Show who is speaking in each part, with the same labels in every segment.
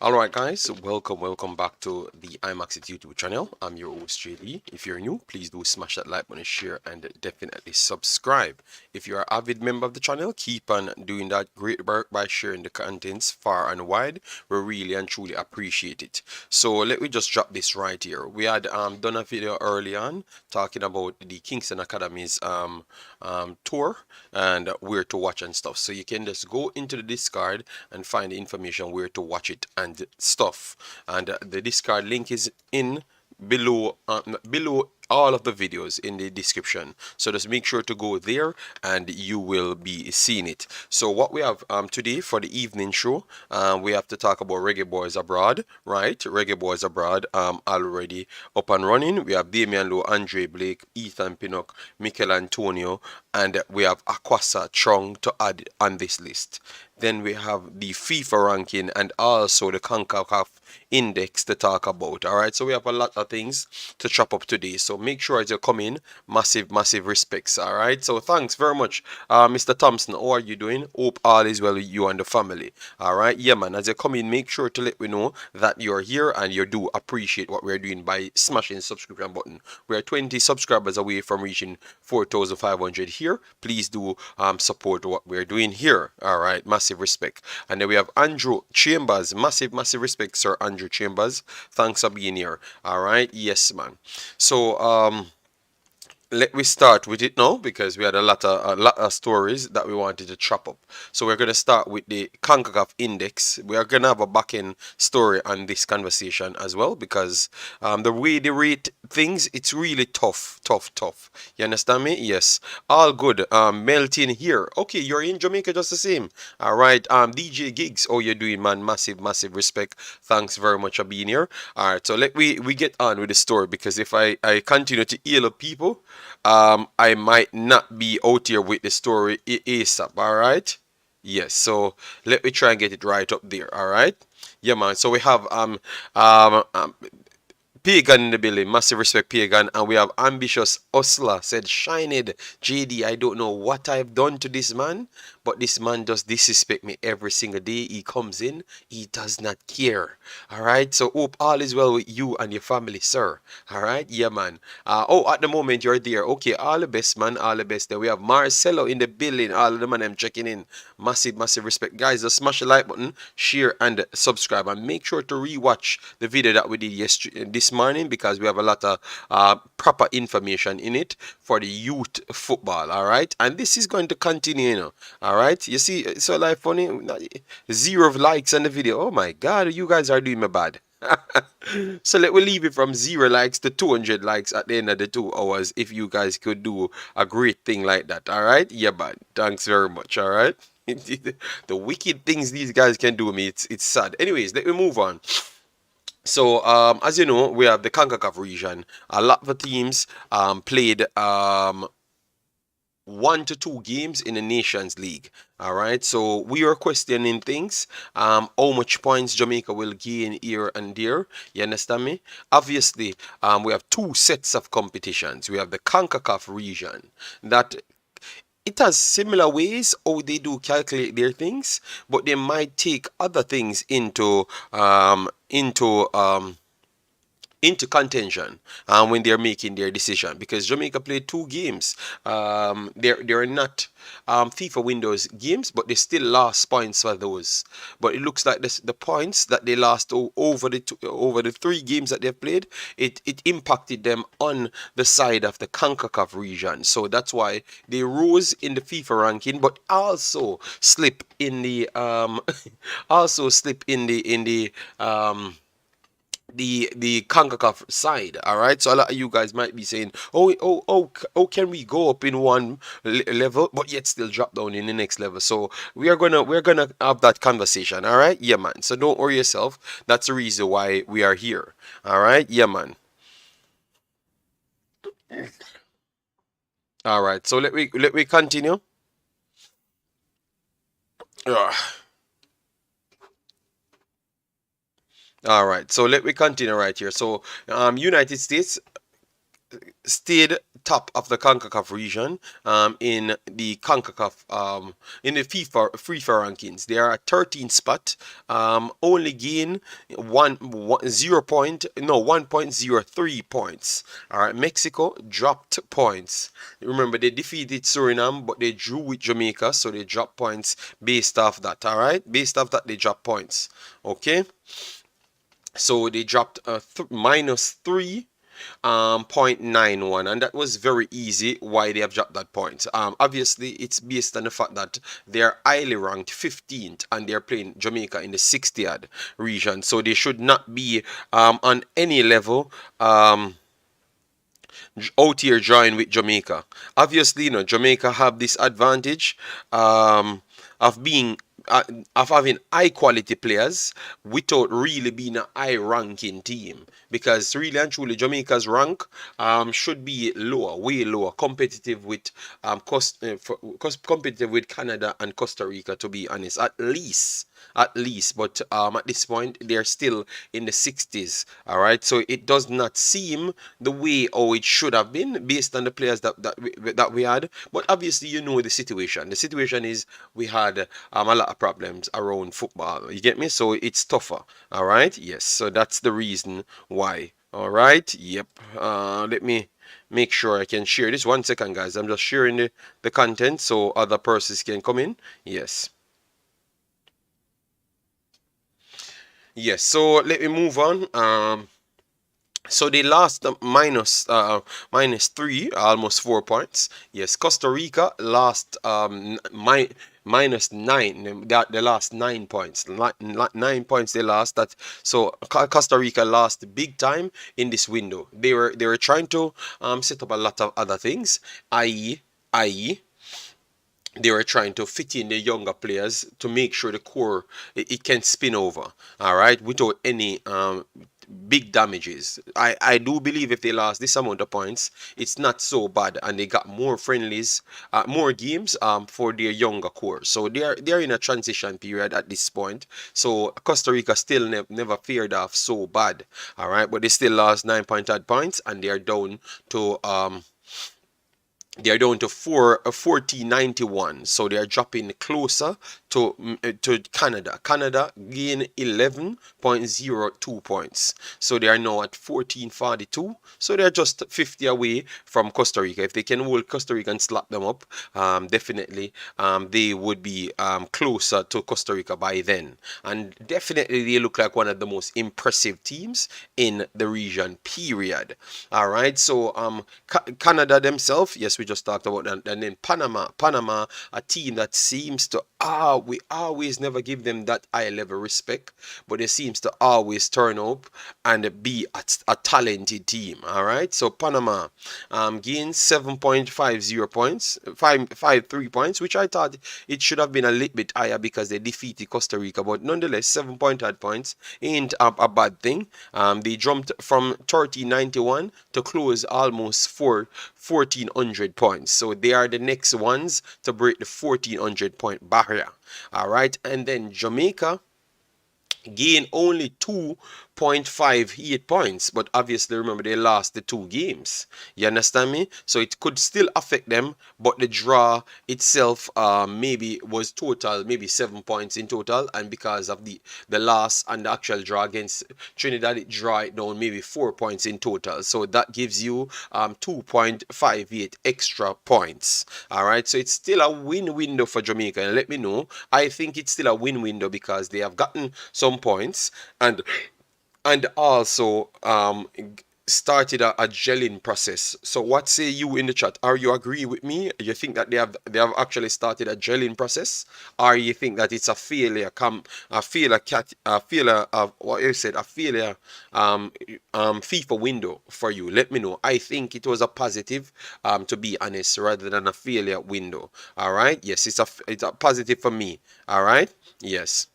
Speaker 1: Alright guys, welcome back to the Imaxit YouTube channel. I'm your host JD. If you're new, please do smash that like button, share, and definitely subscribe. If you're an avid member of the channel, keep on doing that great work by sharing the contents far and wide. We really and truly appreciate it. So let me just drop this right here. We had done a video early on talking about the Kingston Academy's tour and where to watch and stuff. So you can just go into the Discord and find the information where to watch it and stuff. And the Discord link is in below all of the videos in the description, so just make sure to go there and you will be seeing it. So what we have today for the evening show, we have to talk about Reggae Boyz Abroad, right? Reggae Boyz Abroad already up and running. We have Damion Lowe, Andre Blake, Ethan Pinnock, Mikel Antonio, and we have Aquasa Trong to add on this list. Then we have the FIFA ranking and also the Concacaf index to talk about. All right, so we have a lot of things to chop up today. So make sure as you come in, massive respects. All right, so thanks very much, Mr. Thompson. How are you doing? Hope all is well with you and the family. All right, yeah, man. As you come in, make sure to let me know that you're here and you do appreciate what we're doing by smashing the subscription button. We are 20 subscribers away from reaching 4,500 here. Please do support what we're doing here. All right, massive respect. And then we have Andrew Chambers. Massive respect, sir. Andrew Chambers, thanks for being here. All right, yes, man. So let me start with it now because we had a lot of stories that we wanted to chop up. So we're gonna start with the CONCACAF index. We are gonna have a back end story on this conversation as well because the way they rate things, it's really tough. You understand me? Yes. All good. Melting here. Okay, you're in Jamaica just the same. All right. DJ Gigs, oh you're doing, man. Massive respect. Thanks very much for being here. All right. So let we get on with the story because if I continue to heal up people, I might not be out here with the story ASAP, all right? Yes, so let me try and get it right up there, all right? Yeah, man. So we have Pagan in the building, massive respect, Pagan, and we have ambitious Hustler said, "Shine it, JD. I don't know what I've done to this man, but this man does disrespect me every single day. He comes in, he does not care. All right. So hope all is well with you and your family, sir. All right, yeah, man. Oh, at the moment you're there. Okay, all the best, man. All the best. Then we have Marcelo in the building. All of them and them checking in. Massive respect, guys. Just smash the like button, share, and subscribe, and make sure to rewatch the video that we did yesterday, this morning, because we have a lot of proper information in it for the youth football. All right, and this is going to continue, you know. All right, you see, it's so like funny. 0 likes on the video. Oh my God, you guys are doing me bad. So let we leave it from 0 likes to 200 likes at the end of the 2 hours. If you guys could do a great thing like that, all right? Yeah, man. Thanks very much. All right. The wicked things these guys can do me, it's sad. Anyways, let me move on. So as you know, we have the CONCACAF region. A lot of the teams played 1 to 2 games in the Nations League. All right, so we are questioning things. How much points Jamaica will gain here and there. You understand me? Obviously, we have 2 sets of competitions. We have the CONCACAF region that it has similar ways how they do calculate their things, but they might take other things into contention when they're making their decision, because Jamaica played 2 games. They're not FIFA Windows games, but they still lost points for those. But it looks like the points that they lost over the 3 games that they've played, it impacted them on the side of the CONCACAF region. So that's why they rose in the FIFA ranking, but also slip in the the CONCACAF side. All right, so a lot of you guys might be saying, oh, can we go up in one level but yet still drop down in the next level? So we're gonna have that conversation. All right, yeah, man. So don't worry yourself. That's the reason why we are here. All right, yeah, man. All right, so let me continue. Ugh. All right, so let me continue right here. So United States stayed top of the Concacaf region in the Concacaf in the FIFA rankings. They are at 13th spot. Only gain 1.03 points. All right, Mexico dropped points. Remember, they defeated Suriname, but they drew with Jamaica, so they dropped points based off that. All right, based off that, they dropped points. Okay, so they dropped -3 .91, and that was very easy why they have dropped that point. Obviously it's based on the fact that they're highly ranked 15th and they're playing Jamaica in the 60th region, so they should not be on any level out here drawing with Jamaica. Obviously, Jamaica have this advantage of being of having high quality players without really being a high ranking team, because really and truly Jamaica's rank should be lower, way lower, competitive with competitive with Canada and Costa Rica, to be honest, at least. But at this point they're still in the 60s. All right, so it does not seem the way how it should have been based on the players that we had. But obviously, the situation. The situation is we had a lot of problems around football. You get me? So it's tougher. All right. Yes. So that's the reason why. All right. Yep. Let me make sure I can share this. 1 second, guys. I'm just sharing the content so other persons can come in. Yes. Yes. So let me move on. So they lost -3, almost 4 points. Yes, Costa Rica lost -9. They lost 9 points. 9 points they lost. That so Costa Rica lost big time in this window. They were trying to set up a lot of other things, i.e. they were trying to fit in the younger players to make sure the core it can spin over, all right, without any big damages. I do believe if they lost this amount of points, it's not so bad, and they got more friendlies, more games for their younger core. So they're in a transition period at this point. So Costa Rica still never fared off so bad, all right, but they still lost 9 points, and they're down to 1491, so they're dropping closer to Canada. Canada gain 11.02 points, so they are now at 1442. So they're just 50 away from Costa Rica. If they can hold Costa Rica and slap them up, definitely they would be closer to Costa Rica by then, and definitely they look like one of the most impressive teams in the region. Period. All right, so Canada themselves, yes, we just talked about that. And then Panama, a team that seems to we always never give them that high level respect, but it seems to always turn up and be a talented team. All right, so Panama gained 7.50 points, 5.53 points, which I thought it should have been a little bit higher because they defeated Costa Rica, but nonetheless 7 point points ain't a bad thing. They jumped from 1391 to close almost 1400 points. So they are the next ones to break the 1400 point barrier. All right, and then Jamaica gain only 2.58 points, but obviously remember they lost the 2 games. You understand me? So it could still affect them, but the draw itself maybe was total maybe 7 points in total, and because of the loss and the actual draw against Trinidad, it draw it down maybe 4 points in total. So that gives you 2.58 extra points. All right, so it's still a win window for Jamaica, and let me know. I think it's still a win window because they have gotten some points, and also started a gelling process. So what say you in the chat? Are you agree with me? You think that they have actually started a gelling process, or you think that it's a failure, a failure of what you said, a failure FIFA window for you? Let me know. I think it was a positive, to be honest, rather than a failure window. All right, yes, it's a positive for me. All right, yes.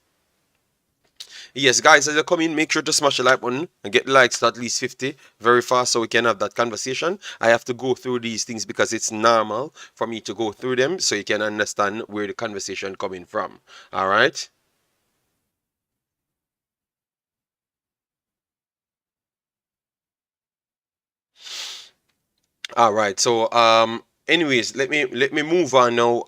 Speaker 1: Yes, guys, as you come in, make sure to smash the like button and get likes to at least 50 very fast so we can have that conversation. I have to go through these things because it's normal for me to go through them so you can understand where the conversation coming from. All right? All right. So anyways, let me move on now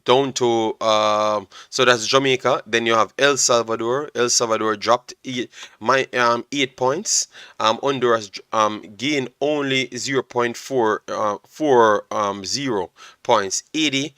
Speaker 1: down to so that's Jamaica. Then you have El Salvador. El Salvador dropped 8 points. Honduras gained only 0.40 points. 80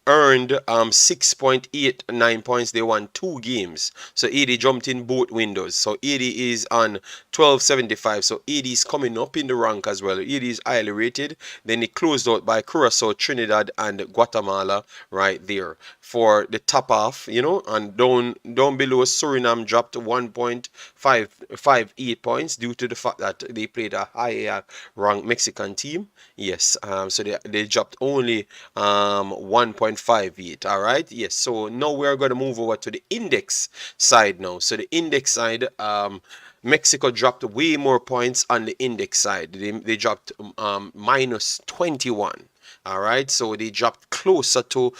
Speaker 1: earned 6.89 points. They won 2 games. So 80 jumped in both windows. So 80 is on 1275. So 80 is coming up in the rank as well. 80 is highly rated. Then it closed out by Curacao, Trinidad, and Guatemala right there for the top half, and down below Suriname dropped 1.558 points due to the fact that they played a higher ranked Mexican team. Yes, so they dropped only 1.58. All right, yes. So now we're going to move over to the index side now. So the index side, Mexico dropped way more points on the index side. They dropped minus 21. All right, so they dropped closer to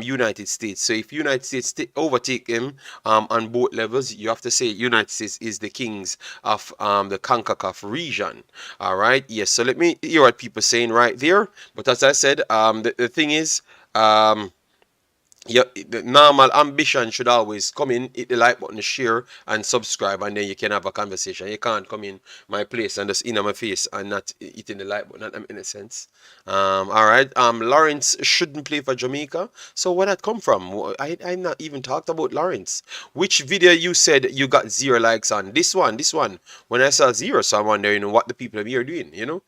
Speaker 1: United States. So if United States overtake them on both levels, you have to say United States is the kings of the Concacaf region. All right, yes. So let me hear what people saying right there. But as I said, the thing is, yeah, the normal ambition should always come in, hit the like button, share, and subscribe, and then you can have a conversation. You can't come in my place and just in my face and not hitting the like button. That makes sense. All right. Lawrence shouldn't play for Jamaica. So where that come from? I'm not even talked about Lawrence. Which video you said you got 0 likes on? This one. When I saw 0, so I'm wondering what the people here are doing. You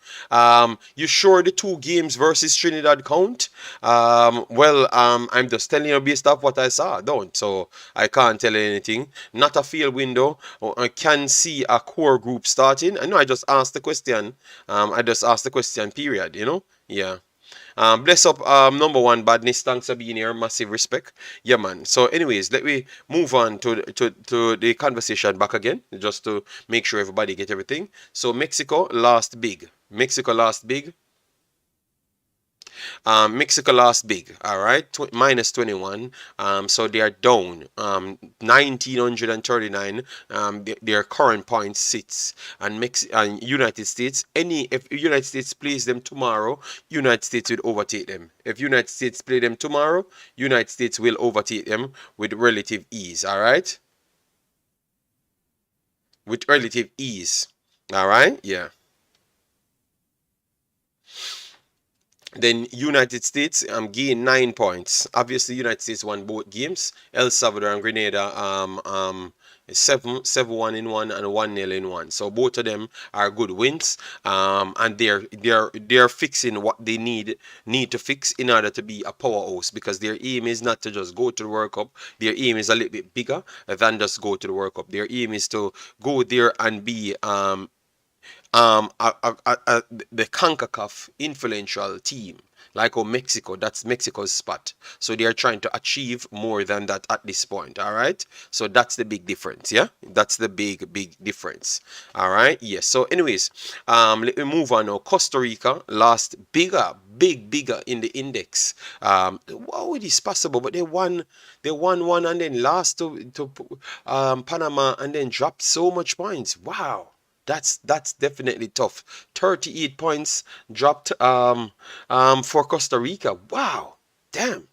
Speaker 1: sure the 2 games versus Trinidad count? I'm just telling you based off what I saw. Don't. So I can't tell you anything. Not a field window. I can see a core group starting. I know I just asked the question. I just asked the question, period. Yeah. Bless up number one badness. Thanks for being here. Massive respect. Yeah, man. So, anyways, let me move on to the conversation back again, just to make sure everybody get everything. So, Mexico lost big. Mexico lost big, all right, minus 21. So they are down 1939. Their current point sits, and United States. If United States plays them tomorrow, United States will overtake them. If United States play them tomorrow, United States will overtake them with relative ease. All right, with relative ease. All right, yeah. Then United States gained 9 points. Obviously, United States won both games. El Salvador and Grenada 7-1 in one and 1-0 in one. So both of them are good wins. And they're fixing what they need to fix in order to be a powerhouse, because their aim is not to just go to the World Cup. Their aim is a little bit bigger than just go to the World Cup. Their aim is to go there and be the CONCACAF influential team, like Mexico. That's Mexico's spot. So they are trying to achieve more than that at this point. All right. So that's the big difference. Yeah, that's the big difference. All right. Yes. So, anyways, let me move on now. Costa Rica lost bigger in the index. How is this possible? But they won one and then lost to Panama and then dropped so much points. Wow. That's definitely tough. 38 points dropped for Costa Rica. Wow. Damn.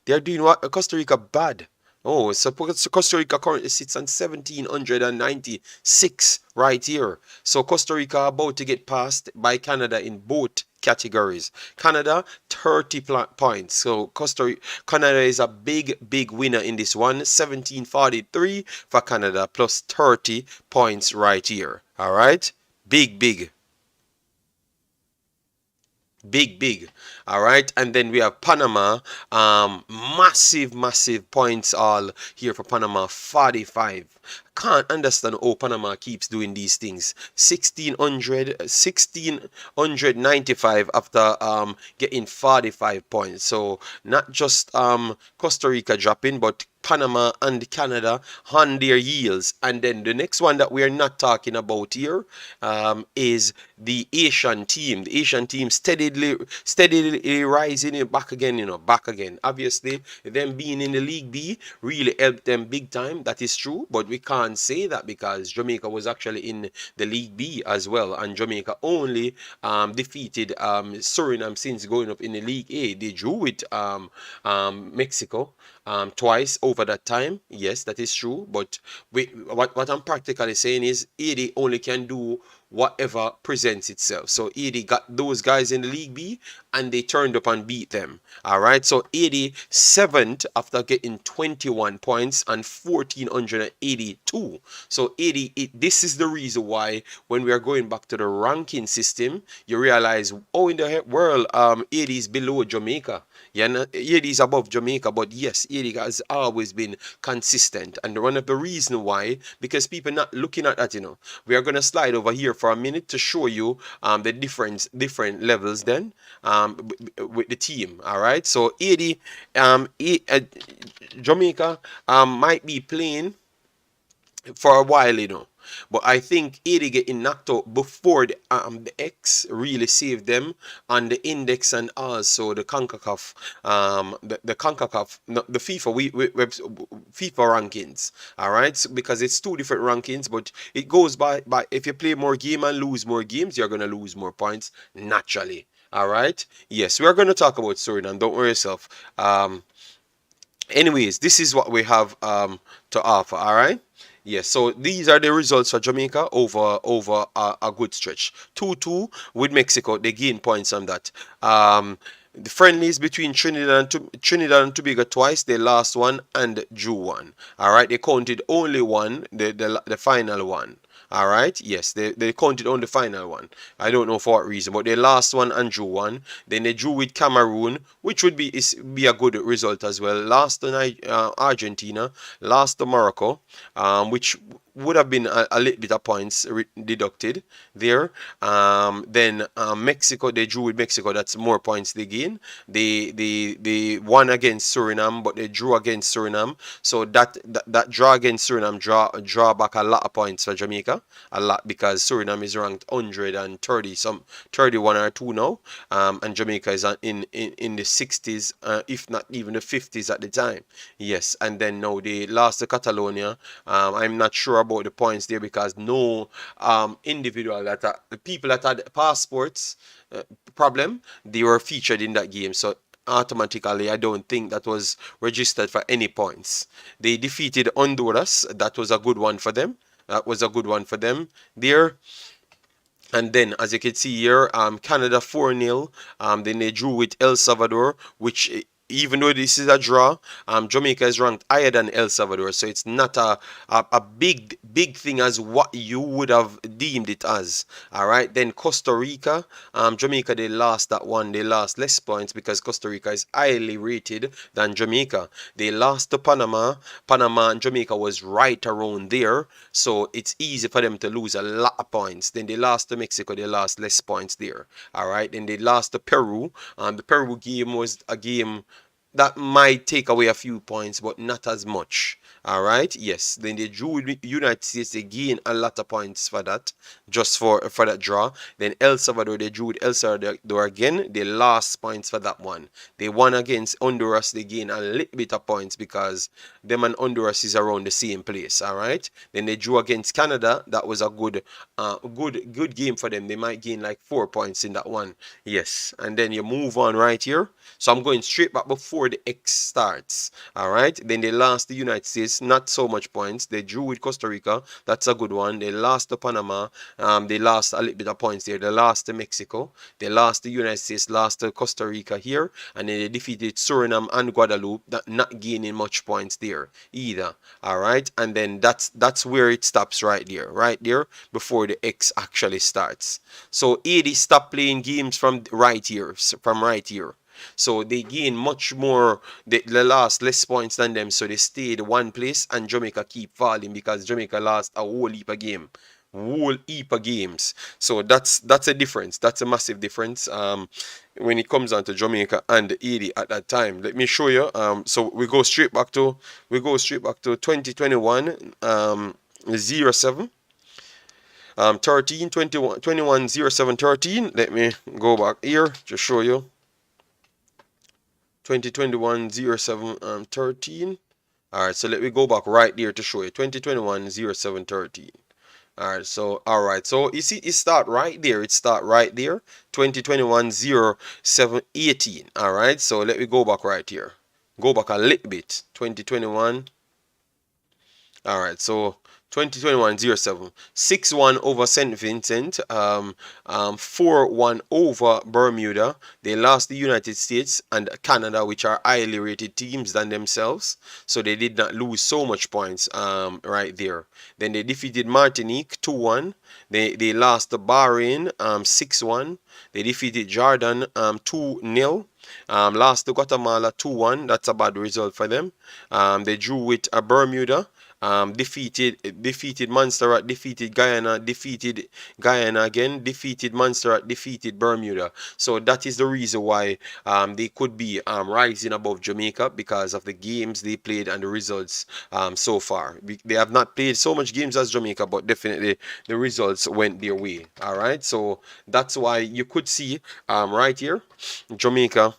Speaker 1: They're doing what Costa Rica bad. Oh, so Costa Rica currently sits on 1796 right here. So Costa Rica about to get passed by Canada in both categories. Canada 30 points. So Canada is a big winner in this one. 1743 for Canada plus 30 points right here. All right, big. All right, and then we have Panama. Massive points all here for Panama. 45. Can't understand how Panama keeps doing these things. 1695 after getting 45 points. So not just Costa Rica dropping, but Panama and Canada on their heels. And then the next one that we are not talking about here is the Asian team. The Asian team steadily rising back again. Obviously, them being in the League B really helped them big time. That is true, but we can't can't say that because Jamaica was actually in the League B as well, and Jamaica only defeated Suriname since going up in the League A. They drew with Mexico twice over that time. Yes, that is true. But what I'm practically saying is Haiti only can do whatever presents itself. So Haiti got those guys in the League B and they turned up and beat them. All right. So Haiti seventh after getting 21 points and 1482. So Haiti, this is the reason why when we are going back to the ranking system, you realize, oh, in the world, Haiti is below Jamaica. Yeah, Haiti is above Jamaica, but yes, Haiti has always been consistent. And one of the reasons why, because people not looking at that, we are going to slide over here for a minute to show you the different levels then with the team. All right, so Haiti, Jamaica might be playing for a while. But I think Haiti getting knocked out before the X really saved them on the index and also the Concacaf, the Concacaf, no, the FIFA, FIFA rankings. All right, so, because it's two different rankings, but it goes by if you play more game and lose more games, you're gonna lose more points naturally. All right. Yes, we are going to talk about Suriname. Don't worry yourself. Anyways, this is what we have to offer. All right. Yes, so these are the results for Jamaica over a good stretch. 2-2 with Mexico. They gain points on that. The friendlies between Trinidad and Tobago twice. They lost one and drew one. All right, they counted only one, the final one. All right, yes, they counted on the final one. I don't know for what reason, but they lost one and drew one. Then they drew with Cameroon, which would be a good result as well. Lost to Argentina, lost to Morocco, which would have been a little bit of points deducted there. Then Mexico, they drew with Mexico. That's more points they gain. They won against Suriname, but they drew against Suriname. So that draw against Suriname draw back a lot of points for Jamaica, a lot, because Suriname is ranked 130 31 or 2 now, and Jamaica is in the 60s, if not even the 50s at the time. Yes, and then now they lost to Catalonia. I'm not sure about the points there because no individual the people that had passports problem, they were featured in that game. So automatically, I don't think that was registered for any points. They defeated Honduras. That was a good one for them. That was a good one for them there. And then, as you can see here, Canada 4-0. Then they drew with El Salvador, which, even though this is a draw, Jamaica is ranked higher than El Salvador, so it's not a big thing as what you would have deemed it as. All right, then Costa Rica, Jamaica, they lost that one. They lost less points because Costa Rica is highly rated than Jamaica. They lost to Panama. Panama and Jamaica was right around there, so it's easy for them to lose a lot of points. Then they lost to Mexico. They lost less points there. All right, then they lost to Peru. The Peru game was a game that might take away a few points, but not as much. All right, yes. Then they drew with United States. They gained a lot of points for that, just for that draw. Then El Salvador, they drew with El Salvador again. They lost points for that one. They won against Honduras. They gained a little bit of points because them and Honduras is around the same place. All right. Then they drew against Canada. That was a good game for them. They might gain like 4 points in that one. Yes. And then you move on right here. So I'm going straight back before the X starts. All right. Then they lost the United States, not so much points. They drew with Costa Rica. That's a good one. They lost to Panama. They lost a little bit of points there. They lost to Mexico. They lost to United States. Lost to Costa Rica here, and then they defeated Suriname and Guadeloupe. Not gaining much points there either. All right. And then that's where it stops right there before the X actually starts. So Haiti stopped playing games from right here. So they gain much more, they lost less points than them, so they stayed one place, and Jamaica keep falling because Jamaica lost a whole heap of games. So that's a difference. That's a massive difference when it comes down to Jamaica and Haiti at that time. Let me show you. So we go straight back to 2021 07. 13 21 07 13. Let me go back here to show you. 2021 07 13. All right, so let me go back right there to show you 2021-07-13. All right, so you see it start right there. It start right there. 2021-07-18. All right, so let me go back right here. Go back a little bit. 2021. All right, so 2021-07, 6-1 over St. Vincent, 4-1 over Bermuda. They lost the United States and Canada, which are highly rated teams than themselves, so they did not lose so much points right there. Then they defeated Martinique 2-1. They lost to Bahrain 6-1. They defeated Jordan 2-0. Lost to Guatemala 2-1. That's a bad result for them. They drew with Bermuda. Defeated Montserrat, defeated Guyana, defeated Guyana again, defeated Montserrat, defeated Bermuda. So that is the reason why they could be rising above Jamaica, because of the games they played and the results so far. They have not played so much games as Jamaica, but definitely the results went their way. All right, so that's why you could see right here Jamaica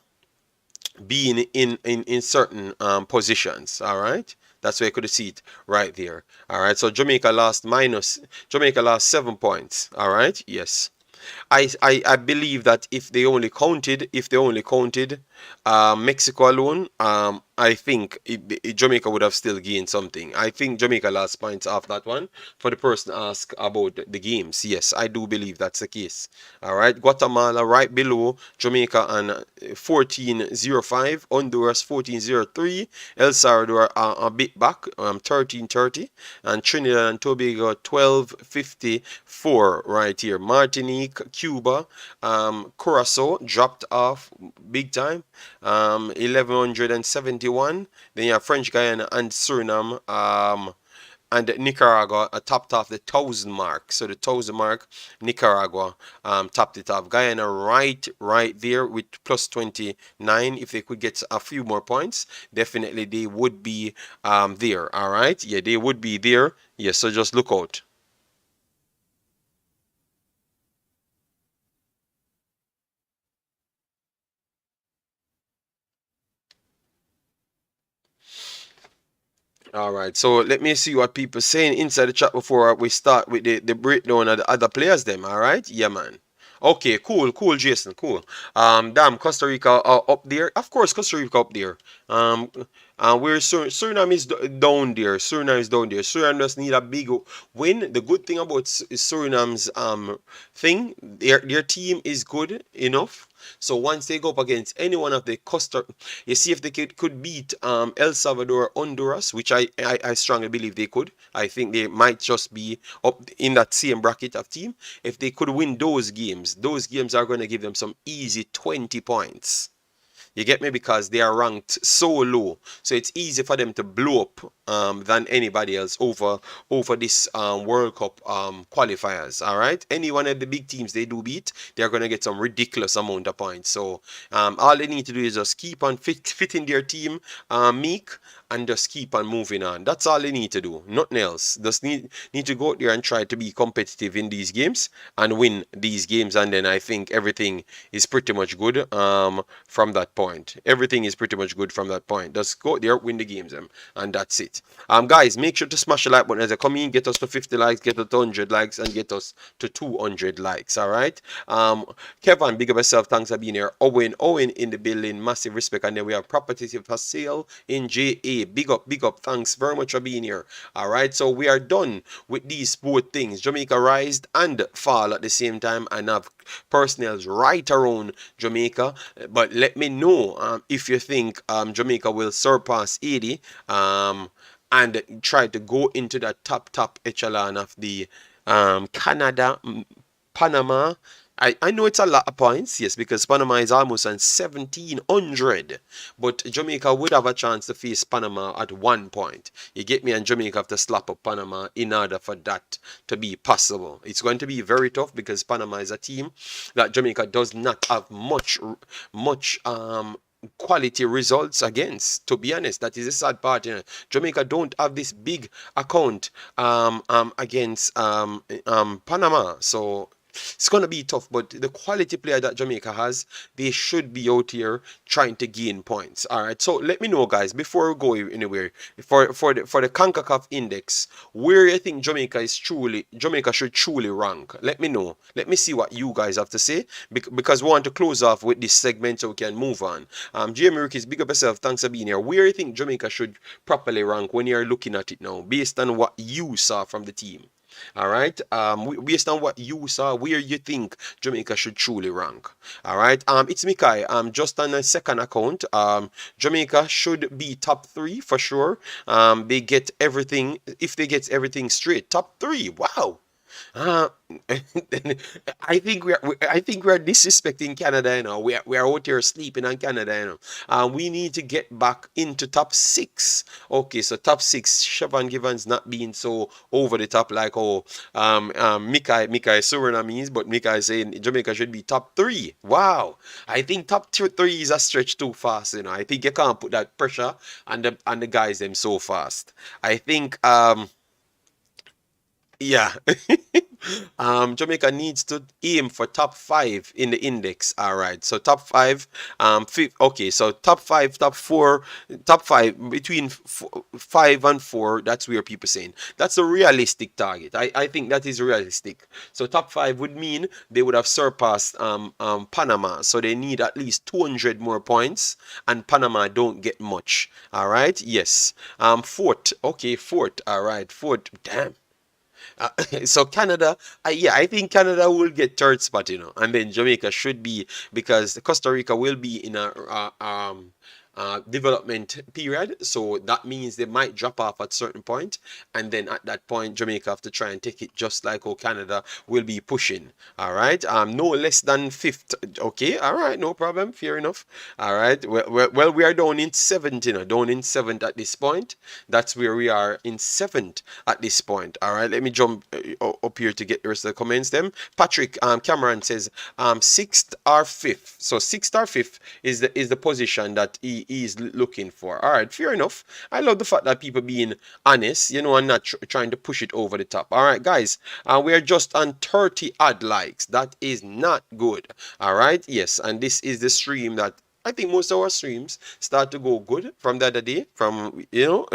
Speaker 1: being in certain positions. All right, that's where you could see it right there. All right, so Jamaica lost 7 points. All right, yes. I believe that if they only counted Mexico alone, I think Jamaica would have still gained something. I think Jamaica lost points off that one. For the person asked about the games, yes, I do believe that's the case. All right, Guatemala right below Jamaica on 14-05, Honduras 14-03, El Salvador a bit back 13-30, and Trinidad and Tobago 12-54 right here. Martinique, Cuba, Curacao dropped off big time, 1171. Then you have French Guiana and Suriname, and Nicaragua topped off the 1,000 mark. So the 1,000 mark, Nicaragua topped it off. Guyana right there with plus 29. If they could get a few more points, definitely they would be there. All right, yeah, they would be there. Yeah, so just look out. All right, so let me see what people saying inside the chat before we start with the breakdown of the other players. Them, all right, yeah, man. Okay, cool, Jason, cool. Damn, Costa Rica up there. Of course, Costa Rica up there. Um, where Suriname is down there. Suriname is down there. Suriname just need a big win. The good thing about Suriname's thing, their team is good enough. So once they go up against any one of the you see if they could beat El Salvador, Honduras, which I strongly believe they could. I think they might just be up in that same bracket of team. If they could win those games are going to give them some easy 20 points. You get me? Because they are ranked so low, so it's easy for them to blow up than anybody else over this World Cup qualifiers. All right, any one of the big teams they do beat, they're gonna get some ridiculous amount of points. So all they need to do is just keep on fitting their team meek, and just keep on moving on. That's all they need to do. Nothing else. Just need to go out there and try to be competitive in these games and win these games, and then I think everything is pretty much good from that point. Everything is pretty much good from that point. Just go out there, win the games, and that's it. Guys, make sure to smash the like button as I come in. Get us to 50 likes, get us to 100 likes, and get us to 200 likes. All right. Kevin, big up yourself. Thanks for being here. Owen in the building. Massive respect. And then we have properties for sale in JA. Big up. Thanks very much for being here. All right. So we are done with these both things. Jamaica rise and fall at the same time, and have personnels right around Jamaica. But let me know if you think Jamaica will surpass Haiti and try to go into that top echelon of the Canada, Panama. I know it's a lot of points, yes, because Panama is almost on 1,700. But Jamaica would have a chance to face Panama at 1 point. You get me? And Jamaica have to slap up Panama in order for that to be possible. It's going to be very tough because Panama is a team that Jamaica does not have much quality results against. To be honest, that is a sad part. Jamaica don't have this big account against Panama. So It's gonna be tough, but the quality player that Jamaica has, they should be out here trying to gain points. All right, so let me know, guys, before we go anywhere, for the Concacaf index, where you think Jamaica should truly rank. Let me know. Let me see what you guys have to say, because we want to close off with this segment so we can move on. Jamie Rickies, big up yourself. Thanks for being here. Where you think Jamaica should properly rank when you're looking at it now, based on what you saw from the team? All right. Based on what you saw, where you think Jamaica should truly rank. All right. It's Mikai. Just on a second account. Jamaica should be top three for sure. They get everything. If they get everything straight, top three. Wow. Uh, I think we are disrespecting Canada, you know. We are out here sleeping on Canada, you know. We need to get back into top six. Okay, so top six. Siobhan Givens not being so over the top like Mikai Suriname, but Mikai is saying Jamaica should be top three. Wow, I think three is a stretch too fast, you know. I think you can't put that pressure on the guys them so fast. I think yeah. Jamaica needs to aim for top five in the index. All right. So top five, okay. So top five, top five between 5 and 4. That's where people saying that's a realistic target. I think that is realistic. So top five would mean they would have surpassed Panama. So they need at least 200 more points, and Panama don't get much. All right. Yes. Fourth. Okay. Fourth. All right. Fourth. Damn. Uh, so Canada, yeah, I think Canada will get third spot, you know, and then Jamaica should be, because Costa Rica will be in a development period, so that means they might drop off at certain point, and then at that point Jamaica have to try and take it, just like how Canada will be pushing. All right, no less than fifth. Okay, all right, no problem, fair enough. All right, well, we are down in seventh, you know, down in seventh at this point. That's where we are, in seventh at this point. All right, let me jump up here to get the rest of the comments. Them Patrick Cameron says sixth or fifth. So sixth or fifth is the position that he is looking for. All right, fair enough. I love the fact that people being honest, you know, and not trying to push it over the top. All right, guys, we are just on 30 odd likes. That is not good. All right, yes, and this is the stream that I think most of our streams start to go good from the other day, from, you know.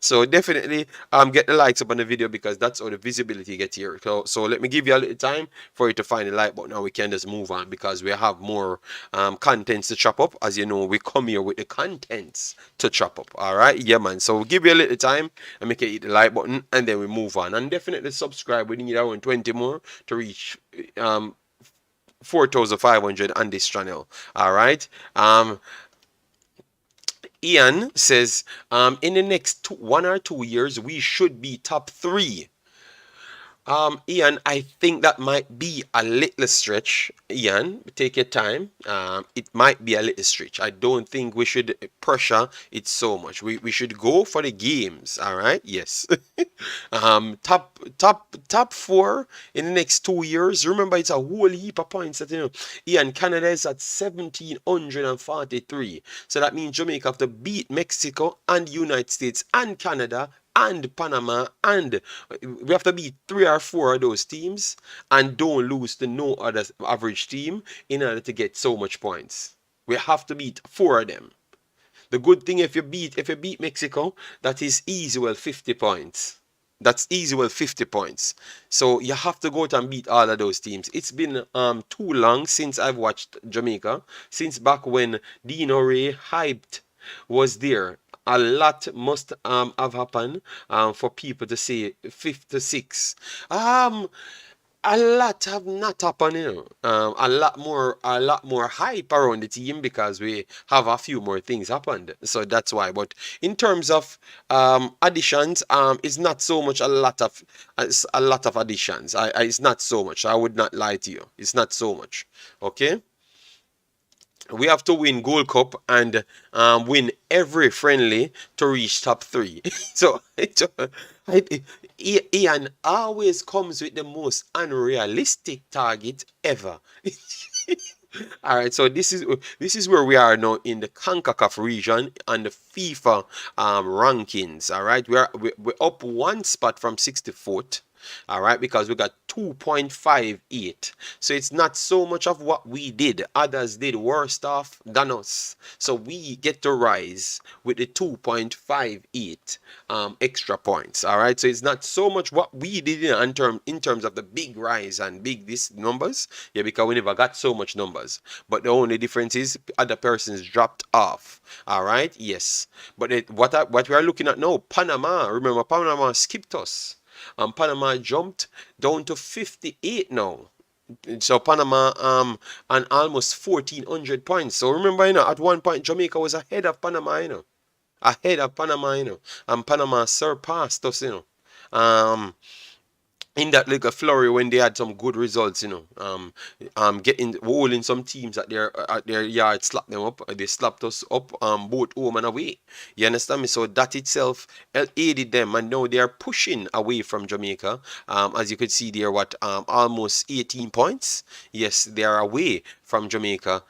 Speaker 1: So definitely get the likes up on the video, because that's how the visibility gets here. So let me give you a little time for you to find the like button. Now we can just move on, because we have more contents to chop up. As you know, we come here with the contents to chop up. All right, yeah, man. So we'll give you a little time and make it hit the like button, and then we move on. And definitely subscribe. We need around 20 more to reach 4,500 on this channel. All right. Ian says, in the next 1 or 2 years, we should be top three. Ian, I think that might be a little stretch. Ian, take your time. It might be a little stretch. I don't think we should pressure it so much. We should go for the games. All right. Yes. Top four in the next 2 years. Remember, it's a whole heap of points that, you know. Ian, Canada is at 1,743. So that means Jamaica have to beat Mexico and United States and Canada and Panama, and we have to beat 3 or 4 of those teams, and don't lose to no other average team in order to get so much points. We have to beat 4 of them. The good thing, if you beat Mexico, that is easy, well, 50 points. That's easy, well, 50 points. So you have to go out and beat all of those teams. It's been too long since I've watched Jamaica, since back when Dino Ray hyped was there. A lot must have happened for people to say 56. A lot have not happened, you know. A lot more hype around the team, because we have a few more things happened. So that's why. But in terms of additions, it's not so much a lot of additions. It's not so much. I would not lie to you. It's not so much. Okay. We have to win Gold Cup and win every friendly to reach top three. So Ian always comes with the most unrealistic target ever. All right, so this is where we are now in the Concacaf region and the FIFA rankings. All right, we're up 1 spot from 64th. All right, because we got 2.58. So it's not so much of what we did. Others did worse off than us. So we get to rise with the 2.58 extra points. All right, so it's not so much what we did in terms of the big rise and big this numbers. Yeah, because we never got so much numbers. But the only difference is other persons dropped off. All right, yes. But what we are looking at now, Panama. Remember, Panama skipped us. Panama jumped down to 58 now. So Panama and almost 1,400 points. So remember, at one point Jamaica was ahead of Panama, ahead of Panama, and Panama surpassed us, Um, in that little flurry when they had some good results, getting holding some teams at their yard, slap them up. They slapped us up, both home and away. You understand me? So that itself aided them, and now they are pushing away from Jamaica. As you could see there, almost 18 points. Yes, they are away from Jamaica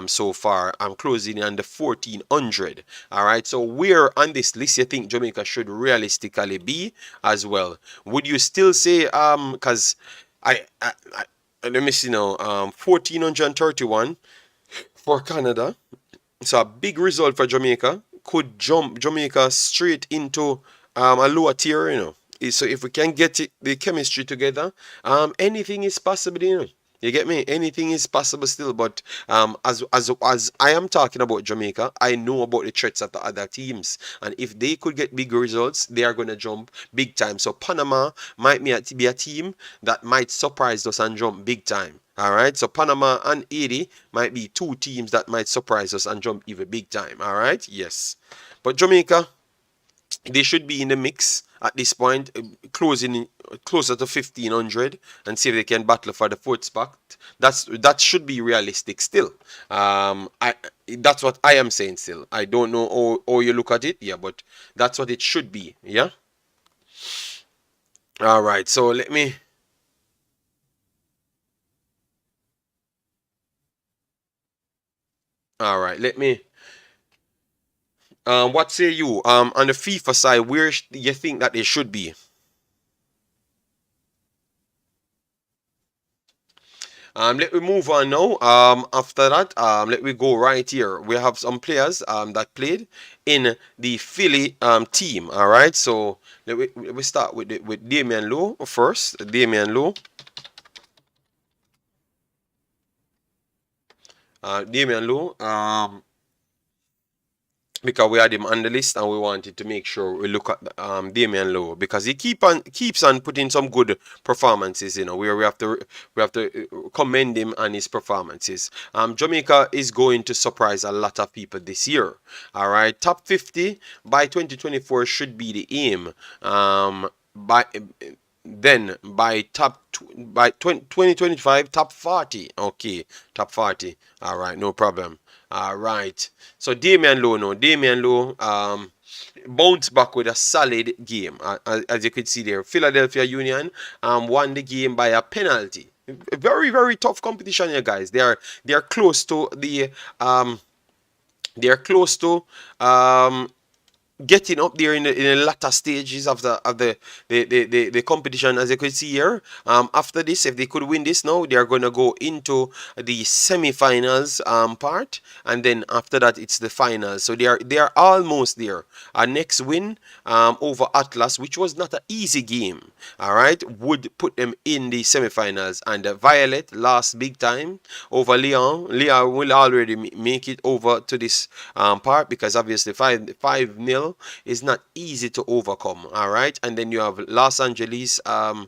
Speaker 1: so far. I'm closing on the 1,400. All right. So where on this list you think Jamaica should realistically be as well? Would you still say because I let me see now 1,431 for Canada. So a big result for Jamaica could jump Jamaica straight into a lower tier. So if we can get the chemistry together, anything is possible. You get me? Anything is possible still. But as I am talking about Jamaica, I know about the threats of the other teams, and if they could get big results, they are gonna jump big time. So Panama might be a team that might surprise us and jump big time. All right, so Panama and Haiti might be two teams that might surprise us and jump even big time. All right, yes, but Jamaica, they should be in the mix at this point, closing closer to 1,500, and see if they can battle for the fourth spot. That should be realistic still. I That's what I am saying still. I don't know how you look at it, yeah, but that's what it should be, yeah. All right, so let me. All right, let me. What say you? On the FIFA side, where you think that they should be? Let me move on now. After that, let me go right here. We have some players that played in the Philly team. All right, so let me start with Damion Lowe first. Damion Lowe. Damion Lowe. Because we had him on the list and we wanted to make sure we look at Damion Lowe, because he keeps on putting some good performances. We have to commend him on his performances. Jamaica is going to surprise a lot of people this year. All right, top 50 by 2024 should be the aim. By 2025, top 40. Okay, top 40. All right, no problem. All right. So Damion Lowe, no, Damion Lowe bounced back with a solid game. As you could see there, Philadelphia Union won the game by a penalty. Very, very tough competition here, guys. They are close to the getting up there in the latter stages of the competition, as you can see here. After this, if they could win this now, they are going to go into the semi-finals part, and then after that it's the finals. So they are almost there. Our next win over Atlas, which was not an easy game, all right, would put them in the semi-finals. And Violet lost big time over Leon. Leon will already make it over to this part, because obviously 5-0 is not easy to overcome. All right, and then you have Los Angeles. Let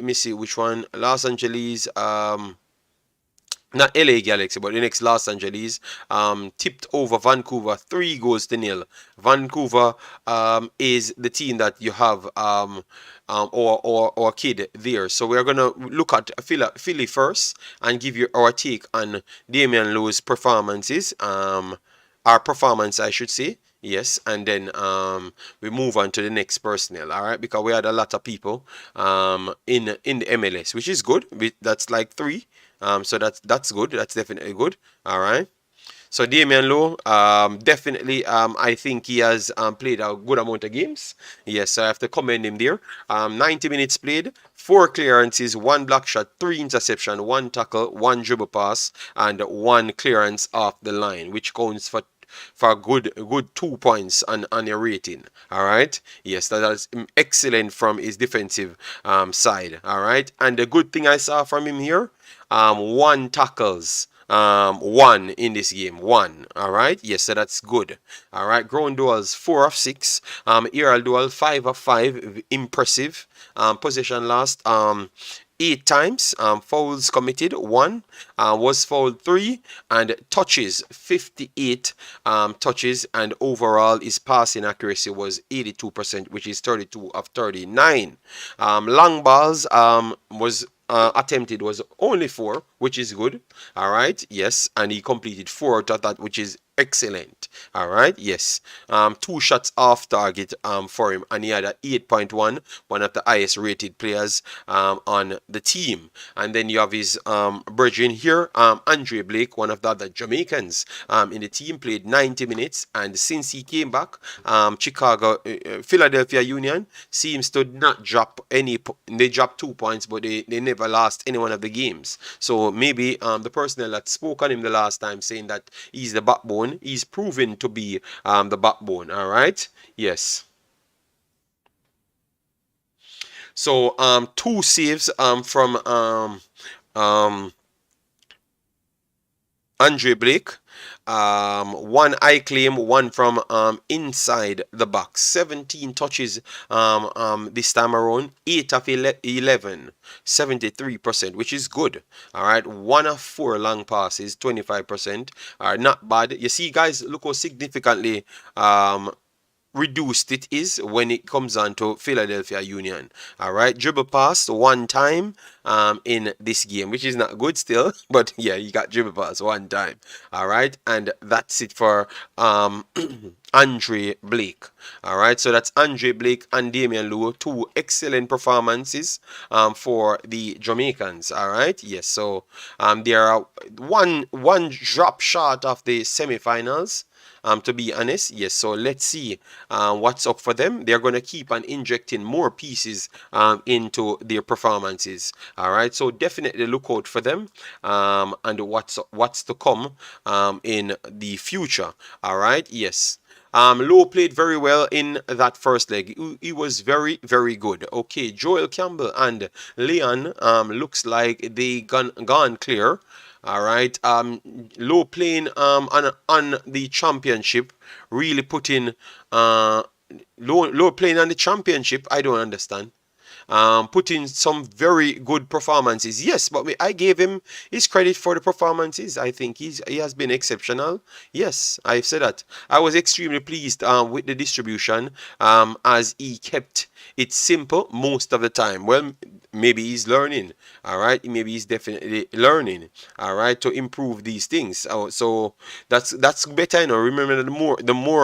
Speaker 1: me see which one. Los Angeles. Not LA Galaxy, but the next Los Angeles tipped over Vancouver 3-0. Vancouver is the team that you have or kid there. So we're gonna look at Philly first and give you our take on Damion Lowe's performances. Our performance, I should say. Yes, and then we move on to the next personnel. All right, because we had a lot of people in the MLS, which is good. That's like 3. So that's good. That's definitely good. All right. So Damion Lowe, definitely, I think he has played a good amount of games. Yes, I have to commend him there. 90 minutes played, 4 clearances, 1 block shot, 3 interception, 1 tackle, 1 dribble pass, and 1 clearance off the line, which counts for a good 2 points on your rating. All right. Yes, that is excellent from his defensive side. All right. And the good thing I saw from him here, 1 tackles. 1 in this game, 1. All right, yes, so that's good. All right, ground duels 4 of 6. Aerial duel 5 of 5, impressive. Possession lost 8 times. Fouls committed 1. Was fouled 3, and touches 58 touches, and overall his passing accuracy was 82%, which is 32 of 39. Long balls was attempted was only 4, which is good. All right, yes, and he completed 4 out of that, which is excellent. All right, yes. 2 shots off target for him, and he had a 8.1, one of the highest rated players on the team. And then you have his brethren here, Andre Blake, one of the other Jamaicans in the team, played 90 minutes, and since he came back, Philadelphia Union seems to not drop any. They dropped 2 points, but they never lost any one of the games. So maybe the personnel that spoke on him the last time, saying that he's the backbone, he's proven to be the backbone. All right, yes. So 2 saves from Andre Blake. 1 eye claim, 1 from inside the box. 17 touches this time around. 8 of 11, 73%, which is good. All right, 1 of 4 long passes, 25%. All right, not bad. You see, guys, look how significantly reduced it is when it comes on to Philadelphia Union. All right, dribble pass 1 time in this game, which is not good still, but yeah, you got dribble pass 1 time. All right, and that's it for Andre Blake. All right, so that's Andre Blake and Damion Lowe, 2 excellent performances for the Jamaicans. All right, yes, so they are one drop short of the semifinals. To be honest, yes. So let's see what's up for them. They're going to keep on injecting more pieces into their performances. All right. So definitely look out for them and what's to come in the future. All right. Yes. Lowe played very well in that first leg. He was very, very good. Okay, Joel Campbell and Leon looks like they gone clear. All right. Lowe playing on the championship, really putting Lowe playing on the championship. I don't understand. Putting some very good performances. Yes, but I gave him his credit for the performances. I think he has been exceptional. Yes, I've said that. I was extremely pleased with the distribution as he kept it simple most of the time. Well, maybe he's learning. All right, maybe he's definitely learning. All right, to improve these things. So that's better. You know, remember the more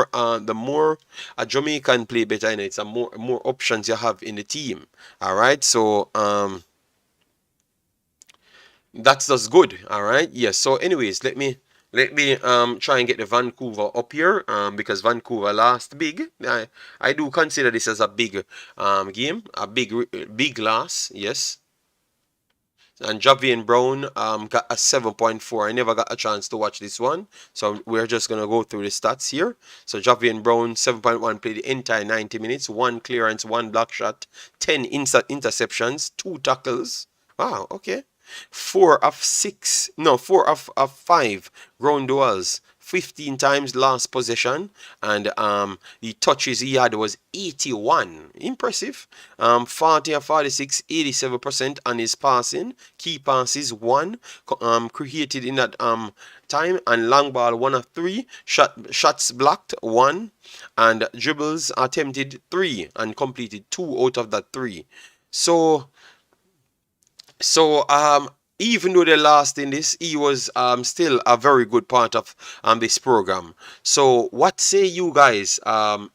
Speaker 1: a Jamaican play better. You know, it's a more options you have in the team. All right, so that's just good. All right, yes. So anyways, let me try and get the Vancouver up here because Vancouver last big. I do consider this as a big game, a big loss. Yes. And Javian Brown got a 7.4. I never got a chance to watch this one, so we're just going to go through the stats here. So Javian Brown, 7.1, played the entire 90 minutes, 1 clearance, 1 block shot, 10 interceptions, 2 tackles. Wow, okay. 4 of 6, no, 4 of 5 ground duels. 15 times last possession, and the touches he had was 81. Impressive. 40 of 46, 87% on his passing. Key passes 1 created in that time, and long ball 1 of 3. Shots blocked 1, and dribbles attempted 3 and completed 2 out of that 3. So even though they lost in this, he was still a very good part of this program. So what say you guys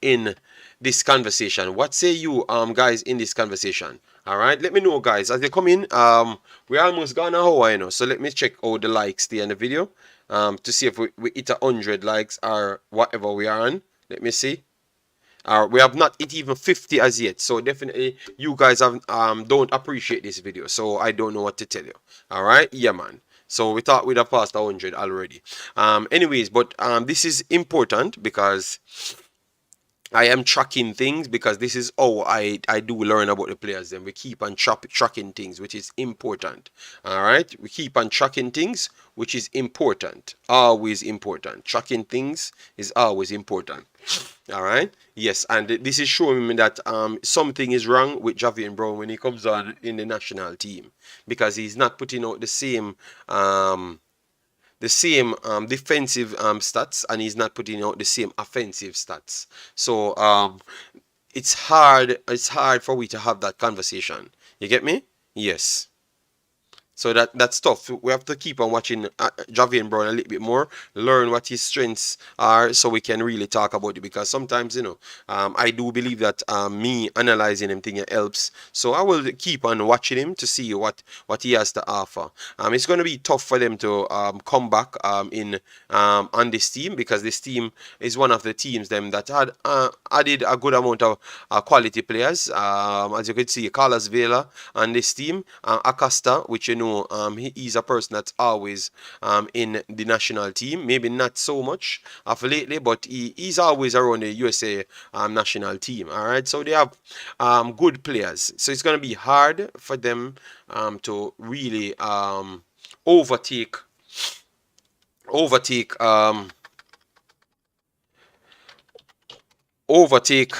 Speaker 1: in this conversation? What say you guys in this conversation? All right, let me know, guys, as they come in. We're almost gone an hour, you know, so let me check all the likes there in the video. to see if we hit 100 likes or whatever we are on. Let me see. We have not hit even 50 as yet, so definitely you guys have don't appreciate this video, so I don't know what to tell you. All right, yeah, man. So we thought we'd have passed 100 already. Anyways, but this is important because I am tracking things, because this is how I do learn about the players. Then we keep on tracking things, which is important. All right, we keep on tracking things, which is important. Always important. Tracking things is always important. All right. Yes, and this is showing me that something is wrong with Javian Brown when he comes on in the national team, because he's not putting out um, the same defensive stats, and he's not putting out the same offensive stats. So it's hard for we to have that conversation. You get me? Yes. So that's tough. We have to keep on watching Javian Brown a little bit more, learn what his strengths are, so we can really talk about it. Because sometimes, I do believe that me analyzing him thing helps. So I will keep on watching him to see what he has to offer. It's going to be tough for them to come back in on this team, because this team is one of the teams them that had added a good amount of quality players. As you can see, Carlos Vela on this team, Acosta, which he's a person that's always in the national team. Maybe not so much of lately, but he's always around the USA national team. All right, so they have good players. So it's going to be hard for them to really overtake overtake um overtake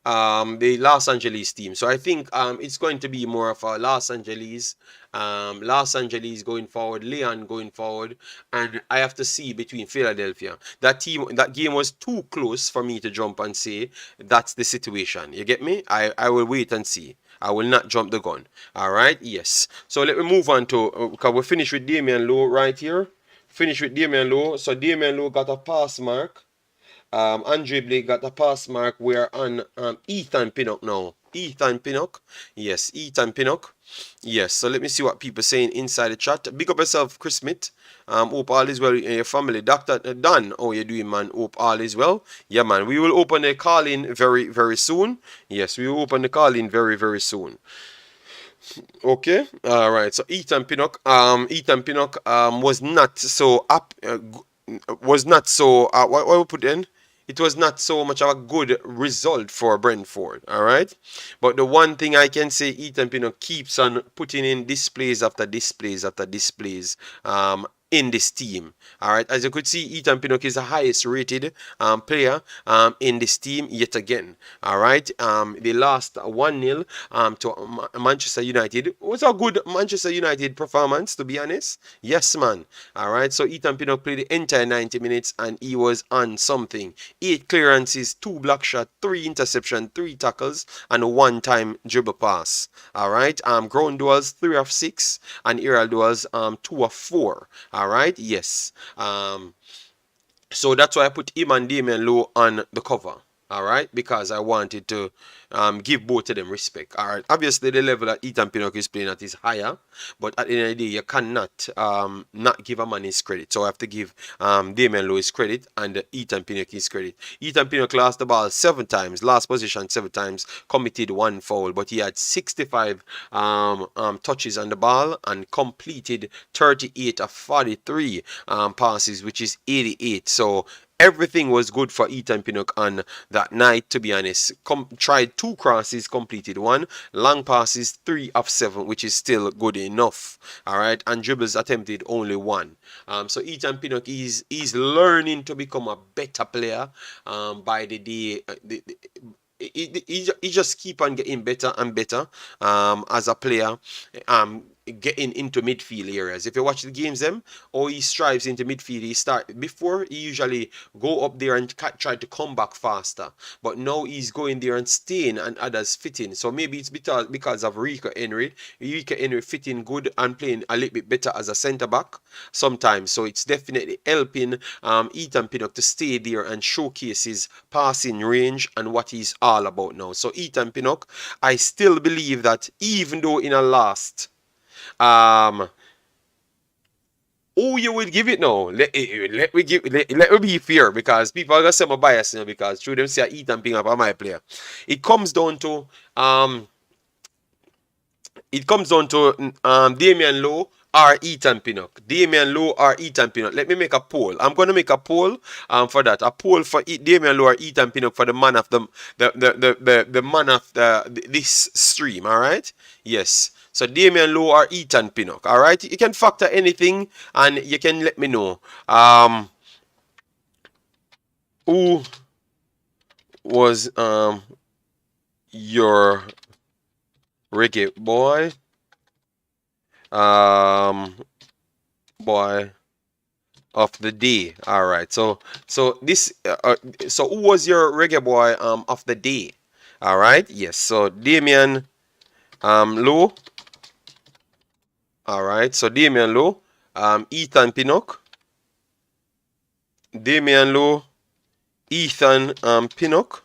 Speaker 1: the Los Angeles team. So I think it's going to be more of a Los Angeles going forward, Leon going forward, and I have to see between Philadelphia. That game was too close for me to jump and say that's the situation. You get me? I will wait and see. I will not jump the gun. All right. Yes. So let me move on to, because we finished with Damion Lowe right here. Finish with Damion Lowe. So Damion Lowe got a pass mark. Andre Blake got the pass mark. We're on Ethan Pinnock now. Ethan Pinnock. Yes, Ethan Pinnock. Yes, so let me see what people saying inside the chat. Big up yourself, Chris Smith. Hope all is well in your family. Dr. Dan, how you doing, man? Hope all is well. Yeah, man. We will open the call-in very, very soon. Yes, we will open the call-in very, very soon. Okay, all right. So Ethan Pinnock was not so up, was not so. What we put in? It was not so much of a good result for Brentford. All right, but the one thing I can say, Ethan Pinnock keeps on putting in displays after displays after displays. In this team. All right, as you could see, Ethan Pinnock is the highest rated player in this team yet again. All right, they lost 1-0 to Manchester United. It was a good Manchester United performance, to be honest. Yes, man. All right, so Ethan Pinnock played the entire 90 minutes and he was on something. 8 clearances, 2 block shots, 3 interceptions, 3 tackles, and a one-time dribble pass. All right, ground duels 3 of 6 and aerial duels 2 of 4. All right, yes. So that's why I put him and Damion Lowe on the cover. All right, because I wanted to give both of them respect. All right, obviously the level that Ethan Pinnock is playing at is higher, but at the end of the day, you cannot not give a man his credit. So I have to give Damion Lowe his credit and Ethan Pinnock his credit. Ethan Pinnock lost the ball 7 times, last position 7 times, committed 1 foul, but he had 65 touches on the ball and completed 38 of 43 passes, which is 88. So everything was good for Ethan Pinnock on that night, to be honest. Tried 2 crosses, completed 1. Long passes, 3 of 7, which is still good enough. All right, and dribbles attempted only 1. So Ethan Pinnock is learning to become a better player by the day. He just keep on getting better and better as a player. Getting into midfield areas. If you watch the games them, or he strives into midfield, he start before he usually go up there and try to come back faster. But now he's going there and staying and others fitting. So maybe it's because of Rico Henry. Rico Henry fitting good and playing a little bit better as a centre back sometimes. So it's definitely helping Ethan Pinnock to stay there and showcase his passing range and what he's all about now. So Ethan Pinnock, I still believe that even though in a last Who you would give it now? Let me be fair, because people are gonna say I'm biased, you know, because through them say I eat and ping up on my player. It comes down to um Damion Lowe or Ethan Pinnock. Damion Lowe or Ethan Pinnock. Let me make a poll. I'm gonna make a poll for that. A poll for Damion Lowe or Ethan Pinnock for the man of the man of this stream. All right. Yes. So Damion Lowe or Ethan Pinnock. All right. You can factor anything and you can let me know. Who was your reggae boy? Boy of the day. All right. So this so who was your reggae boy of the day? All right. Yes. So Damion Lowe. All right. So Damion Lowe, Ethan Pinnock. Damion Lowe, Ethan Pinnock.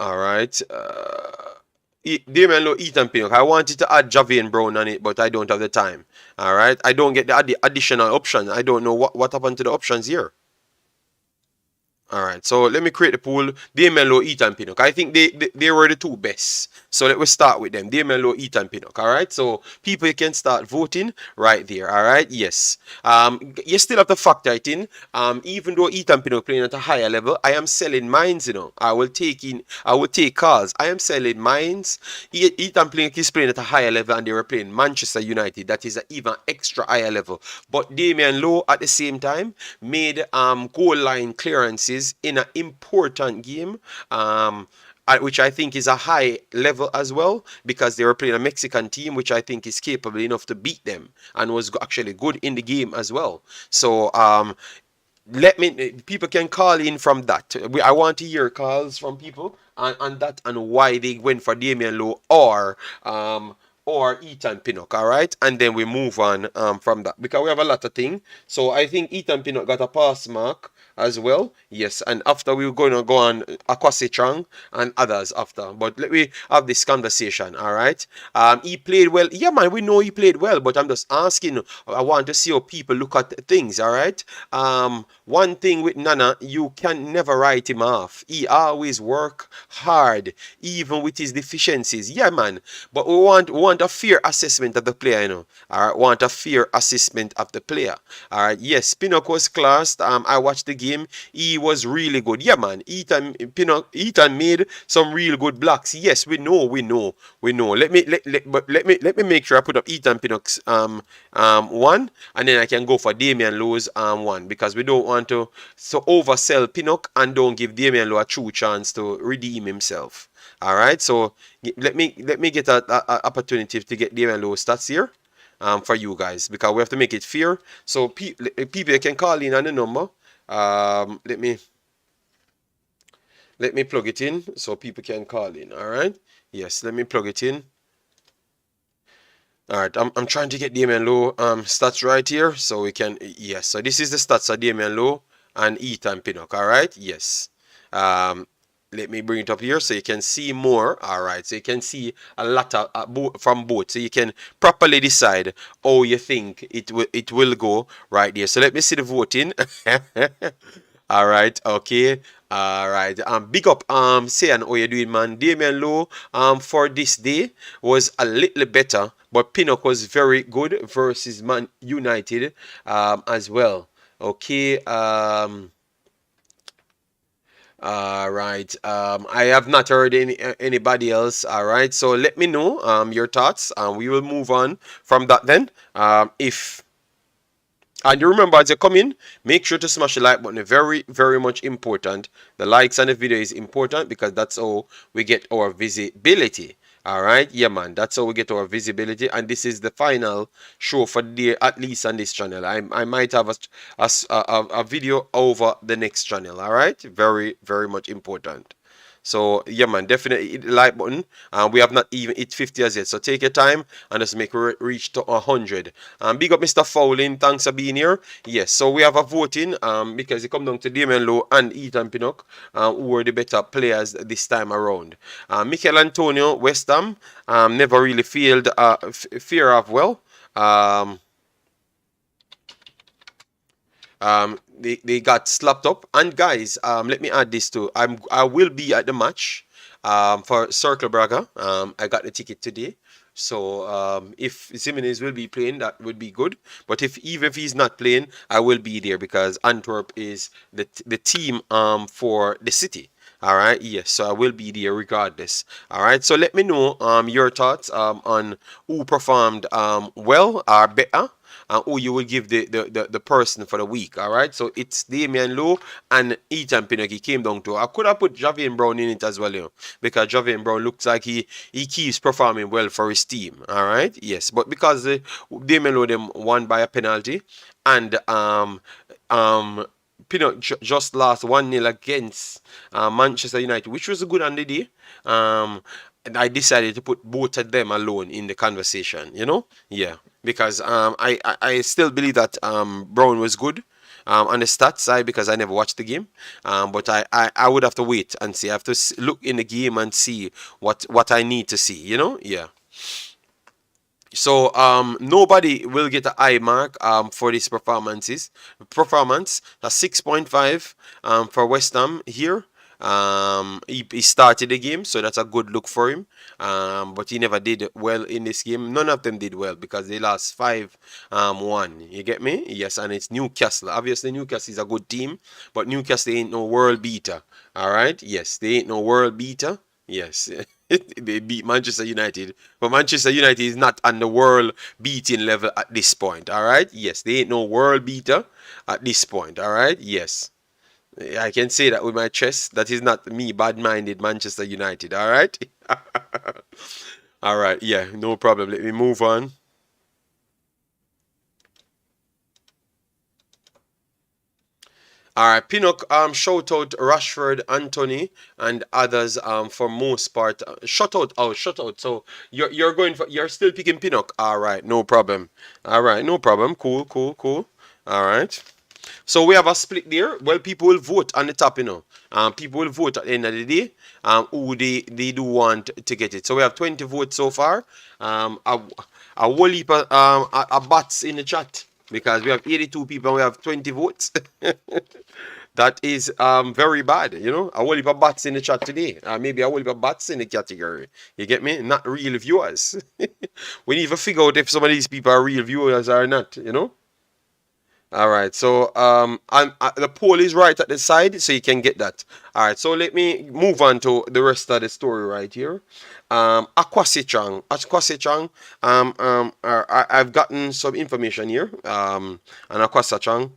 Speaker 1: All right. Damion Lowe, Ethan Pinnock. I wanted to add Javian Brown on it, but I don't have the time. All right. I don't get the additional option. I don't know what happened to the options here. All right, so let me create the pool. Damion Lowe, Ethan Pinnock. I think they were the two best. So let me start with them. Damion Lowe, Ethan Pinnock. All right, so people can start voting right there. All right, yes. You still have to factor it in. Even though Ethan Pinnock playing at a higher level, I am selling mines. You know, I will take calls. I am selling mines. Ethan Pinnock is playing at a higher level, and they were playing Manchester United. That is an even extra higher level. But Damion Lowe at the same time made goal line clearances in an important game, which I think is a high level as well, because they were playing a Mexican team which I think is capable enough to beat them and was actually good in the game as well. So people can call in from that. I want to hear calls from people on that and why they went for Damion Lowe or Ethan Pinnock, all right? And then we move on from that, because we have a lot of things. So I think Ethan Pinnock got a pass mark as well. Yes, and after we're going to go on Akwasi Chang and others after. But let me have this conversation, all right? He played well. Yeah, man, we know he played well, but I'm just asking. I want to see how people look at things, all right? One thing with Nana, you can never write him off. He always work hard, even with his deficiencies. Yeah, man. But we want a fair assessment of the player, you know. All right, want a fair assessment of the player. All right. Yes, Pinnock was classed. I watched the game. He was really good. Yeah, man. Ethan made some real good blocks. Yes, we know. Let me make sure I put up Ethan Pinnock's one, and then I can go for Damion Lowe's one, because we don't want to oversell Pinnock and don't give Damion Lowe a true chance to redeem himself. All right, so let me get an opportunity to get Damion Lowe stats here for you guys, because we have to make it fair. So people can call in on the number. Let me plug it in so people can call in. All right, yes, let me plug it in. All right, I'm trying to get Damion Lowe stats right here, so we can. Yes, so this is the stats of Damion Lowe and Ethan Pinnock. All right, yes. Let me bring it up here so you can see more. All right, so you can see a lot of from both, so you can properly decide how you think it will go right there. So let me see the voting. All right, okay. All right. Big up Sayan, how you doing, man? Damion Lowe for this day was a little better, but Pinnock was very good versus Man United as well. Okay. All right. I have not heard anybody else. All right. So let me know your thoughts, and we will move on from that then. And you remember, as you come in, make sure to smash the like button. Very, very much important. The likes on the video is important, because that's how we get our visibility. All right, yeah, man, that's how we get our visibility. And this is the final show for the day, at least on this channel. I might have a video over the next channel. All right, very, very much important. So yeah, man, definitely hit the like button. We have not even hit 50 as yet, so take your time and just make reach to 100. Big up Mr. Fowling, thanks for being here. Yes, so we have a voting because it come down to Damion Lowe and Ethan Pinnock, who were the better players this time around. Mikel Antonio, West Ham, never really failed fear of well. Um, they got slapped up. And guys, let me add this too. I will be at the match for Circle Braga. I got the ticket today. So if Jimenez will be playing, that would be good. But if even if he's not playing, I will be there because Antwerp is the team for the city. All right, yes, so I will be there regardless. All right, so let me know your thoughts on who performed well or better, who you will give the person for the week. All right, so it's Damion Lowe and Ethan Pinnock. He came down to. I could have put Javier Brown in it as well, because Javier Brown looks like he keeps performing well for his team. All right, yes, but because Damion Lowe them won by a penalty, and Pinnock just lost 1-0 against Manchester United, which was a good on the day. And I decided to put both of them alone in the conversation, Yeah, because I still believe that Brown was good on the stats side because I never watched the game. But I would have to wait and see. I have to look in the game and see what I need to see, Yeah. So nobody will get an eye mark for this performance. A 6.5 for West Ham here. He started the game, so that's a good look for him. But he never did well in this game. None of them did well because they lost 5-1. You get me? Yes, and it's Newcastle. Obviously, Newcastle is a good team, but Newcastle ain't no world beater. All right? Yes, they ain't no world beater. Yes. They beat Manchester United, but Manchester United is not on the world beating level at this point. All right, yes, they ain't no world beater at this point. All right, yes, I can say that with my chest. That is not me, bad-minded Manchester United. All right, all right, yeah, no problem. Let me move on. All right, Pinnock, shout out Rashford, Anthony, and others. For most part, shut out. Oh, shut out. So you're still picking Pinnock. All right, no problem. All right, no problem. Cool, cool, cool. All right. So we have a split there. Well, people will vote on the top, people will vote at the end of the day, who they do want to get it. So we have 20 votes so far. A whole heap of bots in the chat because we have 82 people and we have 20 votes. That is very bad, A whole heap of bots in the chat today. Maybe a whole heap of bots in the category. You get me? Not real viewers. We need to figure out if some of these people are real viewers or not. All right, so the poll is right at the side, so you can get that. All right, so let me move on to the rest of the story right here. Akwasichang, I've gotten some information here. And Akwasichang,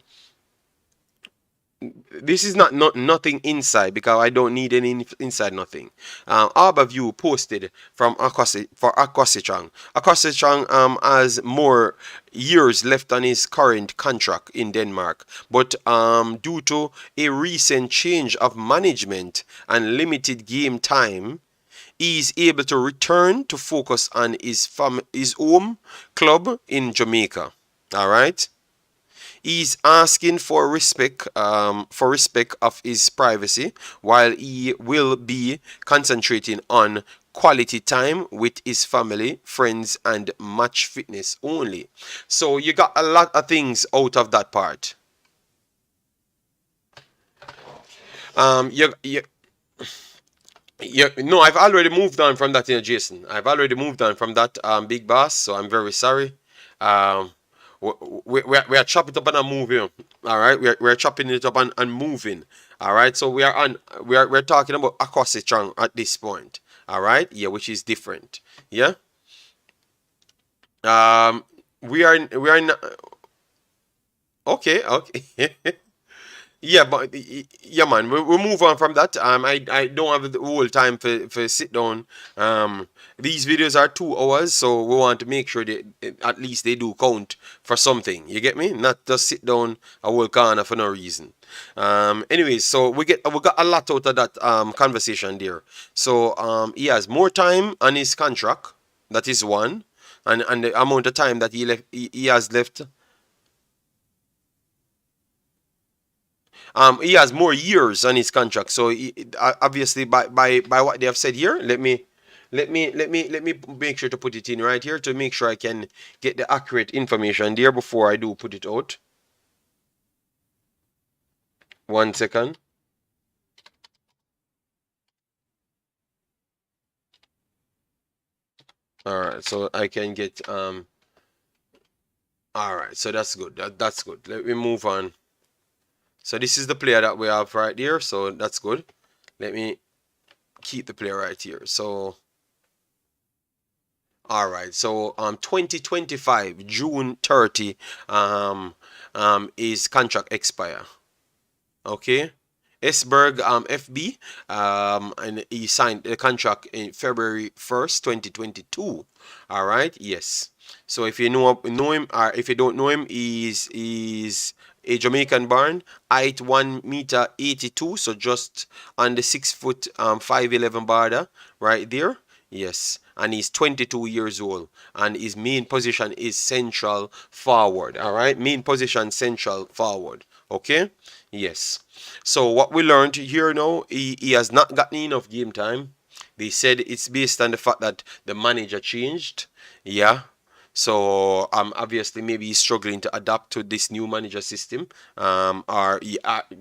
Speaker 1: this is not nothing inside because I don't need any inside nothing. View posted from Akwasichang. Akwasichang has more years left on his current contract in Denmark, but due to a recent change of management and limited game time, he is able to return to focus on his home club in Jamaica. All right. He's asking for respect of his privacy, while he will be concentrating on quality time with his family, friends, and match fitness only. So you got a lot of things out of that part. You, no, I've already moved on from that, Jason. I've already moved on from that, big boss. So I'm very sorry. Um, we are chopping it up and I'm moving. All right, we're chopping it up and moving. All right, so we're talking about Akosechang at this point. All right, yeah, which is different. Yeah. We are not, okay, okay. Yeah, but yeah, man, we'll move on from that. I don't have the whole time for sit down. These videos are 2 hours, so we want to make sure that at least they do count for something. You get me? Not just sit down a whole corner for no reason. Anyways, so we got a lot out of that conversation there. So he has more time on his contract. That is one, and the amount of time that he has left. He has more years on his contract. So obviously, by what they have said here, let me make sure to put it in right here to make sure I can get the accurate information there before I do put it out. 1 second. All right, so I can get All right, so that's good. That's good. Let me move on. So this is the player that we have right here. So that's good. Let me keep the player right here. So. All right, so 2025 June 30 is contract expire. Okay, Esberg FB and he signed the contract in February 1st 2022. All right, yes. So if you know him, or if you don't know him, he's a Jamaican born, height 1 meter 82, so just on the 6 foot 5'11" border right there. Yes, and he's 22 years old, and his main position is central forward. All right, main position central forward. Okay, yes. So what we learned here now, he has not gotten enough game time. They said it's based on the fact that the manager changed. Yeah. So obviously maybe he's struggling to adapt to this new manager system. Or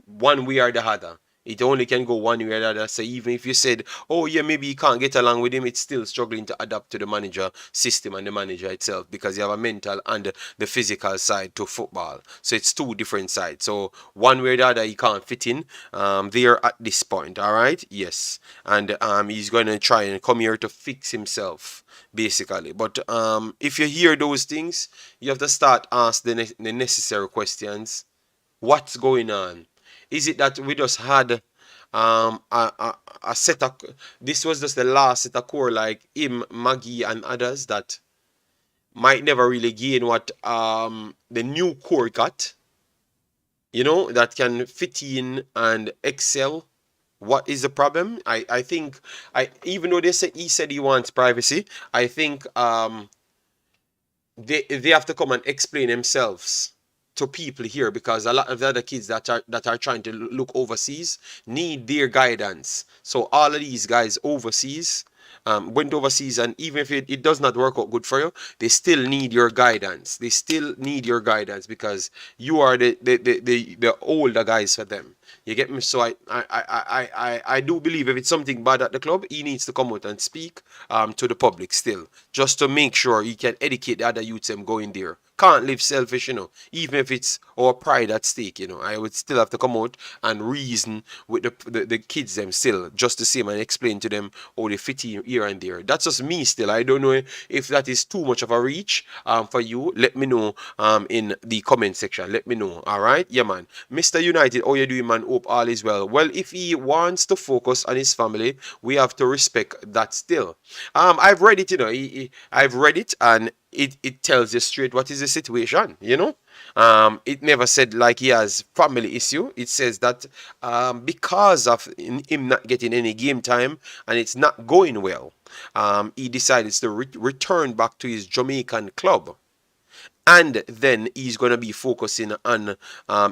Speaker 1: one way or the other. It only can go one way or the other. So even if you said, oh yeah, maybe you can't get along with him, it's still struggling to adapt to the manager system and the manager itself, because you have a mental and the physical side to football. So it's two different sides. So one way or the other, he can't fit in there at this point. All right, yes, and he's going to try and come here to fix himself basically. But if you hear those things, you have to start ask the necessary questions. What's going on? Is it that we just had a set of, this was just the last set of core like him, Maggie, and others that might never really gain what the new core got, that can fit in and excel. What is the problem? I think even though he said he wants privacy, I think they have to come and explain themselves to people here, because a lot of the other kids that are trying to look overseas need their guidance. So all of these guys overseas went overseas, and even if it does not work out good for you, they still need your guidance. They still need your guidance because you are the older guys for them. You get me? So I do believe if it's something bad at the club, he needs to come out and speak to the public still, just to make sure he can educate the other youths them going there. Can't live selfish, even if it's our pride at stake, I would still have to come out and reason with the kids them still, just the same, and explain to them how they fit in here and there. That's just me still. I don't know if that is too much of a reach for you. Let me know in the comment section. Let me know. All right, yeah, man. Mr. United, how you doing, man? Hope all is well. Well, if he wants to focus on his family, we have to respect that still. I've read it, I've read it, and it tells you straight what is the situation. It never said like he has family issue. It says that because of him not getting any game time and it's not going well, he decided to return back to his Jamaican club. And then he's going to be focusing on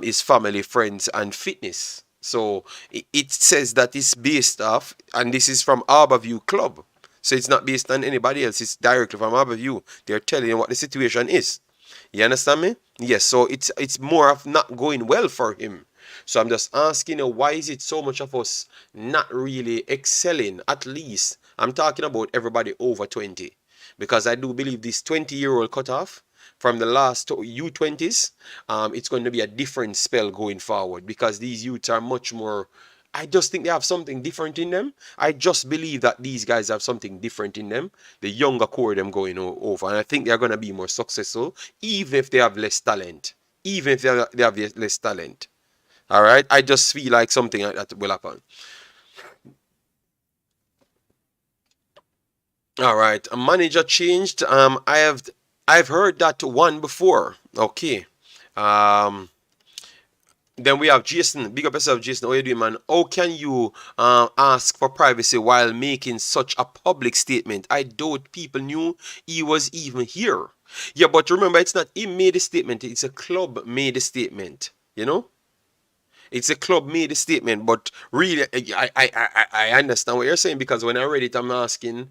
Speaker 1: his family, friends, and fitness. So it says that it's based off, and this is from Harborview Club. So it's not based on anybody else. It's directly from Harborview. They're telling you what the situation is. You understand me? Yes. So it's more of not going well for him. So I'm just asking you, why is it so much of us not really excelling? At least I'm talking about everybody over 20, because I do believe this 20-year-old cutoff from the last U20s, it's going to be a different spell going forward, because these youths are much more. I just think they have something different in them. I just believe that these guys have something different in them. The younger core them going over, and I think they're going to be more successful, even if they have less talent. Even if they have less talent. All right, I just feel like something like that will happen. All right, a manager changed. I've heard that one before. Okay. Um, then we have Jason. Big up yourself, Jason. How you doing, man? How can you ask for privacy while making such a public statement? I doubt people knew he was even here. Yeah, but remember, it's not him made the statement. It's a club made the statement. You know, it's a club made the statement. But really, I understand what you're saying, because when I read it, I'm asking,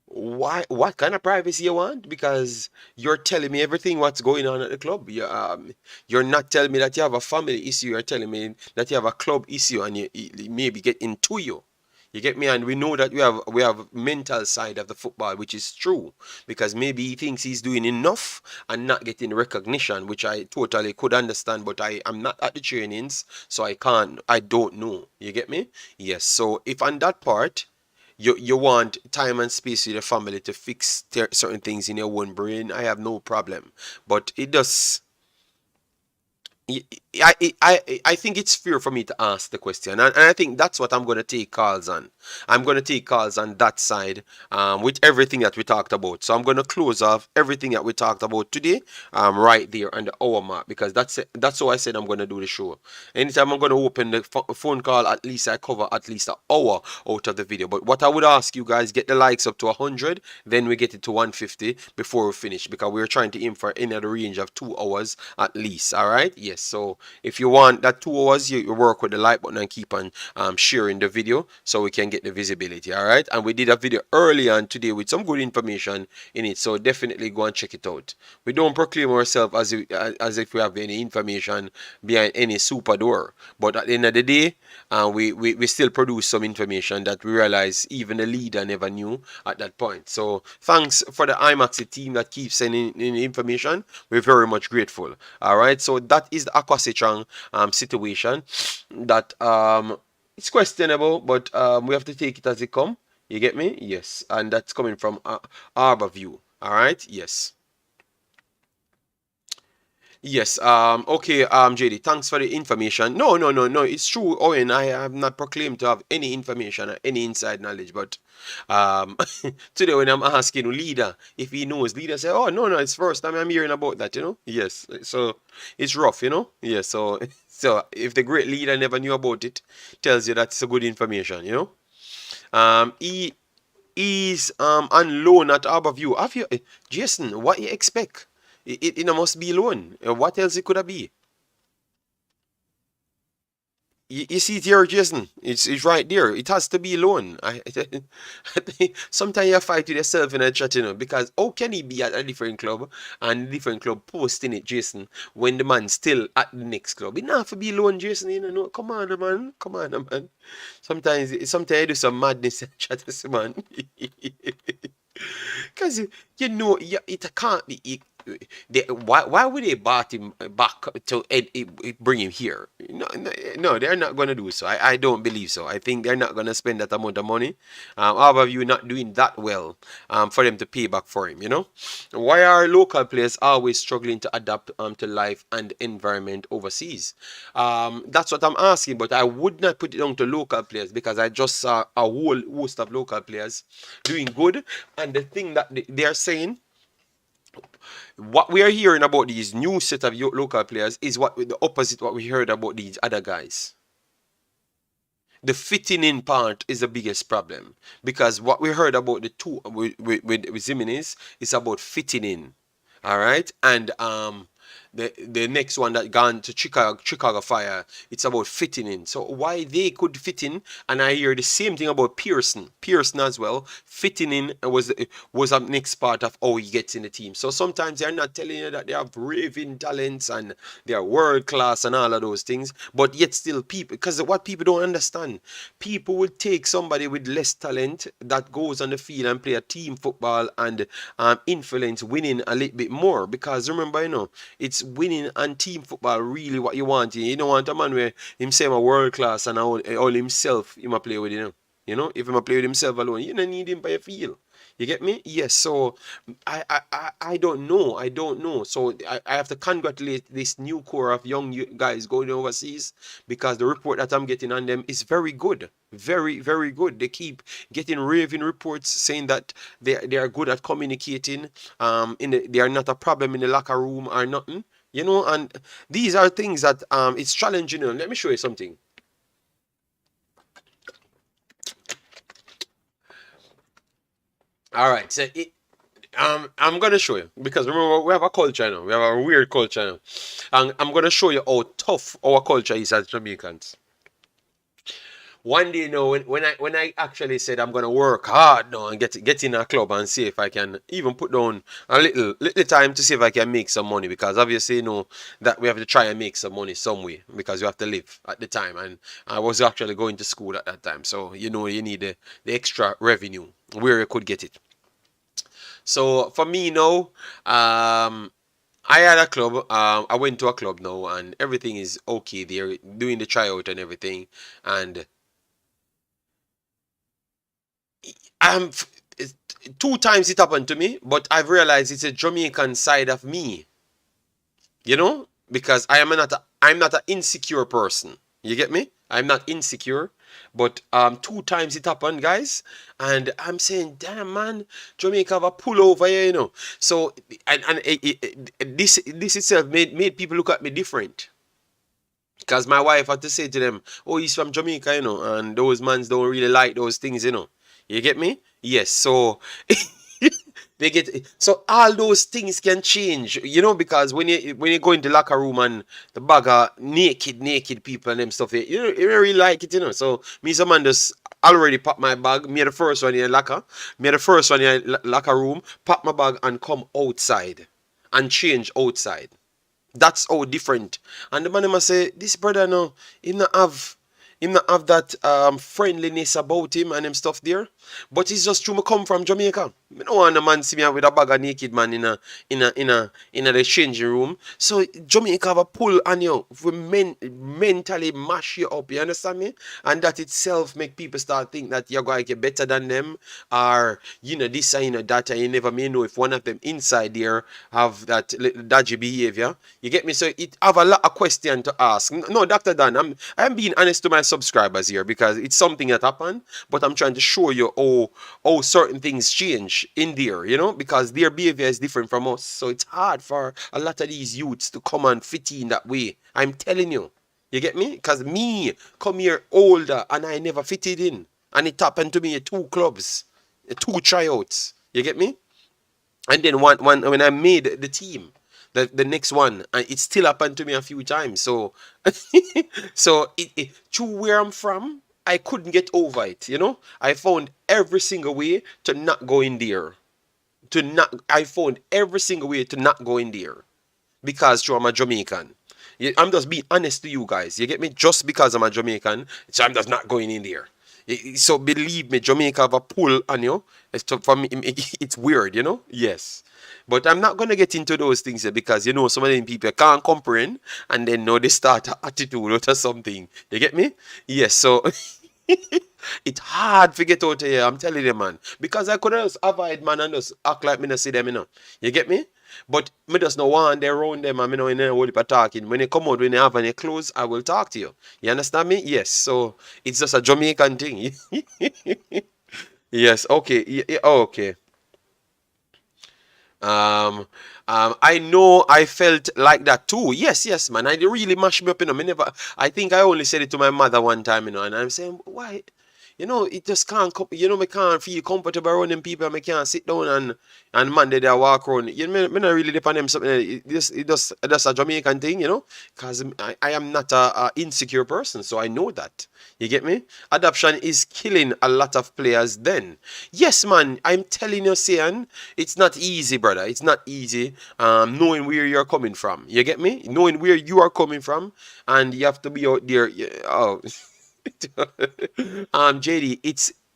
Speaker 1: why, what kind of privacy you want? Because you're telling me everything what's going on at the club. You're not telling me that you have a family issue. You're telling me that you have a club issue, and you maybe get into you. You get me? And we know that we have mental side of the football, which is true, because maybe he thinks he's doing enough and not getting recognition, which I totally could understand, but I am not at the trainings, so I don't know. You get me? Yes. So if on that part you want time and space with your family to fix certain things in your own brain, I have no problem. But it does. I think it's fair for me to ask the question, and I think that's what I'm going to take calls on. I'm going to take calls on that side, with everything that we talked about. So I'm going to close off everything that we talked about today, right there on the hour mark, because that's how I said I'm going to do the show. Anytime I'm going to open the phone call, at least I cover at least an hour out of the video. But what I would ask you guys, get the likes up to 100, then we get it to 150 before we finish, because we're trying to aim for in the range of 2 hours at least. All right, yes. So if you want that 2 hours, you work with the like button and keep on sharing the video so we can get the visibility. All right, and we did a video earlier on today with some good information in it, so definitely go and check it out. We don't proclaim ourselves as if we have any information behind any super door, but at the end of the day, we still produce some information that we realize even the leader never knew at that point. So thanks for the Imaxit team that keeps sending in information. We're very much grateful. All right, so that is the Akwasichang situation that it's questionable, but we have to take it as it come. You get me? Yes, and that's coming from Arbor View. All right, yes. Yes, okay, JD, thanks for the information. No, no, no, no, it's true, Owen. I have not proclaimed to have any information or any inside knowledge, but today when I'm asking leader if he knows, leader say, oh, no, no, it's first time I'm hearing about that, you know? Yes, so it's rough, you know? Yes, so so if the great leader never knew about it, tells you that's a good information, you know? He is on loan at Harborview. Have you, Jason, what you expect? It must be loan. What else it could have be? You see it here, Jason. It's right there. It has to be loan. I think sometimes you fight with yourself in a chat, you know, because how can he be at a different club and different club posting it, Jason, when the man's still at the next club? It not have to be loan, Jason. You know, no, come on, man. Come on, man. Sometimes you do some madness in chat, man. Because it can't be. Why would they bought him back to bring him here? No, no, no, they're not going to do so. I don't believe so. I think they're not going to spend that amount of money. How about you not doing that well for them to pay back for him, you know? Why are local players always struggling to adapt to life and environment overseas? That's what I'm asking, but I would not put it down to local players, because I just saw a whole host of local players doing good. And the thing that they are saying, what we are hearing about these new set of local players is what the opposite what we heard about these other guys. The fitting in part is the biggest problem, because what we heard about the two with Zimenez is about fitting in. All right, and the next one that gone to Chicago Fire, it's about fitting in. So why they could fit in, and I hear the same thing about Pearson as well. Fitting in was a next part of how he gets in the team. So sometimes they're not telling you that they have raving talents and they are world class and all of those things, but yet still people, because what people don't understand, people will take somebody with less talent that goes on the field and play a team football and influence winning a little bit more, because remember, you know, it's winning and team football really what you want. You don't want a man where him say I'm a world class and all himself he might play with, you know. You know, if he might play with himself alone, you don't need him by your field. You get me? Yes. So I don't know. I don't know. So I have to congratulate this new core of young guys going overseas, because the report that I'm getting on them is very good. Very, very good. They keep getting raving reports saying that they are good at communicating. They are not a problem in the locker room or nothing. You know, and these are things that it's challenging. Let me show you something. All right. So I'm gonna show you, because remember we have a culture now. We have a weird culture now, and I'm gonna show you how tough our culture is as Jamaicans. One day, you know, when I actually said I'm gonna work hard now and get in a club and see if I can even put down a little time to see if I can make some money, because obviously you know that we have to try and make some money some way, because you have to live at the time, and I was actually going to school at that time, so you know you need the extra revenue where you could get it. So for me now, I had a club. I went to a club now, and everything is okay. They're doing the tryout and everything, and I'm two times it happened to me, but I've realized it's a Jamaican side of me, you know, because I'm not an insecure person. You get me? I'm not insecure, but two times it happened, guys, and I'm saying, damn man, Jamaica have a pullover here, you know. So and this itself made people look at me different. Because my wife had to say to them, oh, he's from Jamaica, you know, and those mans don't really like those things, you know. You get me? Yes. So they get, so all those things can change, you know, because when you go into locker room and the bag of naked people and them stuff, you don't really like it, you know. So me, some man just already pack my bag. Me the first one in the locker. Me the first one in the locker room. Pack my bag and come outside and change outside. That's how different. And the man must say, this brother no, him not have that friendliness about him and him stuff there. But it's just true. Me come from Jamaica. Me don't want a man see me with a bag of naked man in a the changing room. So Jamaica have a pull on you for mentally mash you up. You understand me? And that itself make people start think that you're going to get better than them, or you know this and you know that, and you never may know if one of them inside there have that little dodgy behavior. You get me? So it have a lot of question to ask. No, Dr. Dan, I'm being honest to my subscribers here, because it's something that happened, but I'm trying to show you how certain things change in there, you know, because their behavior is different from us. So it's hard for a lot of these youths to come and fit in that way. I'm telling you. You get me? Because me come here older and I never fitted in. And it happened to me at two clubs, two tryouts. You get me? And then one when I made the team, the next one, and it still happened to me a few times. So so through where I'm from, I couldn't get over it, you know? I found every single way to not go in there. I found every single way to not go in there. Because I'm a Jamaican. I'm just being honest to you guys. You get me? Just because I'm a Jamaican, so I'm just not going in there. So believe me, Jamaica have a pull on you. For me, it's weird, you know? Yes. But I'm not gonna get into those things because you know some of them people can't comprehend, and then know they start a attitude or something. You get me? Yes. So it's hard to get out of here. I'm telling you, man. Because I could just avoid man and just act like me not see them, you know. You get me? But me just no want they around them and me know in there what talking. When they come out, when they have any clothes, I will talk to you. You understand me? Yes. So it's just a Jamaican thing. Yes. Okay. Okay. I know I felt like that too. Yes, yes, man. I really mashed me up, you know. Me never. I think I only said it to my mother one time, you know, and I'm saying, why? You know, it just can't. You know, me can't feel comfortable around them people. Me can't sit down and man, they walk around. You know, me not really depend on them something. It just a Jamaican thing, you know, because I am not a insecure person, so I know that. You get me? Adoption is killing a lot of players. Then, yes, man. I'm telling you, saying it's not easy, brother. It's not easy. Knowing where you're coming from. You get me? Knowing where you are coming from, and you have to be out there. Oh. JD,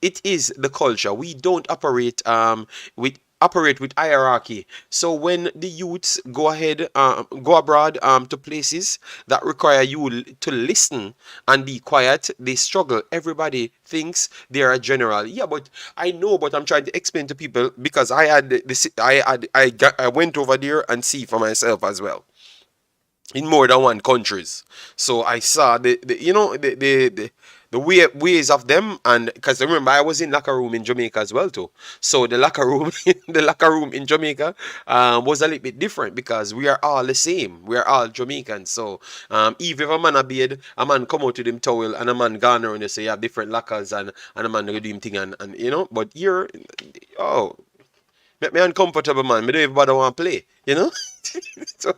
Speaker 1: it is the culture. We don't operate with operate with hierarchy. So when the youths go ahead, go abroad to places that require you to listen and be quiet, they struggle. Everybody thinks they're a general. Yeah, but I know, but I'm trying to explain to people because I went over there and see for myself as well in more than one countries. So I saw the ways of them, and because remember I was in locker room in Jamaica as well too. So the locker room the locker room in Jamaica was a little bit different because we are all the same. We are all Jamaicans. So even if a man a beard, a man come out with him towel and a man gone around and say you have different lockers and a man do him thing and but here, oh, make me uncomfortable, man. Me don't even bother want to play, so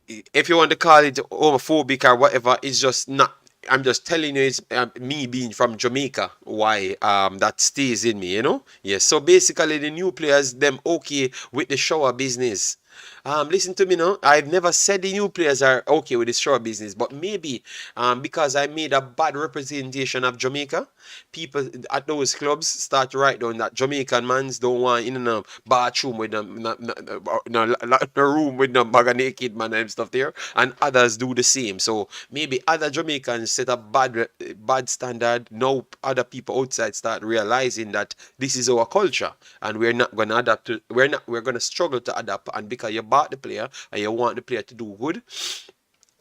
Speaker 1: if you want to call it homophobic or whatever, it's just not. I'm just telling you, it's me being from Jamaica, why that stays in me. Yes. So basically, the new players, them okay with the shower business. Listen to me now. I've never said the new players are okay with the shower business, but maybe because I made a bad representation of Jamaica, people at those clubs start to write down that Jamaican mans don't want in a bathroom with them, no room with no bag of naked man and stuff there, and others do the same. So maybe other Jamaicans set a bad standard. Now other people outside start realizing that this is our culture, and we're not gonna adapt to. We're gonna struggle to adapt, and because you bought the player and you want the player to do good,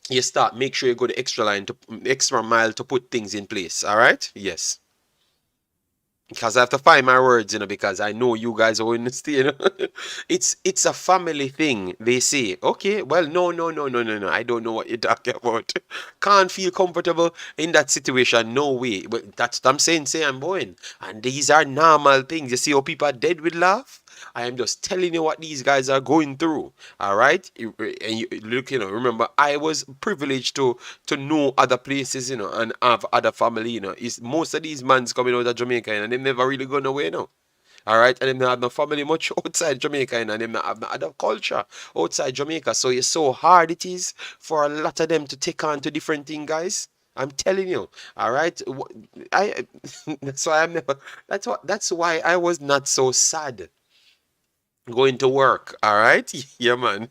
Speaker 1: you start make sure you go the extra mile to put things in place. All right? Yes. Because I have to find my words, because I know you guys are in the state. It's a family thing. They say, okay, well, no, no, no, no, no, no. I don't know what you're talking about. Can't feel comfortable in that situation. No way. But that's what I'm saying. Say I'm going. And these are normal things. You see how people are dead with laugh? I am just telling you what these guys are going through. All right? And you look, remember, I was privileged to know other places, and have other family, Is most of these mans coming out of Jamaica, and they never really gone away now. All right, and them not have no family much outside Jamaica, and them not have no other culture outside Jamaica. So it's so hard it is for a lot of them to take on to different things, guys. I'm telling you. All right, I that's why I'm never. That's why I was not so sad going to work. All right, yeah, man.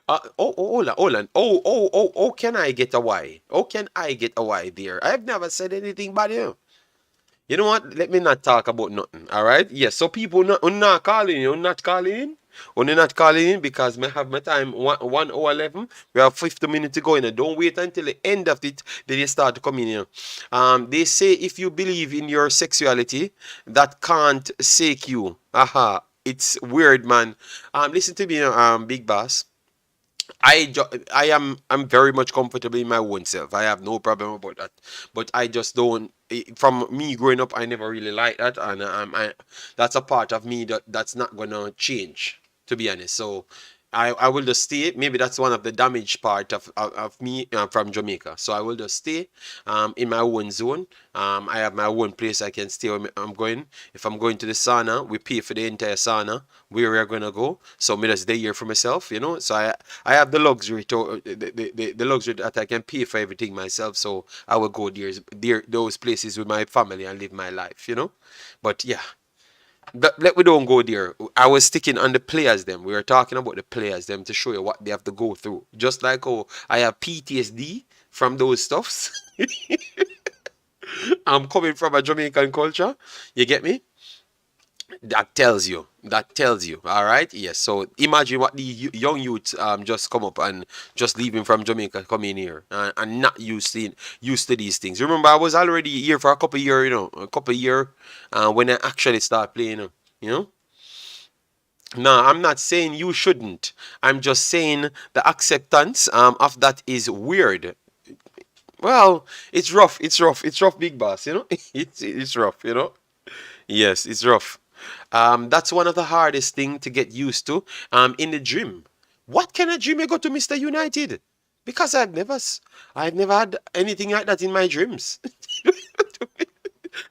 Speaker 1: Hold on, hold on. Oh, can I get a Y? Oh, can I get a Y there? I've never said anything bad here. You know what? Let me not talk about nothing. All right? Yes. So people not calling you, not calling in. Only not calling in because I have my time 1 hour 11. We have 50 minutes to go in. Don't wait until the end of it. Then you start to come in here. They say if you believe in your sexuality, that can't sake you. Aha. It's weird, man. Listen to me, Big Boss. I'm very much comfortable in my own self. I have no problem about that. But I just don't. From me growing up, I never really liked that, and that's a part of me that's not gonna change, to be honest. So I will just stay. Maybe that's one of the damaged part of me from Jamaica. So I will just stay in my own zone. I have my own place I can stay when I'm going. If I'm going to the sauna, we pay for the entire sauna where we're gonna go. So me just stay here for myself. So I have the luxury to the luxury that I can pay for everything myself. So I will go there those places with my family and live my life. But yeah. Let we don't go there. I was sticking on the players them. We were talking about the players them to show you what they have to go through. Just like how I have PTSD from those stuffs. I'm coming from a Jamaican culture. You get me? That tells you. That tells you. All right. Yes. So imagine what the young youth just come up and just leaving from Jamaica, come in here and not used to these things. Remember, I was already here for a couple of years. A couple of years when I actually start playing. You know. No, I'm not saying you shouldn't. I'm just saying the acceptance of that is weird. Well, it's rough. It's rough. It's rough, big boss. It's rough. Yes, it's rough. That's one of the hardest thing to get used to. In the gym. What kind of gym you go to, Mr. United? Because I've never had anything like that in my dreams.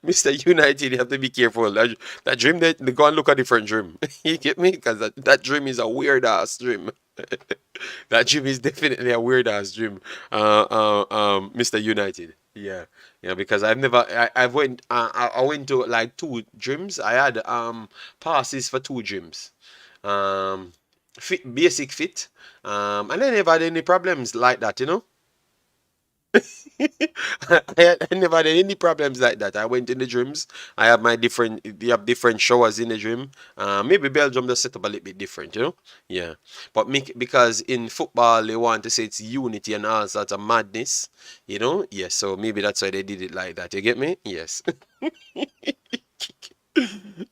Speaker 1: Mr. United, you have to be careful. That dream, they go and look at different dream. You get me? Because that dream is a weird ass dream. That dream is definitely a weird ass dream. Mr. United. Yeah, yeah. Because I went to like two dreams. I had passes for two dreams. Fit, basic fit. And I never had any problems like that. I never had any problems like that. I went in the gyms. I have my different. They have different showers in the gym. Maybe Belgium just set up a little bit different. Yeah. But because in football they want to say it's unity and all sorts of madness. Yes. So maybe that's why they did it like that. You get me? Yes.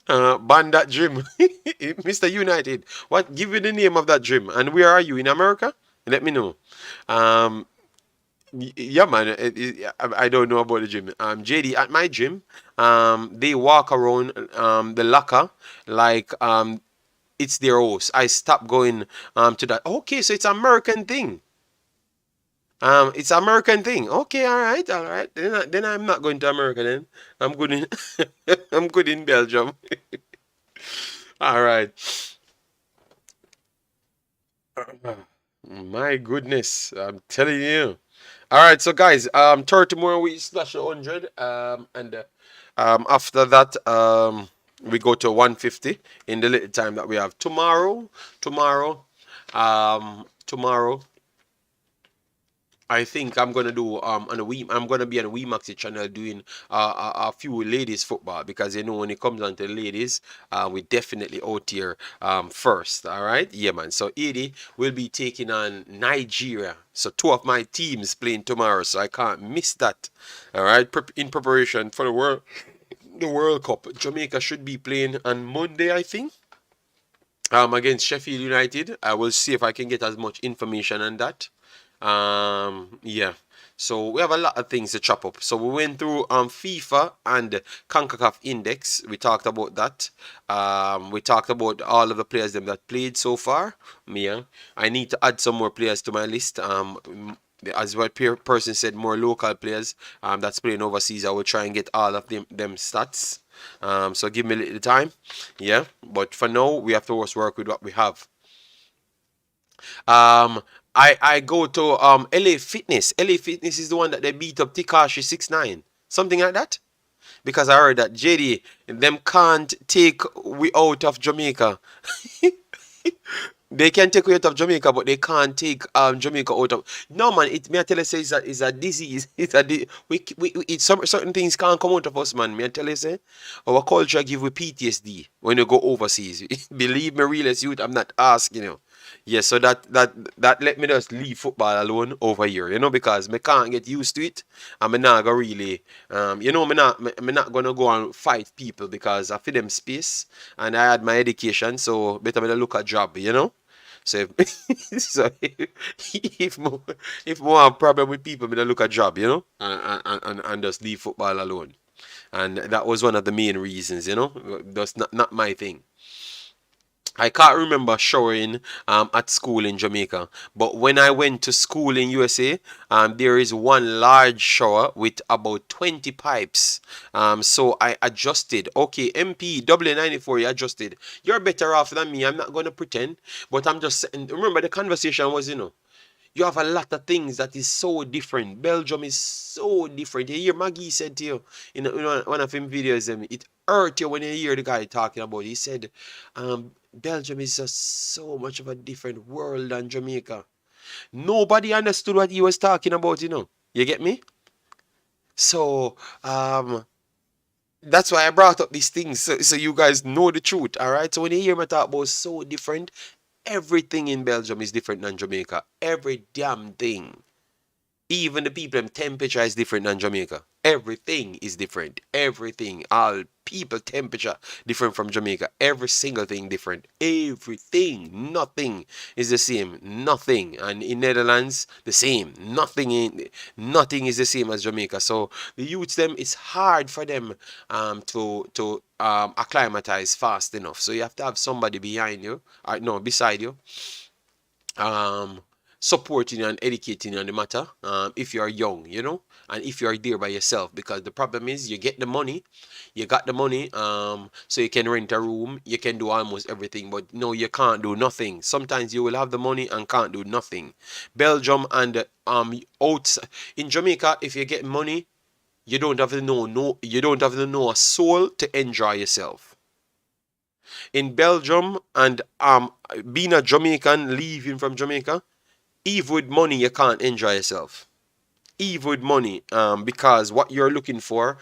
Speaker 1: Ban that gym, Mr. United. What? Give you the name of that gym and where are you in America? Let me know. Um, yeah, man. I don't know about the gym. JD, at my gym, they walk around the locker like it's their house. I stopped going to that. Okay, so it's American thing. It's American thing. Okay, all right, all right. Then I'm not going to America. Then I'm good in I'm good in Belgium. All right. My goodness, I'm telling you. All right, so guys, 30 more we slash 100, and after that, we go to 150 in the little time that we have tomorrow, tomorrow. I think I'm gonna do on a we I'm gonna be on a Imaxit channel doing a few ladies football because when it comes on to the ladies, we definitely out here first. All right, yeah, man. So 80 will be taking on Nigeria. So two of my teams playing tomorrow, so I can't miss that. All right, in preparation for the World Cup. Jamaica should be playing on Monday, I think. Against Sheffield United. I will see if I can get as much information on that. Yeah. So we have a lot of things to chop up. So we went through FIFA and Concacaf Index. We talked about that. We talked about all of the players them that played so far. Yeah. I need to add some more players to my list. As what person said, more local players that's playing overseas. I will try and get all of them stats. So give me a little time. Yeah. But for now, we have to just work with what we have. Um, I go to LA Fitness. LA Fitness is the one that they beat up Tikashi 6 9, something like that. Because I heard that JD them can't take we out of Jamaica. They can take we out of Jamaica, but they can't take Jamaica out of. No man, it me I tell you say it's a disease. It's some certain things can't come out of us, man. Me I tell you say our culture give we PTSD when you go overseas. Believe me, real as youth, I'm not asking you. Yeah, so that let me just leave football alone over here, because me can't get used to it, and me not gonna really, me not gonna go and fight people because I feel them space, and I had my education, so better me to look a job. So so if more have problem with people, me to look a job, and just leave football alone, and that was one of the main reasons. That's not my thing. I can't remember showering at school in Jamaica, but when I went to school in USA, there is one large shower with about 20 pipes. So I adjusted. Okay, MP W94, you adjusted. You're better off than me. I'm not gonna pretend, but I'm just saying. Remember the conversation was. You have a lot of things that is so different. Belgium is so different. You hear Maggie said to you in one of him videos, it hurt you when you hear the guy talking about it. He said, Belgium is just so much of a different world than Jamaica. Nobody understood what he was talking about. You get me? So, that's why I brought up these things so you guys know the truth, all right? So when you hear me talk about so different, everything in Belgium is different than Jamaica. Every damn thing. Even the people, temperature is different than Jamaica. Everything is different. Everything. All people temperature different from Jamaica. Every single thing different. Everything. Nothing is the same. Nothing. And in Netherlands, the same. Nothing is the same as Jamaica. So the youths them, it's hard for them to acclimatize fast enough. So you have to have somebody behind you. No, beside you. Um supporting you and educating you on the matter, if you're young, and if you're there by yourself. Because the problem is, you get the money, you got the money, so you can rent a room, you can do almost everything, but no, you can't do nothing. Sometimes you will have the money and can't do nothing. Belgium and out in Jamaica, if you get money, you don't have to know no, you don't have to know a soul to enjoy yourself. In Belgium and being a Jamaican, leaving from Jamaica, even with money you can't enjoy yourself. Even with money, because what you're looking for,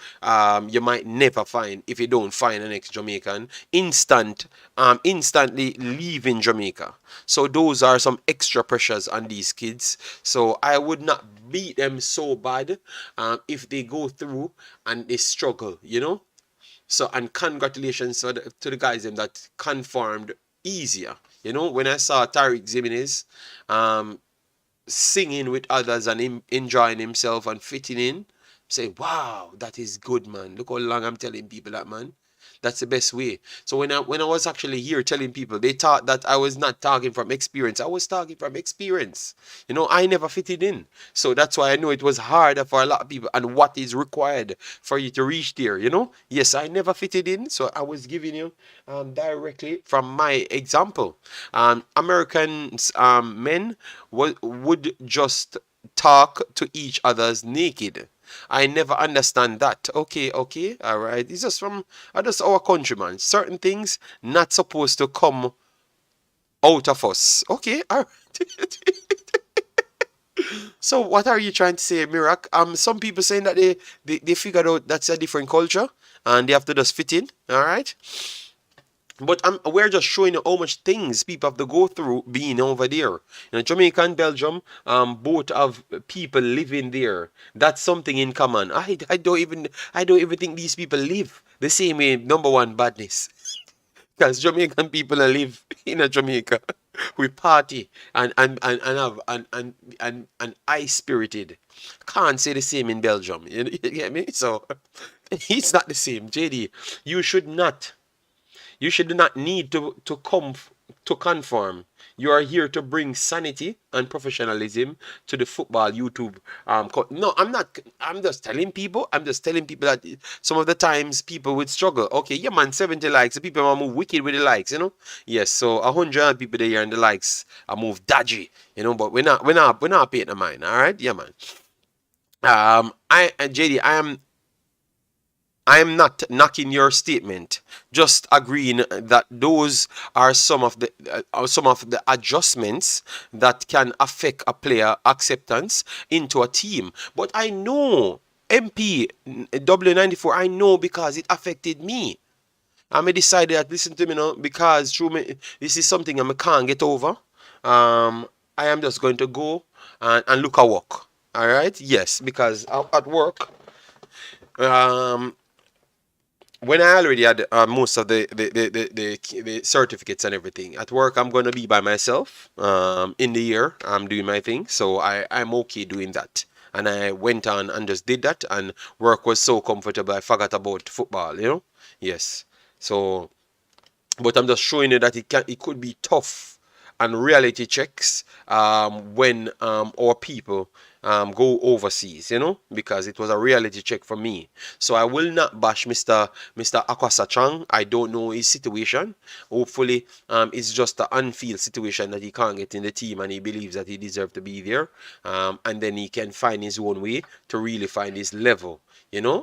Speaker 1: you might never find if you don't find an ex-Jamaican instantly leaving Jamaica. So those are some extra pressures on these kids. So I would not beat them so bad, if they go through and they struggle, So, and congratulations to the guys them that conformed easier. When I saw Tariq Jimenez, um, singing with others and him enjoying himself and fitting in, say, wow, that is good, man. Look how long I'm telling people that, man. That's the best way. So when I was actually here telling people, they thought that I was not talking from experience. I was talking from experience. I never fitted in. So that's why I know it was harder for a lot of people and what is required for you to reach there. Yes, I never fitted in. So I was giving you directly from my example. Americans, men would just talk to each other's naked. I never understand that. Okay, okay, all right. It's just from just our countryman. Certain things not supposed to come out of us. Okay, all right. So what are you trying to say, Mirak? Some people saying that they figured out that's a different culture and they have to just fit in. All right. But we're just showing you how much things people have to go through being over there. Jamaica and Belgium, both have people living there. That's something in common. I don't even think these people live the same way. Number one, badness. Because Jamaican people live in a Jamaica. We party and have and high spirited. Can't say the same in Belgium. You get me? So it's not the same. JD, you should not. You should not need to conform. You are here to bring sanity and professionalism to the football YouTube. No, I'm not. I'm just telling people. I'm just telling people that some of the times people would struggle. Okay, yeah, man, 70 likes. The people are move wicked with the likes. Yes, so 100 people there and the likes are move dodgy. But we're not paying the mind. All right, yeah, man. JD, I am not knocking your statement, just agreeing that those are some of the adjustments that can affect a player acceptance into a team. But I know MP W94, I know because it affected me. I may decided that listen to me now because through me this is something I can't get over. I am just going to go and look at work. All right, yes, because at work, um when I already had most of the certificates and everything, at work I'm gonna be by myself. In the year I'm doing my thing, so I'm okay doing that. And I went on and just did that, and work was so comfortable I forgot about football. Yes. So but I'm just showing you that it could be tough and reality checks when our people go overseas, because it was a reality check for me. So I will not bash Mr. Akwasa Chang. I don't know his situation. Hopefully, it's just an unfield situation that he can't get in the team and he believes that he deserves to be there. And then he can find his own way to really find his level.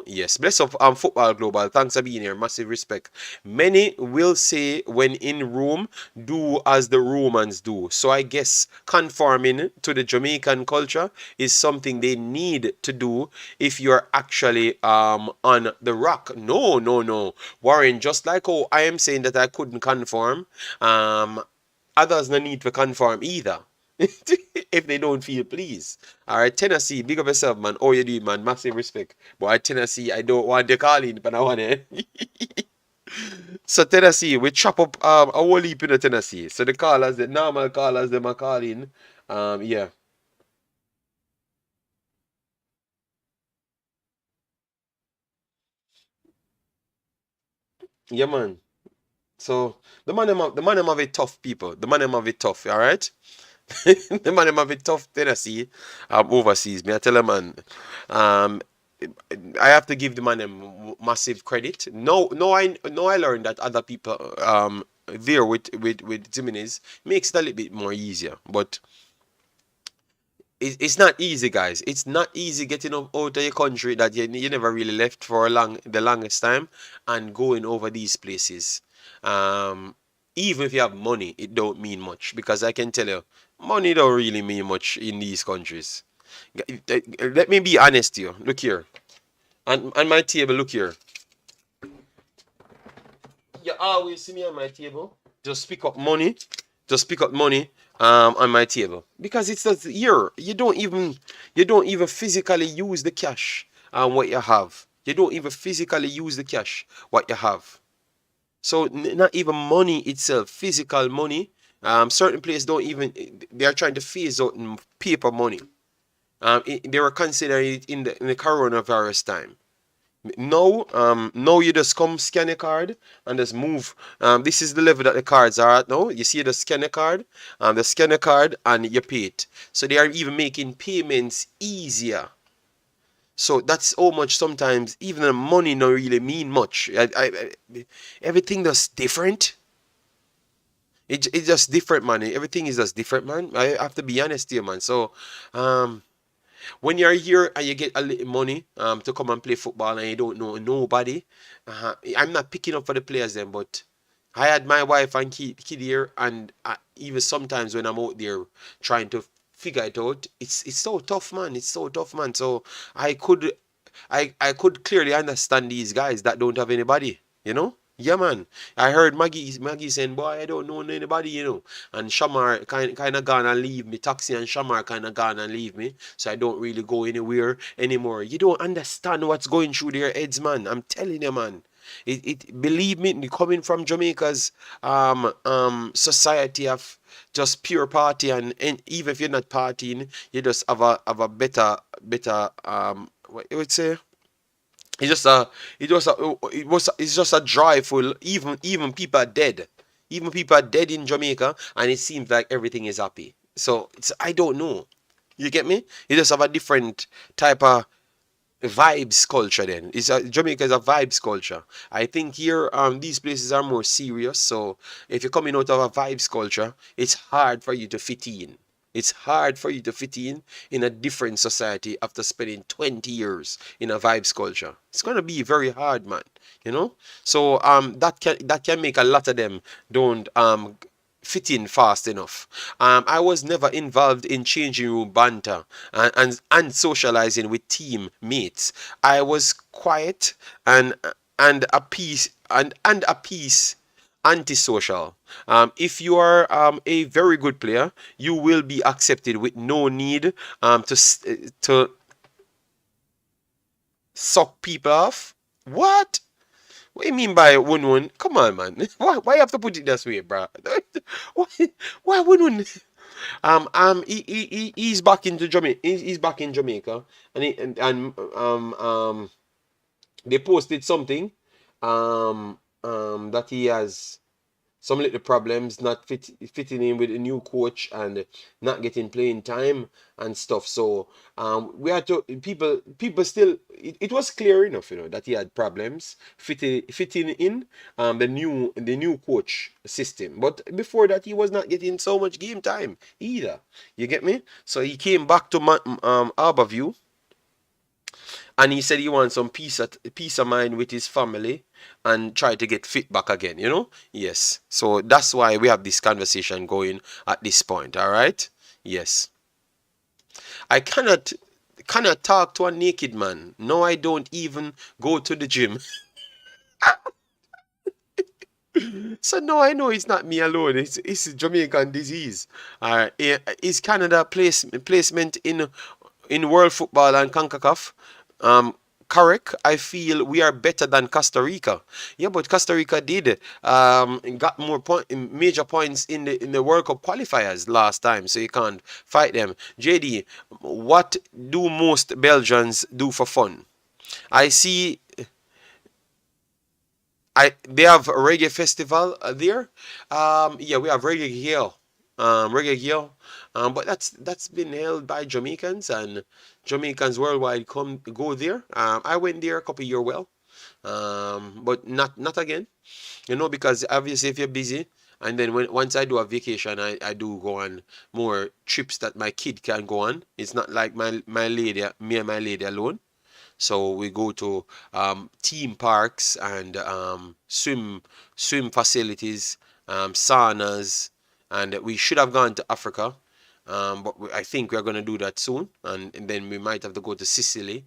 Speaker 1: Yes. Bless up Football Global. Thanks for being here. Massive respect. Many will say when in Rome, do as the Romans do. So I guess conforming to the Jamaican culture is something they need to do if you're actually on the rock. No, no, no. Warren, just like how I am saying that I couldn't conform, others no need to conform either. If they don't feel pleased. All right, Tennessee, big up yourself, man. Oh, you do, man. Massive respect. But at Tennessee, I don't want the calling, but I want it. So Tennessee, we chop up a whole heap in the Tennessee. So the callers, the normal callers, them are calling. Yeah. Yeah, man. So the man them have it tough, people. The man them have it tough, all right? The man them have it tough Tennessee overseas. Me I tell a man, um, I have to give the man them massive credit. No, I learned that other people there with Jimenez makes it a little bit more easier, but it's not easy, guys. It's not easy getting out of your country that you never really left for the longest time and going over these places. Um, Even if you have money, it don't mean much because I can tell you, money don't really mean much in these countries. Let me be honest to you. Look here, on my table. Look here. You always see me on my table. Just pick up money. Just pick up money on my table because it's just here. You don't even physically use the cash what you have. You don't even physically use the cash what you have. So not even money itself, physical money. Certain places don't even. They are trying to phase out paper money. They were considering it in the coronavirus time. No, you just come scan a card and just move. This is the level that the cards are at now. You see the scanner card, and you pay it. So they are even making payments easier. So that's how much sometimes even the money not really mean much. Everything that's different. It's just different, man. Everything is just different, man. I have to be honest here, man. So, um, when you're here and you get a little money to come and play football and you don't know nobody, I'm not picking up for the players then, but I had my wife and kid here, and even sometimes when I'm out there trying to figure it out, it's so tough, man. It's so tough, man. So I could I could clearly understand these guys that don't have anybody, you know? Yeah, man. I heard Maggie saying, "Boy, I don't know anybody, you know." And Shamar kind of gone and leave me. Taxi and Shamar kind of gone and leave me, so I don't really go anywhere anymore. You don't understand what's going through their heads, man. I'm telling you, man. It believe me, coming from Jamaica's society of just pure party, and even if you're not partying, you just have a better what you would say. It's just a, it's just a joyful. Even people are dead. Even people are dead in Jamaica, and it seems like everything is happy. So I don't know. You get me? You just have a different type of vibes culture. Then Jamaica is a vibes culture. I think here these places are more serious. So if you're coming out of a vibes culture, it's hard for you to fit in. It's hard for you to fit in a different society after spending 20 years in a vibes culture. It's gonna be very hard, man. You know. So that can make a lot of them don't fit in fast enough. I was never involved in changing room banter and socializing with teammates. I was quiet and a piece and a piece antisocial. If you are a very good player, you will be accepted with no need to suck people off. What? What do you mean by win-win? Come on, man. Why you have to put it this way, bro? Why, why win-win? He's back into Jamaica. He's back in Jamaica, and they posted something, that he has some little problems not fitting in with a new coach and not getting playing time and stuff. So we had to people still it was clear enough, that he had problems fitting in the new coach system. But before that, he was not getting so much game time either. You get me? So he came back to Harborview, and he said he wants some peace of mind with his family and try to get fit back again, yes. So that's why we have this conversation going at this point. All right. Yes. I cannot talk to a naked man. No, I don't even go to the gym. So no, I know it's not me alone. It's a Jamaican disease. Is Canada placement in world football and Concacaf correct? I feel we are better than Costa Rica. Yeah, but Costa Rica did got more major points in the World Cup qualifiers last time, so you can't fight them. JD, what do most Belgians do for fun? I see they have a reggae festival there. Yeah, we have reggae here. Reggae here. But that's been held by Jamaicans, and Jamaicans worldwide go there. I went there a couple year well, but not again. Because obviously if you're busy, and then once I do a vacation, I do go on more trips that my kid can go on. It's not like my lady, me and my lady alone. So we go to theme parks and swim facilities, saunas, and we should have gone to Africa. But I think we're going to do that soon, and then we might have to go to Sicily,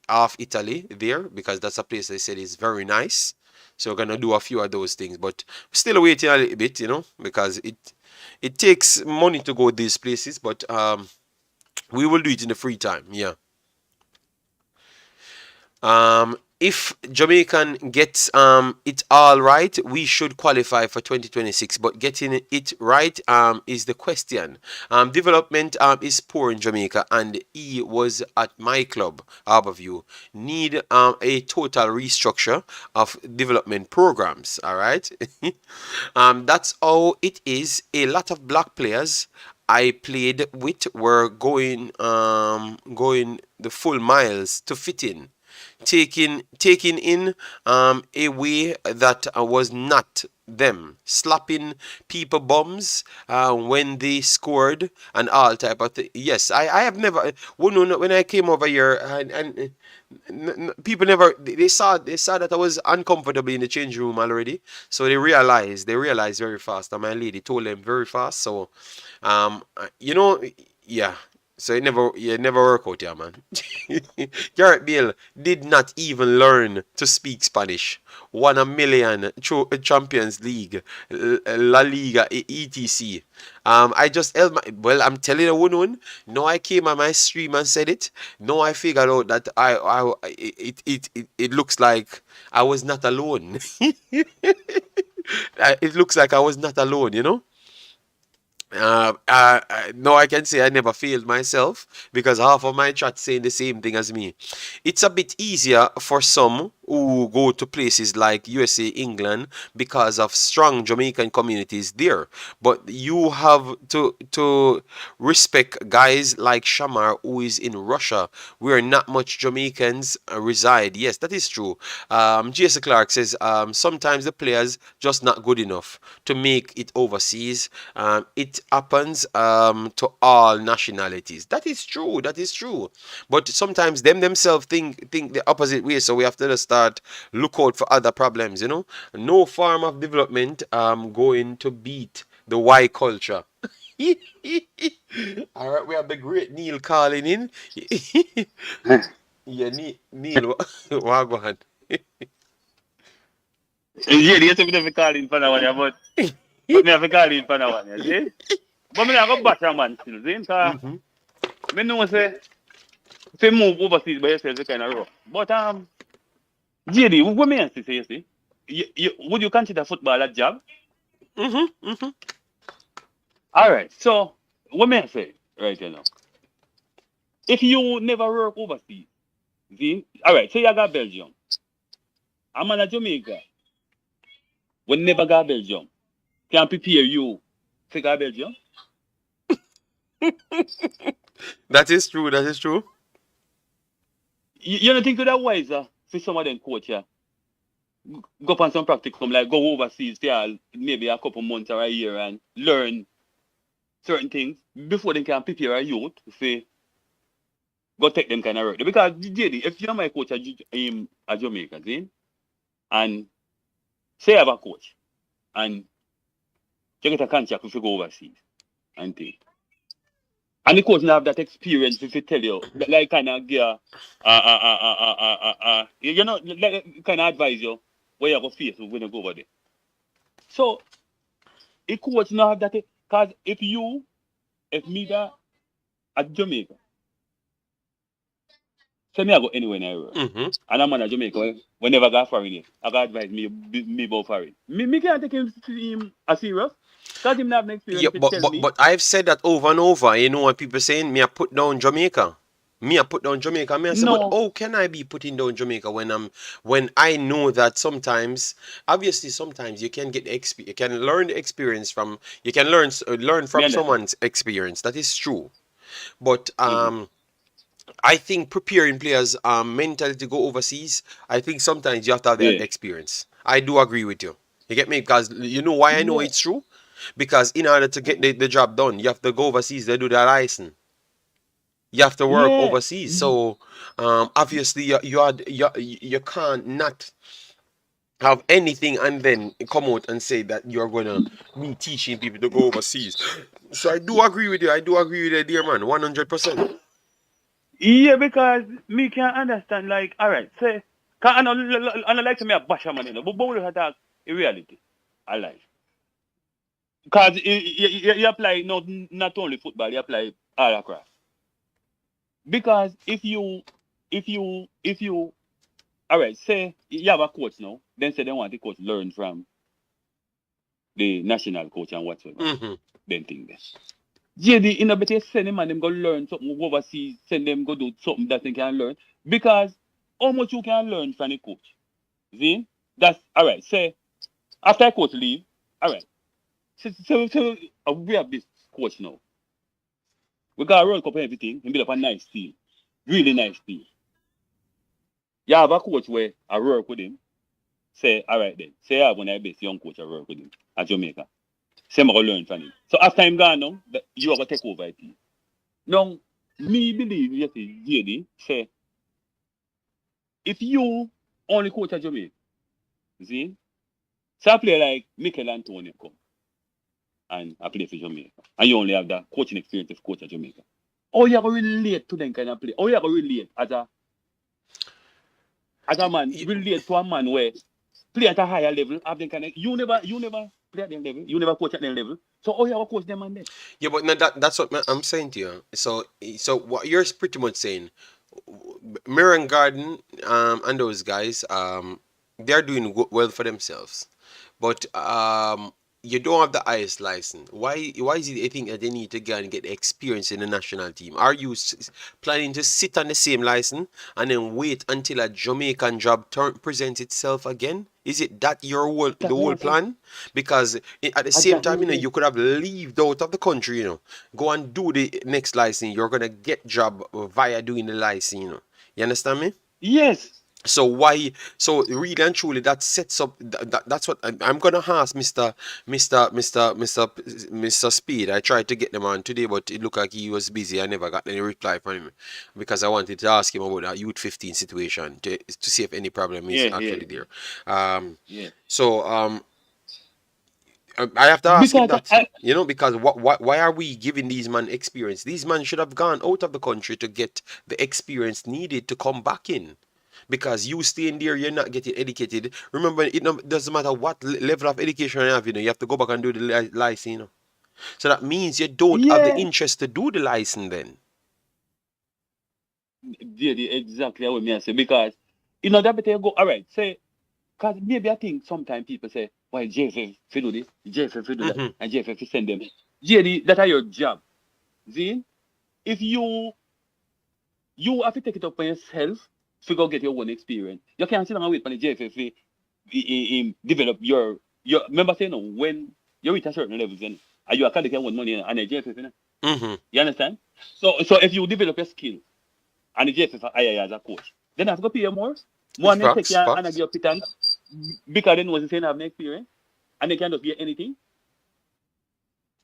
Speaker 1: off Italy there, because that's a place they said is very nice. So we're gonna do a few of those things, but still waiting a little bit, because it takes money to go these places, but we will do it in the free time. Yeah. If Jamaican gets it all right, we should qualify for 2026. But getting it right is the question. Development is poor in Jamaica, and he was at my club, Harborview. Need a total restructure of development programs. All right, that's how it is. A lot of black players I played with were going the full miles to fit in, taking in a way that was not them, slapping people bums when they scored and all type of thing. Yes, I have never when I came over here, and people never, they saw that I was uncomfortable in the change room already, so they realized very fast, and my lady told them very fast. So you know yeah, so it never work out, yeah, man. Garrett Bale did not even learn to speak Spanish. Won a million Champions League, La Liga, etc. I just held my. Well, I'm telling you, one. No, I came on my stream and said it. No, I figured out that it looks like I was not alone. It looks like I was not alone. No, I can say I never failed myself, because half of my chat saying the same thing as me. It's a bit easier for some who go to places like USA, England, because of strong Jamaican communities there. But you have to respect guys like Shamar, who is in Russia, where not much Jamaicans reside. Yes, that is true. Jason Clark says sometimes the players just not good enough to make it overseas. It happens to all nationalities. That is true. That is true. But sometimes them themselves think the opposite way. So we have to start look out for other problems. No form of development going to beat the white culture. All right, we have the great Neil calling in. Yeah, Neil, Wagwan.
Speaker 2: Yeah, you took me call in for that one, yeah, but me have to call in for that one, yeah, see? But me not go batter man still, see? Because me know say move overseas by yourself is kind of rough. But JD, what me say, you see? Would you consider football a job? All right, so what me say right now? If you never work overseas, see? All right, say you got Belgium. I'm in Jamaica. We never got Belgium. Can prepare you to go Belgium?
Speaker 1: That is true. That is true.
Speaker 2: You don't think that wiser for some of them coach, yeah? Go up on some practicum, like go overseas for maybe a couple months or a year and learn certain things before they can prepare a youth for go take them kind of work. Because JD, if you're my coach at Jamaica, see, and say I have a coach and you get a contract if you go overseas and things. And the coach not have that experience if he tell you, like kind of give like, kind of advise you where you go face when you go over there. So, a coach not have that, because if me that at Jamaica, say me I go anywhere in the world, and I'm at Jamaica, we never got foreign yet. I got advise me about foreign. Me can't take him as serious. Because him not have an experience.
Speaker 1: Yeah, but I've said that over and over. When people saying me, I put down Jamaica. Me, I put down Jamaica. Me, I say, but
Speaker 2: No.
Speaker 1: how can I be putting down Jamaica when I know that sometimes, obviously, sometimes you can get you can learn the experience from, you can learn
Speaker 2: Me
Speaker 1: from
Speaker 2: understand.
Speaker 1: someone's experience. That is true. But
Speaker 2: Mm-hmm.
Speaker 1: I think preparing players mentally to go overseas, I think sometimes you have to have that
Speaker 2: Yeah.
Speaker 1: experience. I do agree with you. You get me? Because you know why I know
Speaker 2: Yeah.
Speaker 1: it's true? Because in order to get
Speaker 2: Mm-hmm.
Speaker 1: the job done, you have to go overseas, they do that license. You have to work
Speaker 2: Yeah.
Speaker 1: overseas. So obviously you can't not have anything and then come out and say that you're gonna be teaching people to go overseas. So I do agree with you. I do agree with you, dear man, 100%.
Speaker 2: Yeah, because me can understand, like, all right, say, cause I don't like to me a bash a man, you know, but we have talk in reality, I like. Because you apply not only football, you apply all across. Because if you, all right, say you have a coach now, then say they want the coach learn from the national coach and whatsoever,
Speaker 1: Hmm.
Speaker 2: then think this. JD, in a better send them and them go learn something, go overseas, send them go do something that they can learn. Because how much you can learn from the coach? See? That's all right. Say after a coach leave, all right. So we have this coach now. We got a World Cup and everything, and build up a nice team. Really nice team. You have a coach where I work with him. Say, all right then. Say I have one of the best young coach I work with him at Jamaica. Say I'm gonna learn from him. So after I'm gone now, you are gonna take over a team. Now, me believe you see, JD, say if you only coach at Jamaica, see, so I play like Mikel Antonio come and I play for Jamaica. And you only have that coaching experience as coach at Jamaica. How you gonna relate to them kind of play? How you gonna relate as a man, relate to a man where play at a higher level, have them kind of you never play at them level, you never coach at them level. So how you gonna coach them man then?
Speaker 1: Yeah, but no, that's what I'm saying to you. So what you're pretty much saying, Mirren Garden and those guys they're doing well for themselves, but you don't have the highest license. Why is it you think that they need to go and get experience in the national team? Are you planning to sit on the same license and then wait until a Jamaican job presents itself again? Is it that the
Speaker 2: That's what
Speaker 1: whole
Speaker 2: I'm saying.
Speaker 1: plan? Because at the same
Speaker 2: Exactly
Speaker 1: time,
Speaker 2: what I'm saying.
Speaker 1: you could have lived out of the country, go and do the next license. You're gonna get job via doing the license, You understand me?
Speaker 2: Yes.
Speaker 1: So why? So really and truly, that sets up. That's what I'm gonna ask Mr. Speed. I tried to get them on today, but it looked like he was busy. I never got any reply from him because I wanted to ask him about that Youth 15 situation to see if any problem is
Speaker 2: Yeah, yeah,
Speaker 1: actually there. Um,
Speaker 2: yeah.
Speaker 1: so I have to ask him
Speaker 2: Because
Speaker 1: that, because why are we giving these men experience? These men should have gone out of the country to get the experience needed to come back in. Because you staying there, you're not getting educated. Remember, doesn't matter what level of education you have, you have to go back and do the license, So that means you don't have the
Speaker 2: yeah,
Speaker 1: interest to do the license then.
Speaker 2: JD, exactly what me I say. Because that better go. All right, say, cause maybe I think sometimes people say, why JFF fi do this, JFF fi do that,
Speaker 1: Hmm.
Speaker 2: and JFF fi send them. JD, that are your job. See, if you have to take it up on yourself to go get your own experience. You can't sit down and wait for the JFF develop your. Remember saying no, when you reach a certain level, then and you are collecting one money and the JFF,
Speaker 1: Hmm.
Speaker 2: you understand? So if you develop your skill and the JFF hire you as a coach, then I have to pay you more. More than take
Speaker 1: Facts,
Speaker 2: you and I give
Speaker 1: facts.
Speaker 2: you pittance because they know what saying have no experience and they can't just be anything.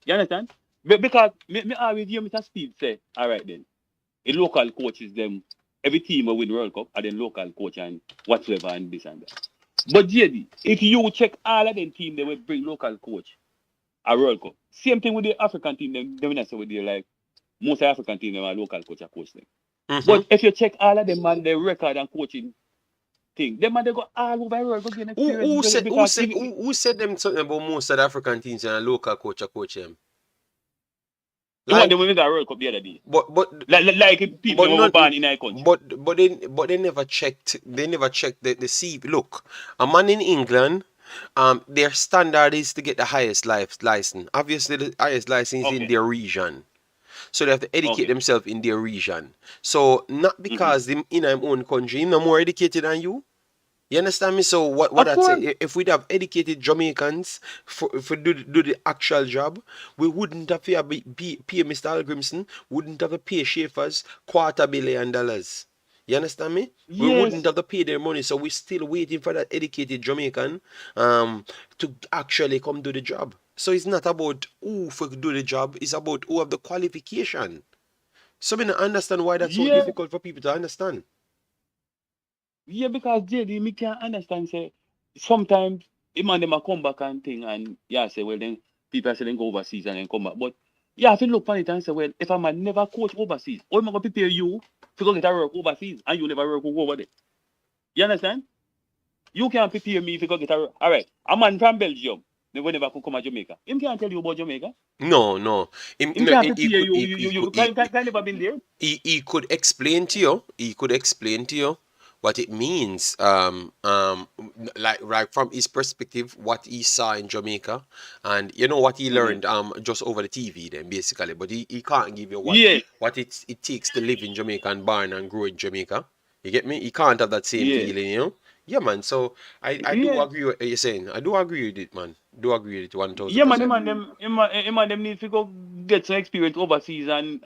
Speaker 2: You understand? Because me always hear Mr. Speed say, all right then, the local coaches them every team will win World Cup and then local coach and whatsoever and this and that. But JD, if you check all of them team, they will bring local coach a World Cup. Same thing with the African team, them will not say with the like most African team them are local coach a coach them.
Speaker 1: Hmm.
Speaker 2: But if you check all of them man, their record and coaching thing, them man they go all over the world go gain
Speaker 1: Who
Speaker 2: experience
Speaker 1: who said who
Speaker 2: because
Speaker 1: said
Speaker 2: even
Speaker 1: who said them something about most South African teams and a local coach them?
Speaker 2: the one
Speaker 1: Like,
Speaker 2: they will win a World Cup the other day.
Speaker 1: but but
Speaker 2: Like people
Speaker 1: but
Speaker 2: that were
Speaker 1: not
Speaker 2: born in our country.
Speaker 1: but they never checked the C. Look, a man in England, their standard is to get the highest life license. Obviously, the highest license is in
Speaker 2: Okay.
Speaker 1: their region. So they have to educate themselves in their region. So not because them in our own country, him no more educated than you. You understand me? So what
Speaker 2: Of
Speaker 1: I'd say,
Speaker 2: course.
Speaker 1: if we'd have educated Jamaicans if we do the actual job, we wouldn't have to pay Mr. Algrimson, wouldn't have to pay Schaefer's $250 million. You understand me? We wouldn't
Speaker 2: Yes.
Speaker 1: have to pay their money, so we're still waiting for that educated Jamaican to actually come do the job. So it's not about who for do the job, it's about who have the qualification. So I don't understand why that's so
Speaker 2: Yeah.
Speaker 1: difficult for people to understand.
Speaker 2: Yeah, because JD, me can't understand, say, sometimes, a man them a come back and thing, and yeah, say, well, then, people say, then go overseas and then come back. But, yeah, if you look on it and say, well, if a man never coach overseas, how am I going to prepare you to go get a work overseas, and you never work over there? You understand? You can't prepare me if you go get a work. All right, a man from Belgium, never could come to Jamaica. Him can't tell you about Jamaica.
Speaker 1: No.
Speaker 2: Him
Speaker 1: No,
Speaker 2: can't prepare you. You can't never been there.
Speaker 1: he could explain to you. He could explain to you what it means. Like from his perspective, what he saw in Jamaica, and you know what he learned just over the TV then basically. But he can't give you
Speaker 2: Yes,
Speaker 1: what it takes to live in Jamaica and born and grow in Jamaica. You get me? He can't have that same
Speaker 2: yes.
Speaker 1: feeling, you know. Yeah, man. So I do
Speaker 2: Yeah.
Speaker 1: agree with what you're saying. I do agree with it, man. Do agree with it one thousand
Speaker 2: Yeah, man,
Speaker 1: percent.
Speaker 2: him and them need to go get some experience overseas and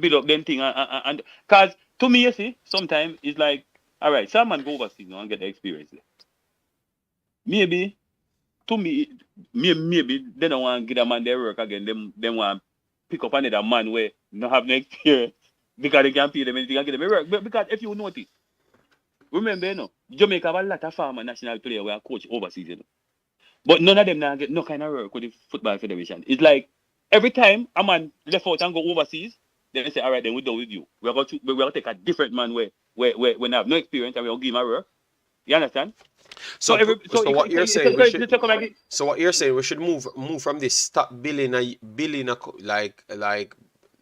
Speaker 2: build up them thing and cause to me, you see, sometimes it's like, all right, some man go overseas now and get the experience there. Maybe to me, maybe they don't want to get a man their work again. Them want pick up another man where not have no experience because they can pay them anything and get them work. But because if you notice, remember, you know, Jamaica have a lot of former national players where coach overseas, you know. But none of them now get no kind of work with the football federation. It's like every time a man left out and go overseas, then they say, all right, then we're done with you. We're going to take a different man where we have no experience and we'll give him a work. You understand? So
Speaker 1: So so what you're saying we should
Speaker 2: like
Speaker 1: So what you're saying we should move from this stop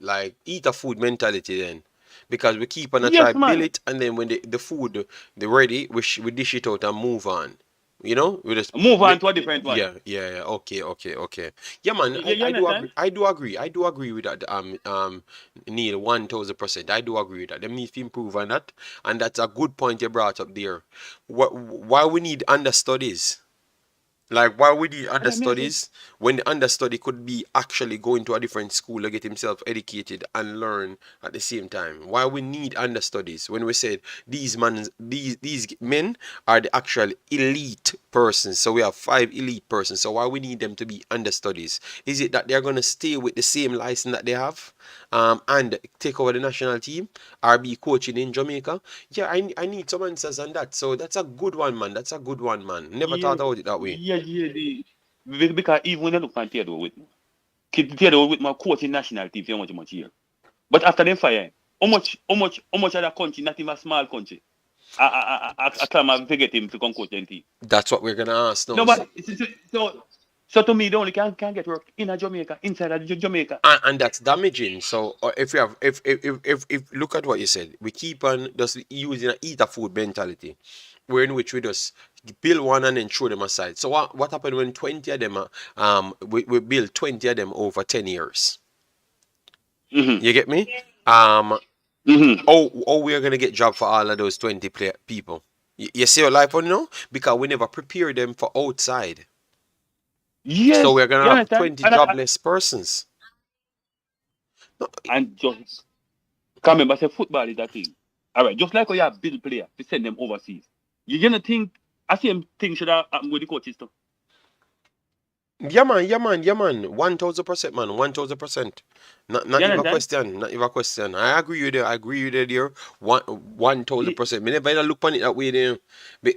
Speaker 1: like eat a food mentality then, because we keep on a try
Speaker 2: yes,
Speaker 1: bill
Speaker 2: man.
Speaker 1: it, and then when the food they ready we dish it out and move on. You know, we just
Speaker 2: Move on to a different one.
Speaker 1: yeah. Okay. Yeah, man.
Speaker 2: You
Speaker 1: I do
Speaker 2: understand?
Speaker 1: agree. I do agree with that. Neil, 1000%. I do agree with that. Them need to improve on that, and that's a good point you brought up there. Why we need understudies? Like, why would he
Speaker 2: All right, me I say,
Speaker 1: understudies when the understudy could be actually going to a different school to get himself educated and learn at the same time? Why we need understudies when we said these men are the actual elite persons? So we have 5 elite persons. So why we need them to be understudies? Is it that they're gonna stay with the same license that they have, and take over the national team, or be coaching in Jamaica? Yeah, I need some answers on that. So that's a good one, man. That's a good one, man. Never thought
Speaker 2: yeah,
Speaker 1: about it that way.
Speaker 2: yeah. Because even when I look at Theodore with Theodore with my coaching national team, how much here. But after them fire, him, how much other country, not even a small country, I come to get him to come coach them team.
Speaker 1: That's what we're gonna ask now.
Speaker 2: No, but so to me, they only can get work in a Jamaica, inside of Jamaica.
Speaker 1: And that's damaging. So if we have if look at what you said, we keep on just using a eat a food mentality, where in which we just build one and then throw them aside. So what happened when 20 of them we build 20 of them over 10 years?
Speaker 2: Mm-hmm.
Speaker 1: You get me? Um
Speaker 2: Mm-hmm.
Speaker 1: oh, we're gonna get job for all of those 20 people. You see your life on now? Because we never prepare them for outside. So
Speaker 2: Yes,
Speaker 1: we're gonna
Speaker 2: you
Speaker 1: have
Speaker 2: understand?
Speaker 1: 20 jobless persons. No,
Speaker 2: And just can remember say football is that thing. All right, just like how you have build player to send them overseas. You gonna think I same thing should have happened with the coaches too.
Speaker 1: yeah, man. 1000%, man. 1000%. Not
Speaker 2: You
Speaker 1: even a
Speaker 2: understand?
Speaker 1: question. Not even a question. I agree with you. I agree with you there. 1000%. Me never look on it that way there.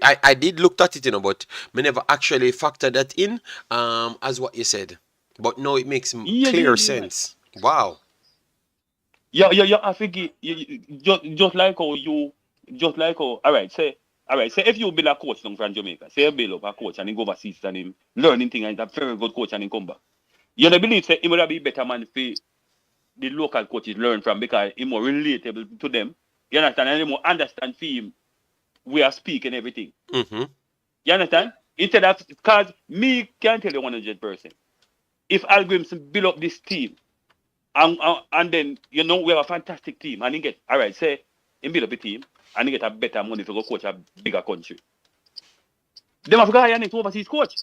Speaker 1: I did look at it, you know, but me never actually factored that in as what you said. But now it makes clear
Speaker 2: Yeah.
Speaker 1: sense. Wow.
Speaker 2: You I think just like how all right, say if you build a coach down from Jamaica, say you build up a coach and he go overseas and him learning thing and he's a very good coach and he come back. You don't believe say he would be better man for the local coaches learn from because he more relatable to them. You understand? And he more understand for him we are speaking everything.
Speaker 1: Mm-hmm.
Speaker 2: You understand? Instead of because me can't tell you 100%. If Al Grimson build up this team And then we have a fantastic team, and he get all right. Say he build up a team, and he get a better money to go coach a bigger country. Them have got hire next overseas coach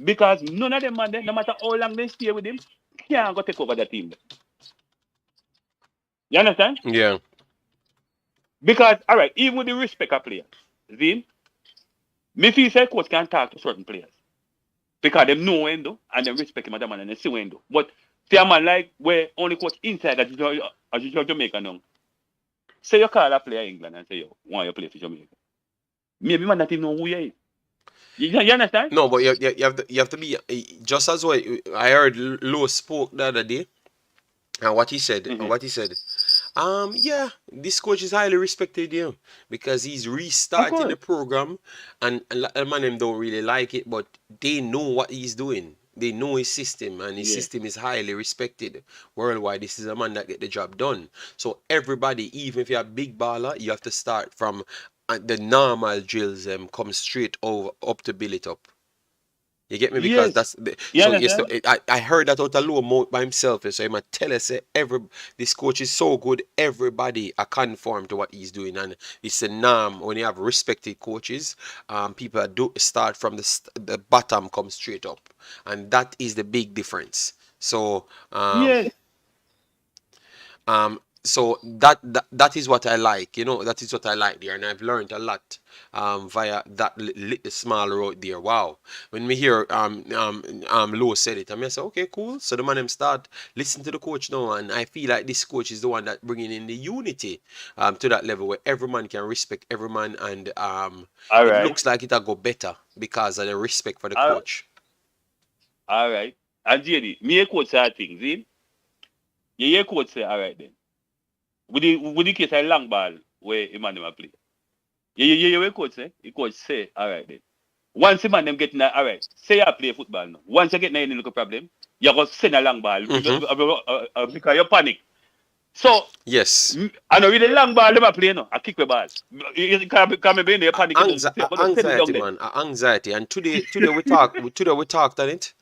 Speaker 2: because none of them man there, no matter how long they stay with him, can't go take over the team. You understand?
Speaker 1: Yeah.
Speaker 2: Because all right, even with the respect of players, Zin, me feel say coach can talk to certain players because them know him do and them respect him as a man and they see him do. But see a man like where only coach inside as you Jamaica now. Say you call a player England and say yo, want you play for Jamaica. Maybe man not even know who you is. You understand?
Speaker 1: No, but you have to be just as well. I heard Lowe spoke the other day, and what he said,
Speaker 2: Mm-hmm.
Speaker 1: yeah, this coach is highly respected, yeah, because he's
Speaker 2: Of
Speaker 1: restarting the
Speaker 2: course.
Speaker 1: program, and a lot of man them don't really like it, but they know what he's doing. They know his system, and his
Speaker 2: Yeah.
Speaker 1: system is highly respected worldwide. This is a man that get the job done. So everybody, even if you're a big baller, you have to start from the normal drills. Come straight over up to build it up. You get me? Because
Speaker 2: Yes.
Speaker 1: that's the,
Speaker 2: You
Speaker 1: so yes. So
Speaker 2: understand?
Speaker 1: I heard that out of Low mouth by himself. So I'm tell us this coach is so good. Everybody are conform to what he's doing, and it's a norm when you have respected coaches. People do start from the bottom, come straight up, and that is the big difference. So
Speaker 2: Yes.
Speaker 1: that is what I like, that is what I like there, and I've learned a lot via that small road there. Wow, when me hear Lowe said it, I mean, I say, okay, cool. So the man them start listen to the coach now, and I feel like this coach is the one that bringing in the unity to that level where every man can respect every man, and
Speaker 2: All
Speaker 1: it
Speaker 2: right.
Speaker 1: looks like it'll go better because of the respect for the
Speaker 2: All,
Speaker 1: coach.
Speaker 2: all right. And JD, me a coach say things, Zin. You hear coach say, all right then. With the case of long ball where Emmanuel play. You hear coach say? The coach say, all right then. Once the man them get all right, say I play football now. Once you get any little problem, you go send a long ball
Speaker 1: Mm-hmm.
Speaker 2: because you panic. So
Speaker 1: Yes.
Speaker 2: I know with the long ball them a play now. I kick the ball. You can't be in there panic. But send it down
Speaker 1: Anxiety,
Speaker 2: there.
Speaker 1: man, anxiety. And today we talked on it. We talked on it,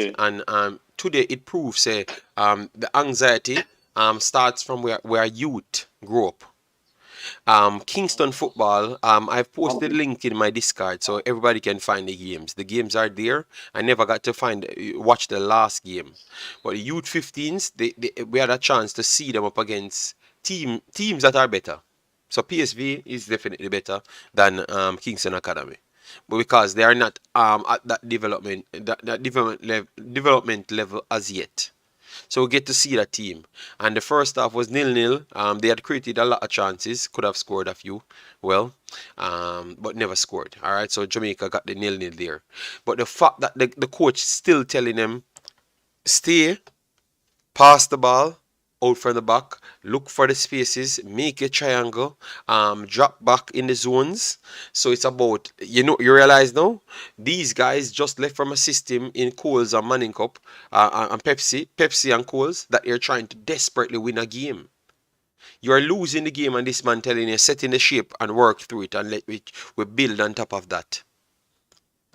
Speaker 2: Yeah.
Speaker 1: and today it proves the anxiety starts from where youth grow up. Kingston football. I've posted link in my Discord so everybody can find the games. The games are there. I never got to watch the last game, but the youth 15s, we had a chance to see them up against teams that are better. So PSV is definitely better than Kingston Academy, but because they are not at that development level as yet. So we get to see that team. And the first half was 0-0. They had created a lot of chances, could have scored a few, well, but never scored. All right, so Jamaica got the 0-0 there. But the fact that the coach still telling them, stay, pass the ball out from the back, look for the spaces, make a triangle, drop back in the zones. So it's about, you realize now, these guys just left from a system in Coles and Manning Cup and Pepsi and Coles that you're trying to desperately win a game. You are losing the game, and this man telling you set in the shape and work through it, and we build on top of that.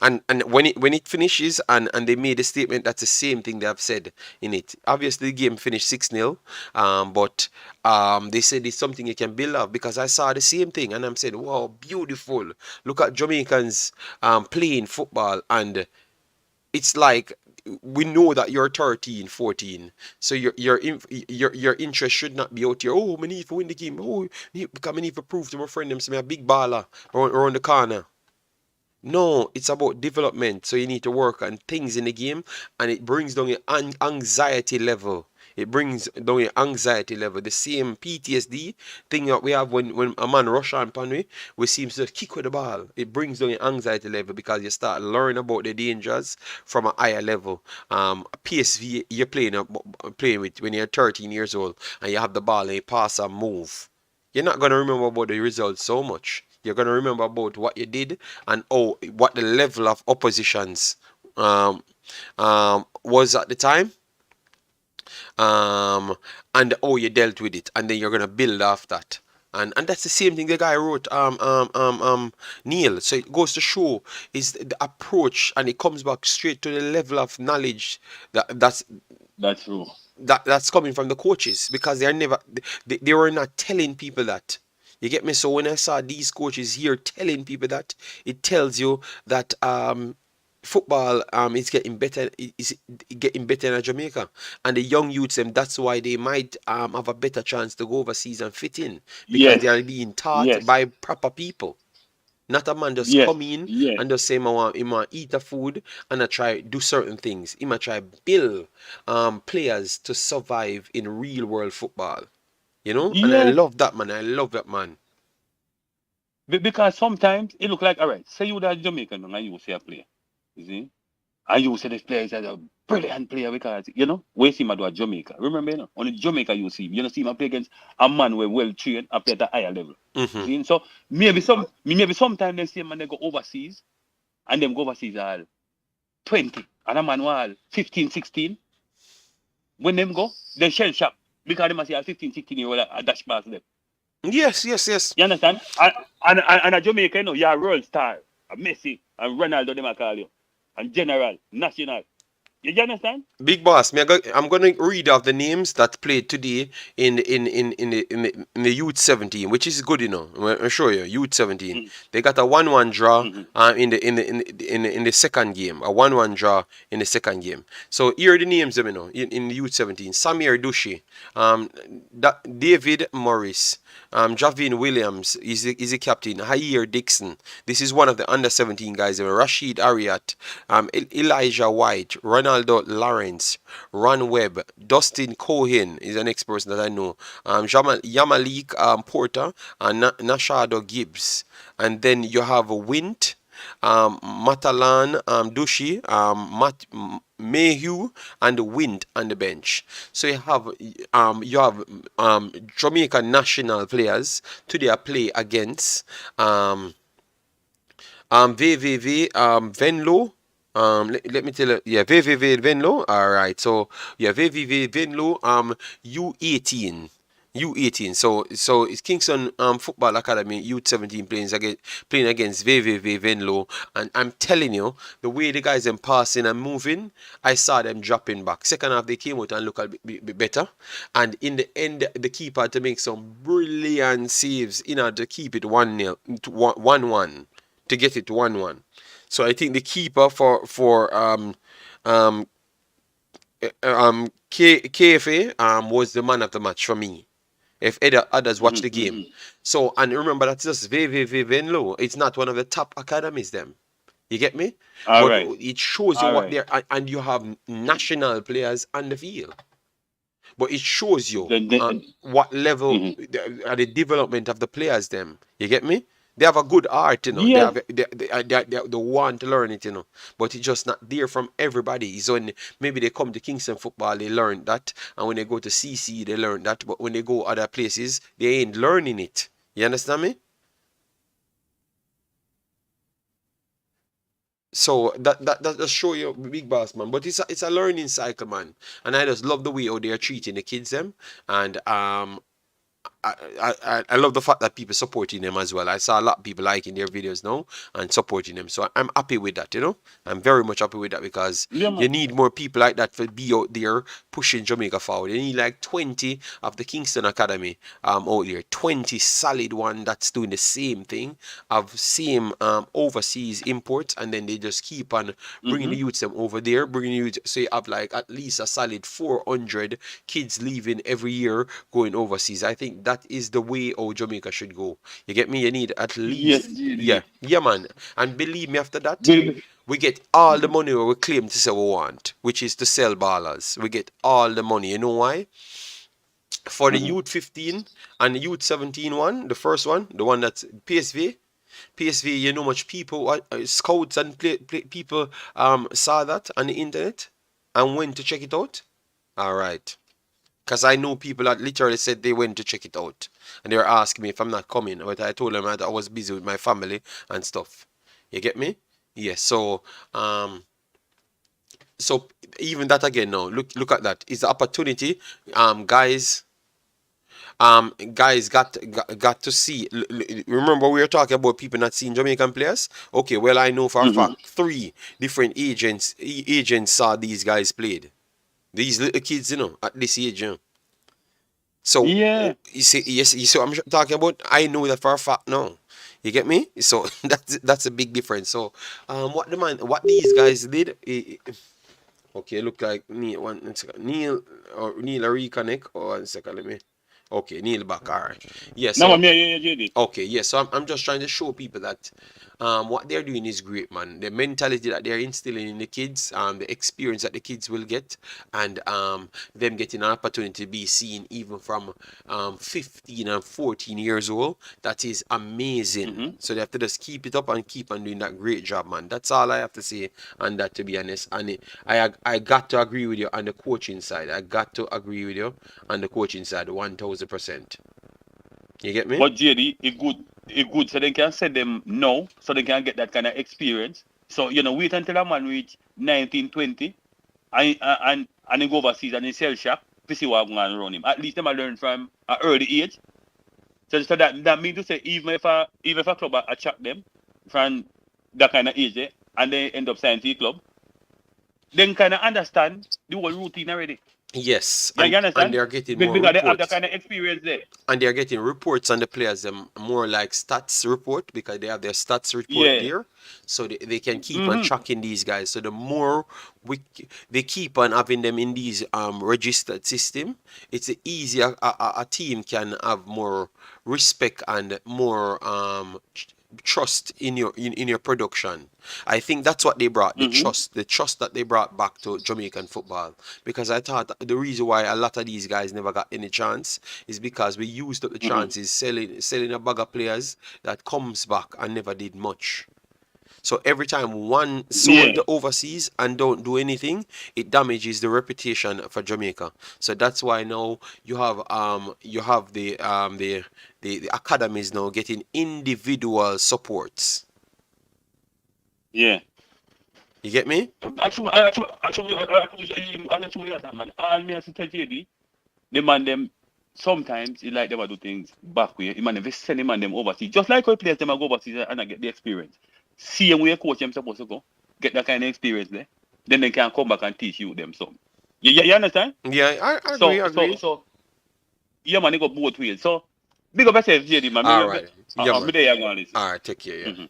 Speaker 1: And when it finishes, and they made a statement, that's the same thing they have said in it. Obviously, the game finished 6-0, but they said it's something you can build up, because I saw the same thing and I'm saying, wow, beautiful. Look at Jamaicans playing football, and it's like we know that you're 13, 14, so your interest should not be out here. Oh, we need to win the game. Oh, because we need to prove to my friend them, so me a big baller around the corner. No, it's about development. So you need to work on things in the game, and it brings down your anxiety level. It brings down your anxiety level. The same PTSD thing that we have when a man rush on upon we seem to kick with the ball. It brings down your anxiety level because you start learning about the dangers from a higher level. PSV you're playing with when you're 13 years old and you have the ball and you pass and move. You're not gonna remember about the results so much. You're gonna remember about what you did and what the level of oppositions um, was at the time, um, and how you dealt with it, and then you're gonna build off that. And that's the same thing the guy wrote, Neil. So it goes to show is the approach, and it comes back straight to the level of knowledge that's
Speaker 2: That's true.
Speaker 1: that's coming from the coaches because they were not telling people that. You get me? So when I saw these coaches here telling people that, it tells you that football is getting better, is getting better in Jamaica, and the young youths them, that's why they might have a better chance to go overseas and fit in because
Speaker 2: Yes.
Speaker 1: they are being taught
Speaker 2: Yes.
Speaker 1: by proper people. Not a man just
Speaker 2: Yes.
Speaker 1: come in
Speaker 2: Yes.
Speaker 1: and just say, I want eat a food and I try do certain things. He might try build players to survive in real world football. You know? And I
Speaker 2: Yes.
Speaker 1: love that man. I love that man.
Speaker 2: Because sometimes it look like, all right, say you that Jamaican and you say a player. You see? And you say this player is a brilliant player because, we see him do at Jamaica. Remember, only Jamaica you see him. You don't see him play against a man who well trained and play at a higher level.
Speaker 1: Hmm.
Speaker 2: See? So maybe sometimes they see him and they go overseas and them go overseas at 20 and a man who are 15, 16. When them go, they shell shock because they must see a 15, 16-year-old a dash past them.
Speaker 1: Yes, yes, yes.
Speaker 2: You understand? And a Jamaica, you're a world star, a Messi, and Ronaldo, them I call you, and General, National. You understand?
Speaker 1: Big boss, I'm gonna read off the names that played today in the youth 17, which is good, I'll show you. Youth 17,
Speaker 2: Mm-hmm.
Speaker 1: they got a 1-1 draw
Speaker 2: Mm-hmm.
Speaker 1: in the second game, a 1-1 draw in the second game. So here are the names, in the youth 17: Samir Dushi, David Morris, Javin Williams is the captain. Hayer Dixon. This is one of the under 17 guys. Rashid Ariat, Elijah White, Ronaldo Lawrence, Ron Webb, Dustin Cohen is the next person that I know. Yamalik Porter, and Nashado Gibbs. And then you have Wint, Matalan Dushi, Mayhew, and Wint on the bench. So you have Jamaica national players today play against VVV Venlo. Let me tell you, yeah, VVV Venlo. All right, so yeah, VVV Venlo. U18. U18. So it's Kingston Football Academy Youth 17 playing against VVV Venlo, and I'm telling you, the way the guys are passing and moving, I saw them dropping back. Second half they came out and looked a bit better, and in the end the keeper had to make some brilliant saves in order to keep it 1-0, 1-1, to get it 1-1. So I think the keeper for um KFA was the man of the match for me. If others watch the game.
Speaker 2: Mm-hmm.
Speaker 1: So, and remember that's just VVV Venlo. It's not one of the top academies them. You get me?
Speaker 2: All
Speaker 1: But
Speaker 2: right.
Speaker 1: it shows you
Speaker 2: All
Speaker 1: what
Speaker 2: right.
Speaker 1: they're, and you have national players on the field. But it shows you what level
Speaker 2: Mm-hmm.
Speaker 1: the development of the players them. You get me? They have a good art, They
Speaker 2: Yes.
Speaker 1: have they want to learn it, But it's just not there from everybody. So when maybe they come to Kingston football, they learn that, and when they go to CC, they learn that. But when they go other places, they ain't learning it. You understand me? So that just show you big boss man, but it's a learning cycle, man, and I just love the way how they are treating the kids them, and I love the fact that people supporting them as well. I saw a lot of people liking their videos now and supporting them. So I'm happy with that, I'm very much happy with that because
Speaker 2: Yeah,
Speaker 1: you
Speaker 2: man.
Speaker 1: need more people like that to be out there pushing Jamaica forward. You need like 20 of the Kingston Academy out there. 20 solid one that's doing the same thing, of same overseas imports, and then they just keep on bringing
Speaker 2: Mm-hmm.
Speaker 1: the youths them over there, bringing youth. So you have like at least a solid 400 kids leaving every year going overseas. I think that is the way how Jamaica should go. You get me? You need at
Speaker 2: Yes,
Speaker 1: least, yeah,
Speaker 2: GD.
Speaker 1: yeah, man. And believe me, after that,
Speaker 2: Baby.
Speaker 1: we get all the money we claim to say we want, which is to sell ballers. We get all the money. You know why? For the
Speaker 2: Mm-hmm.
Speaker 1: youth 15 and the youth 17 one, the first one, the one that's PSV. PSV, much people, scouts and people saw that on the internet and went to check it out. All right. Because I know people that literally said they went to check it out. And they were asking me if I'm not coming. But I told them that I was busy with my family and stuff. You get me? Yes. So even that again now, look at that. It's the opportunity. Guys, got to see. Remember we were talking about people not seeing Jamaican players? Okay, well I know for a
Speaker 2: Mm-hmm.
Speaker 1: fact 3 different agents saw these guys played. These little kids, at this age, So
Speaker 2: Yeah.
Speaker 1: you see what I'm talking about? I know that for a fact now. You get me? So that's a big difference. So what these guys did, okay, look like one second. Neil a reconnect or 1 second, let me. Okay, Neil back, alright. Yeah,
Speaker 2: No,
Speaker 1: so
Speaker 2: man, yeah, JD.
Speaker 1: okay, yeah, so I'm just trying to show people that what they're doing is great, man. The mentality that they're instilling in the kids, the experience that the kids will get, and them getting an opportunity to be seen even from 15 and 14 years old, that is amazing.
Speaker 2: Mm-hmm.
Speaker 1: So they have to just keep it up and keep on doing that great job, man. That's all I have to say on that, to be honest. And I got to agree with you on the coaching side. I got to agree with you on the coaching side, 1000%. You get me?
Speaker 2: But JD, it good, so they can send them now, so they can get that kind of experience. So, wait until a man reach 19, 20, and then go overseas and then sell shop to see what going on around him. At least them I learn from an early age. So that means to say even if a club attract them from that kind of age, and they end up signing to the club, then kind of understand the whole routine already.
Speaker 1: Yes,
Speaker 2: Yeah, you
Speaker 1: and
Speaker 2: understand?
Speaker 1: they are getting more
Speaker 2: Because they have that
Speaker 1: reports,
Speaker 2: kind of experience there.
Speaker 1: and they are getting reports on the players, more like stats report, because they have their stats report
Speaker 2: Yeah.
Speaker 1: there, so they can keep on
Speaker 2: Mm-hmm.
Speaker 1: tracking these guys. So the more they keep on having them in these registered system, it's easier a team can have more respect and more trust in your production. I think that's what they brought,
Speaker 2: Mm-hmm.
Speaker 1: the trust that they brought back to Jamaican football. Because I thought the reason why a lot of these guys never got any chance is because we used up the
Speaker 2: Mm-hmm.
Speaker 1: chances selling a bag of players that comes back and never did much. So every time one sold
Speaker 2: Yeah.
Speaker 1: to overseas and don't do anything, it damages the reputation for Jamaica. So that's why now you have the academies now getting individual supports.
Speaker 2: Yeah.
Speaker 1: You get me?
Speaker 2: Actually, man. All me as to tell JD, the man them sometimes he like them to do things back way. The man them send the man them overseas. Just like how players them a go overseas and I get the experience. See where coach them supposed to go. Get that kind of experience there. Then they can come back and teach you them some. You understand?
Speaker 1: Yeah, I agree,
Speaker 2: So
Speaker 1: I
Speaker 2: so
Speaker 1: agree.
Speaker 2: so yeah man, they go both ways. So big up yourself, JD man.
Speaker 1: All right. Yeah,
Speaker 2: Me
Speaker 1: man.
Speaker 2: there you go and listen.
Speaker 1: All right, take care, yeah.
Speaker 2: Mm-hmm.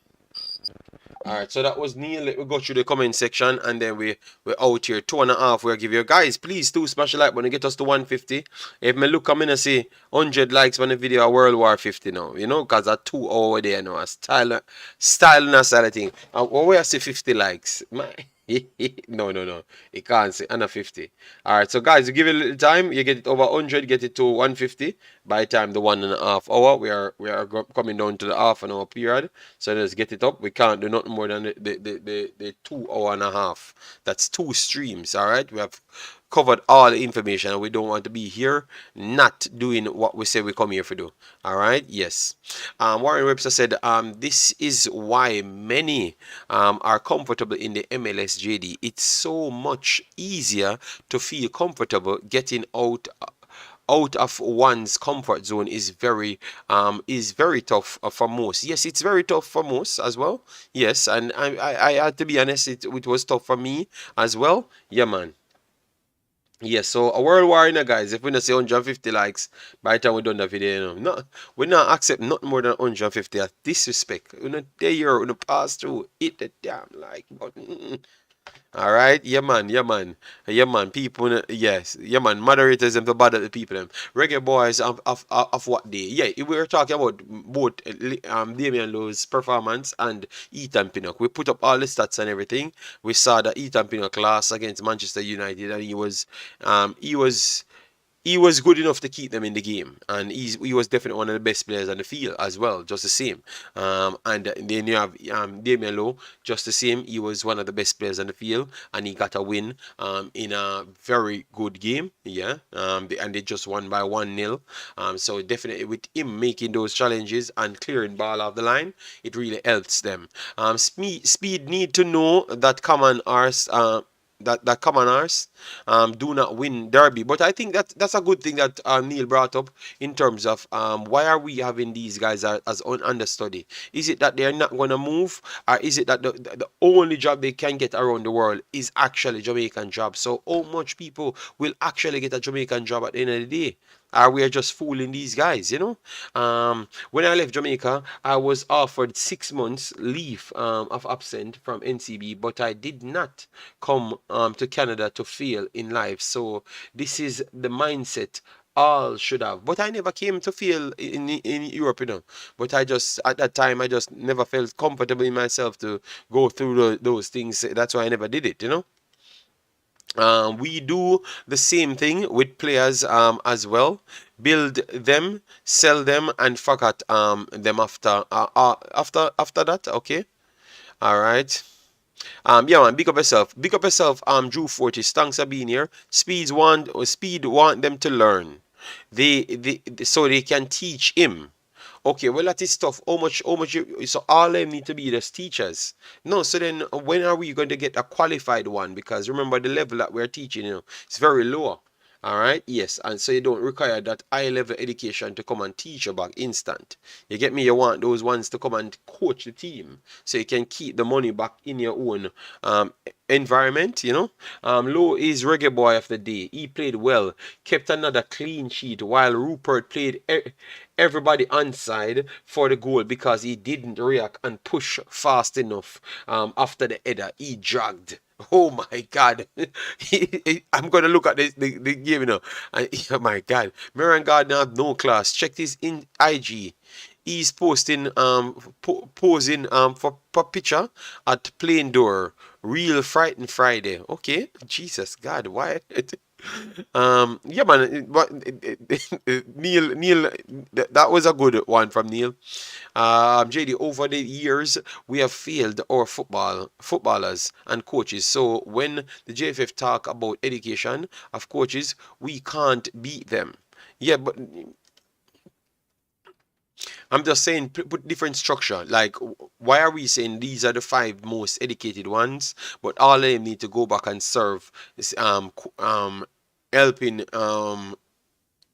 Speaker 1: All right, so that was Neil. Let me go through the comment section, and then we're out here 2.5. We'll give you guys, please do smash the like button, get us to 150. If me look, I'm gonna say 100 likes on the video, World War 50 now. Cause a 2 hour there now, a style and a style thing. And when we say 50 likes, no, it can't say under 50. All right, so guys, you give it a little time, you get it over 100, get it to 150. By the time the 1.5 hour, we are coming down to the half an hour period. So let's get it up. We can't do nothing more than the 2 hour and a half. That's two streams. All right, we have covered all the information, and we don't want to be here not doing what we say we come here for do. All right, yes. Warren Webster said, this is why many are comfortable in the MLS JD. It's so much easier to feel comfortable getting out of one's comfort zone is very tough for most. Yes, it's very tough for most as well. Yes, and I had to be honest, it was tough for me as well. Yeah, man. Yes, so a world war, guys. If we don't say 150 likes by the time we done the video, no, we not accept nothing more than 150 as disrespect. We not there, we not pass through, hit the damn like button. All right, yeah man, yeah man, yeah man. People, yes, yeah man. Moderators and to bother the people. Them reggae boys of what day? Yeah, we were talking about both Damion Lowe's performance and Ethan Pinnock. We put up all the stats and everything. We saw that Ethan Pinnock lost against Manchester United, and he was good enough to keep them in the game, and he was definitely one of the best players on the field as well, just the same. And then you have Damion Lowe, just the same. He was one of the best players on the field, and he got a win in a very good game. Yeah, and they just won by 1-0. So definitely with him making those challenges and clearing ball off the line, it really helps them. Speed need to know that common are that commoners do not win derby. But I think that's a good thing that Neil brought up in terms of why are we having these guys as understudy? Is it that they're not gonna move, or is it that the only job they can get around the world is actually Jamaican job? So how much people will actually get a Jamaican job at the end of the day? Are we just fooling these guys, you know? When I left Jamaica, I was offered 6 months leave of absent from NCB, but I did not come to Canada to fail in life. So this is the mindset all should have. But I never came to fail in Europe, you know. But I just at that time I just never felt comfortable in myself to go through those things. That's why I never did it, you know. We do the same thing with players as well. Build them, sell them, and forget them after that. Okay, all right. Yeah, man, big up yourself. Big up yourself. Drew Fortis. Thanks for being here. Speed want them to learn. So they can teach him. Okay, well that is tough. How much so all them need to be just teachers. No, so then when are we going to get a qualified one? Because remember the level that we're teaching, it's very low. All right, yes, and so you don't require that high level education to come and teach you back instant. You get me? You want those ones to come and coach the team so you can keep the money back in your own environment, you know. Lowe is reggae boy of the day. He played well, kept another clean sheet while Rupert played everybody onside for the goal because he didn't react and push fast enough after the header. He dragged. Oh my God. I'm going to look at the game, you know. Oh my God. Marion Gardner have no class. Check this in IG. He's posting, posing for picture at Plain Door. Real Frightened Friday. Okay. Jesus God. Why? Yeah, man. Neil, that was a good one from Neil. JD, over the years, we have failed our footballers and coaches. So when the JFF talk about education of coaches, we can't beat them. Yeah, but I'm just saying put different structure. Like, why are we saying these are the five most educated ones, but all of them need to go back and serve helping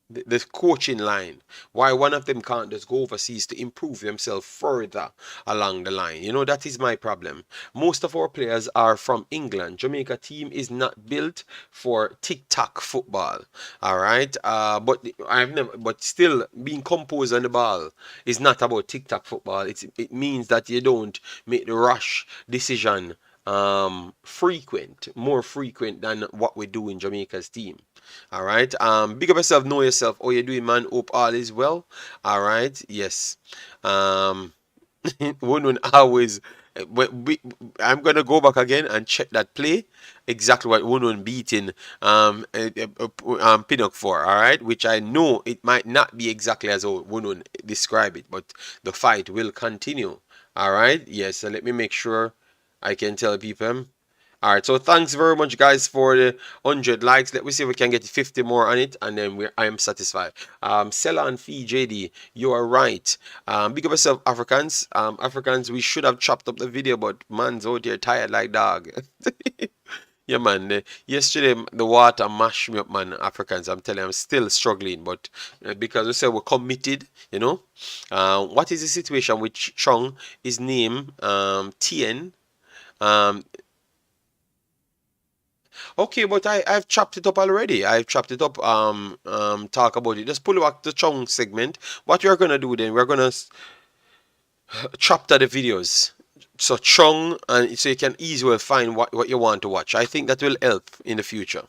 Speaker 1: the coaching line, why one of them can't just go overseas to improve themselves further along the line. That is my problem. Most of our players are from England. Jamaica team is not built for tic-tac football. All right, but still being composed on the ball is not about tic-tac football. It means that you don't make the rush decision more frequent than what we do in Jamaica's team. All right. Big up yourself, know yourself. Oh, you doing, man? Hope all is well. All right. Yes. Um, one always. I'm gonna go back again and check that play. Exactly what one beating Pinnock for. All right, which I know it might not be exactly as one describe it, but the fight will continue. All right. Yes. So let me make sure I can tell people. All right, so thanks very much, guys, for the 100 likes. Let me see if we can get 50 more on it, and then I am satisfied. Seller and Fee JD, you are right. Big up yourself, Africans. Africans, we should have chopped up the video, but man's out here tired like dog. Yeah, man. Yesterday, the water mashed me up, man. Africans, I'm telling you, I'm still struggling, but because we said we're committed, you know. What is the situation with Chong? His name, Tien. Um, Okay, but I've chopped it up already. I've chopped it up. Talk about it. Just pull back the Chong segment. What we're gonna do then? We're gonna chapter the videos. So Chong, and so you can easily find what you want to watch. I think that will help in the future.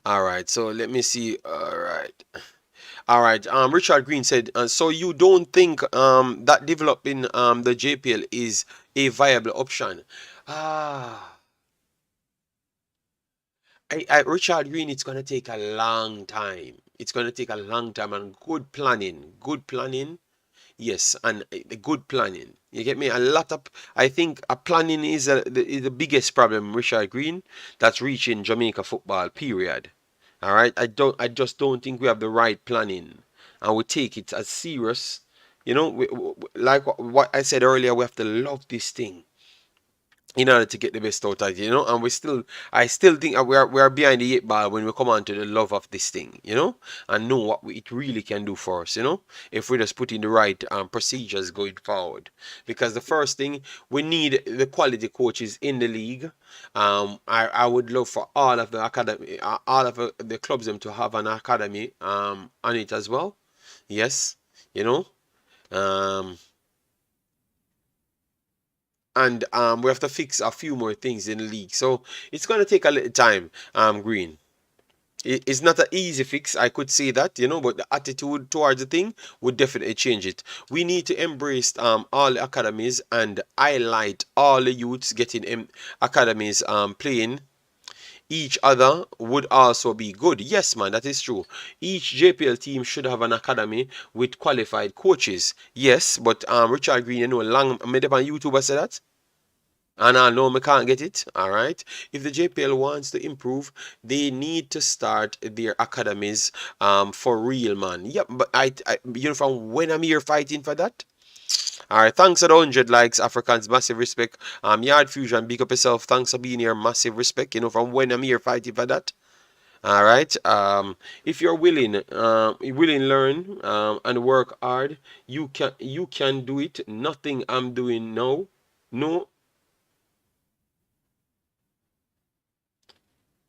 Speaker 1: All right. So let me see. All right. All right. Richard Green said, so you don't think that developing the JPL is a viable option? Ah. Richard Green, it's gonna take a long time. It's gonna take a long time and good planning. Good planning, yes, and the good planning. You get me? A lot of, I think, a planning is the biggest problem, Richard Green, that's reaching Jamaica football. Period. All right. I just don't think we have the right planning, and we take it as serious. Like what I said earlier, we have to love this thing. in order to get the best out of it, you know. And I still think we are behind the 8 ball when we come on to the love of this thing, you know, and know what it really can do for us, you know, if we just put in the right procedures going forward. Because the first thing, we need the quality coaches in the league. I would love for all of the academy, all of the clubs them to have an academy on it as well. Yes, you know. Um, and we have to fix a few more things in the league. So it's going to take a little time, Green. It's not an easy fix, I could say that, you know, but the attitude towards the thing would definitely change it. We need to embrace all the academies and highlight all the youths getting academies playing each other would also be good. Yes, man, that is true. Each JPL team should have an academy with qualified coaches. Yes, but Richard Green, you know, long made up on YouTube, I said that. And I know I can't get it. All right. If the JPL wants to improve, they need to start their academies for real, man. Yep. But you know, from when I'm here fighting for that. All right. Thanks for the 100 likes, Africans. Massive respect. Yard Fusion, big up yourself. Thanks for being here. Massive respect. You know, from when I'm here fighting for that. All right. If you're willing learn and work hard, you can do it. Nothing I'm doing now. No,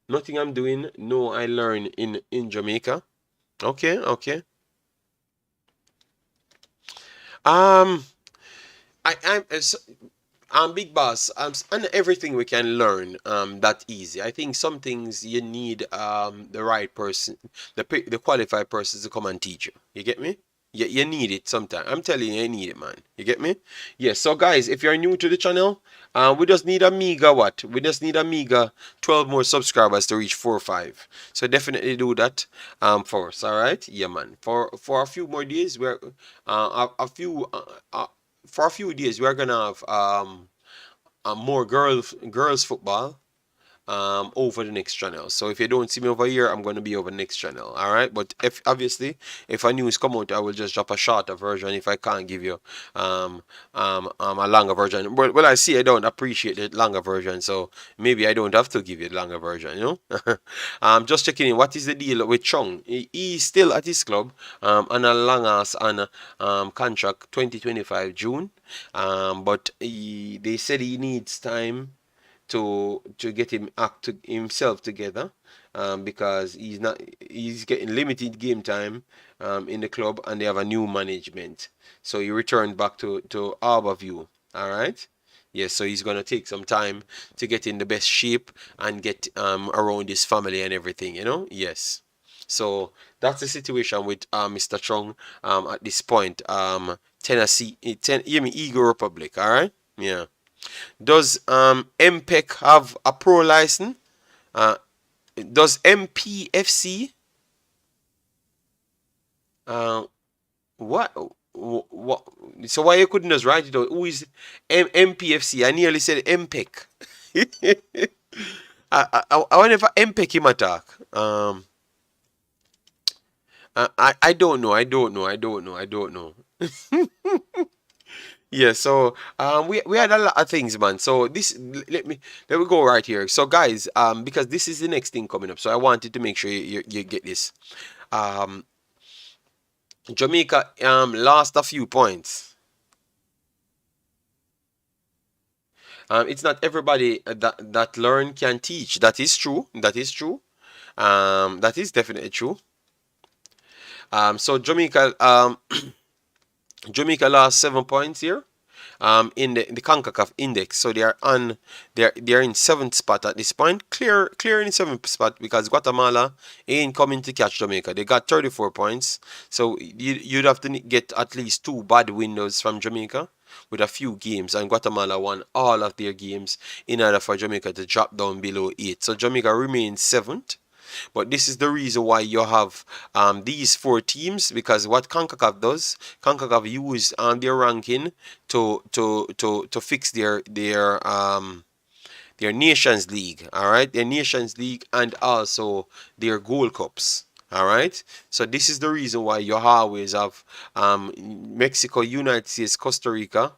Speaker 1: nothing I'm doing. No, I learn in Jamaica. Okay, okay. Um, I'm Big Boss. And everything we can learn that easy. I think some things you need the right person, the qualified person to come and teach you. You get me? You need it sometime. I'm telling you, you need it, man. You get me? Yes. So guys, if you're new to the channel, we just need a meager what? We just need a meager 12 more subscribers to reach 4 or 5. So definitely do that for us. All right? Yeah, man. For a few more days, we're a few for a few days we're gonna have more girls football over the next channel. So if you don't see me over here, I'm going to be over the next channel. All right. But if obviously if a news come out, I will just drop a shorter version if I can't give you a longer version. But well, I see I don't appreciate the longer version, so maybe I don't have to give you the longer version. You know. Just checking in. What is the deal with Chung? He's still at his club on a long ass on contract 2025 June. But they said he needs time to get himself together because he's getting limited game time in the club and they have a new management. So he returned back to Harborview. All right. Yes, so he's gonna take some time to get in the best shape and get around his family and everything, you know. Yes. So that's the situation with Mr. Chung at this point. Tennessee, you mean Eagle Republic, all right? Yeah. Does MPEC have a pro license? Uh, does MPFC? Uh, what? What? So why you couldn't just write it out? Who is MPFC? I nearly said MPEC. I wonder if MPEC him attack. I don't know. I don't know. I don't know. I don't know. Yeah, so we had a lot of things, man. So let me go right here. So guys, because this is the next thing coming up, so I wanted to make sure you get this. Um, Jamaica lost a few points. It's not everybody that learn can teach. That is true. That is true. That is definitely true. So Jamaica lost 7 points here. In the Concacaf index. So they're in seventh spot at this point. Clear in seventh spot because Guatemala ain't coming to catch Jamaica. They got 34 points. So you'd have to get at least 2 bad windows from Jamaica with a few games, and Guatemala won all of their games in order for Jamaica to drop down below 8. So Jamaica remains 7th. But this is the reason why you have these 4 teams, because what CONCACAF does, CONCACAF use their ranking to fix their Nations League, all right, their Nations League and also their Gold Cups. All right, so this is the reason why you always have Mexico, United States, Costa Rica,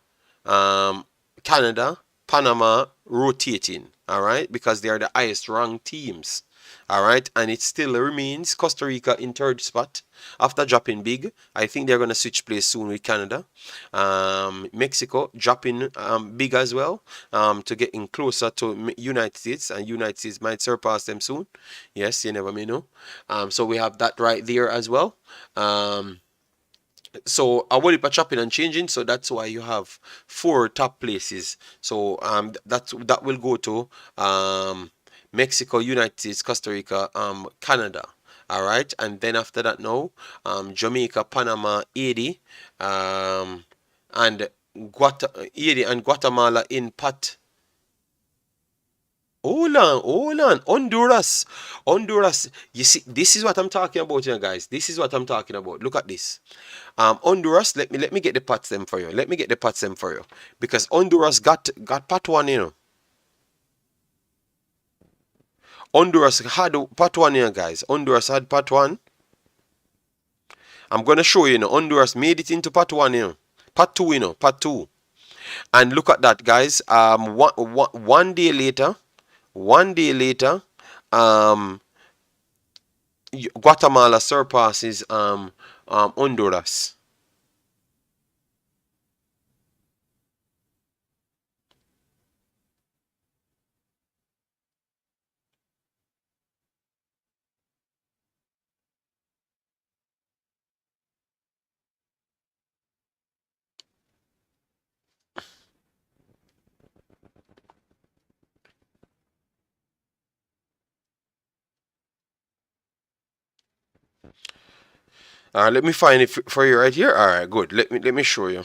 Speaker 1: Canada, Panama rotating, all right, because they are the highest ranked teams. All right, and it still remains Costa Rica in third spot after dropping big. I think they're going to switch place soon with Canada. Mexico dropping big as well to getting closer to United States, and United States might surpass them soon. Yes, you never may know. So we have that right there as well. So a whole heap of chopping and changing, so that's why you have 4 top places. So that will go to Mexico, United States, Costa Rica, Canada. All right, and then after that now, Jamaica, Panama, Haiti, and Haiti and Guatemala in pot. Hold on. Honduras. You see, this is what I'm talking about here, guys. This is what I'm talking about. Look at this. Honduras, let me get the pots them for you. Let me get the pots them for you. Because Honduras got part one, you know. Honduras had part one here, guys. Honduras had part one. I'm gonna show you, you know. Honduras made it into part one, you know. Part two, you know. Part two. And look at that, guys. One day later, Guatemala surpasses Honduras. Let me find it for you right here. All right, good. Let me show you.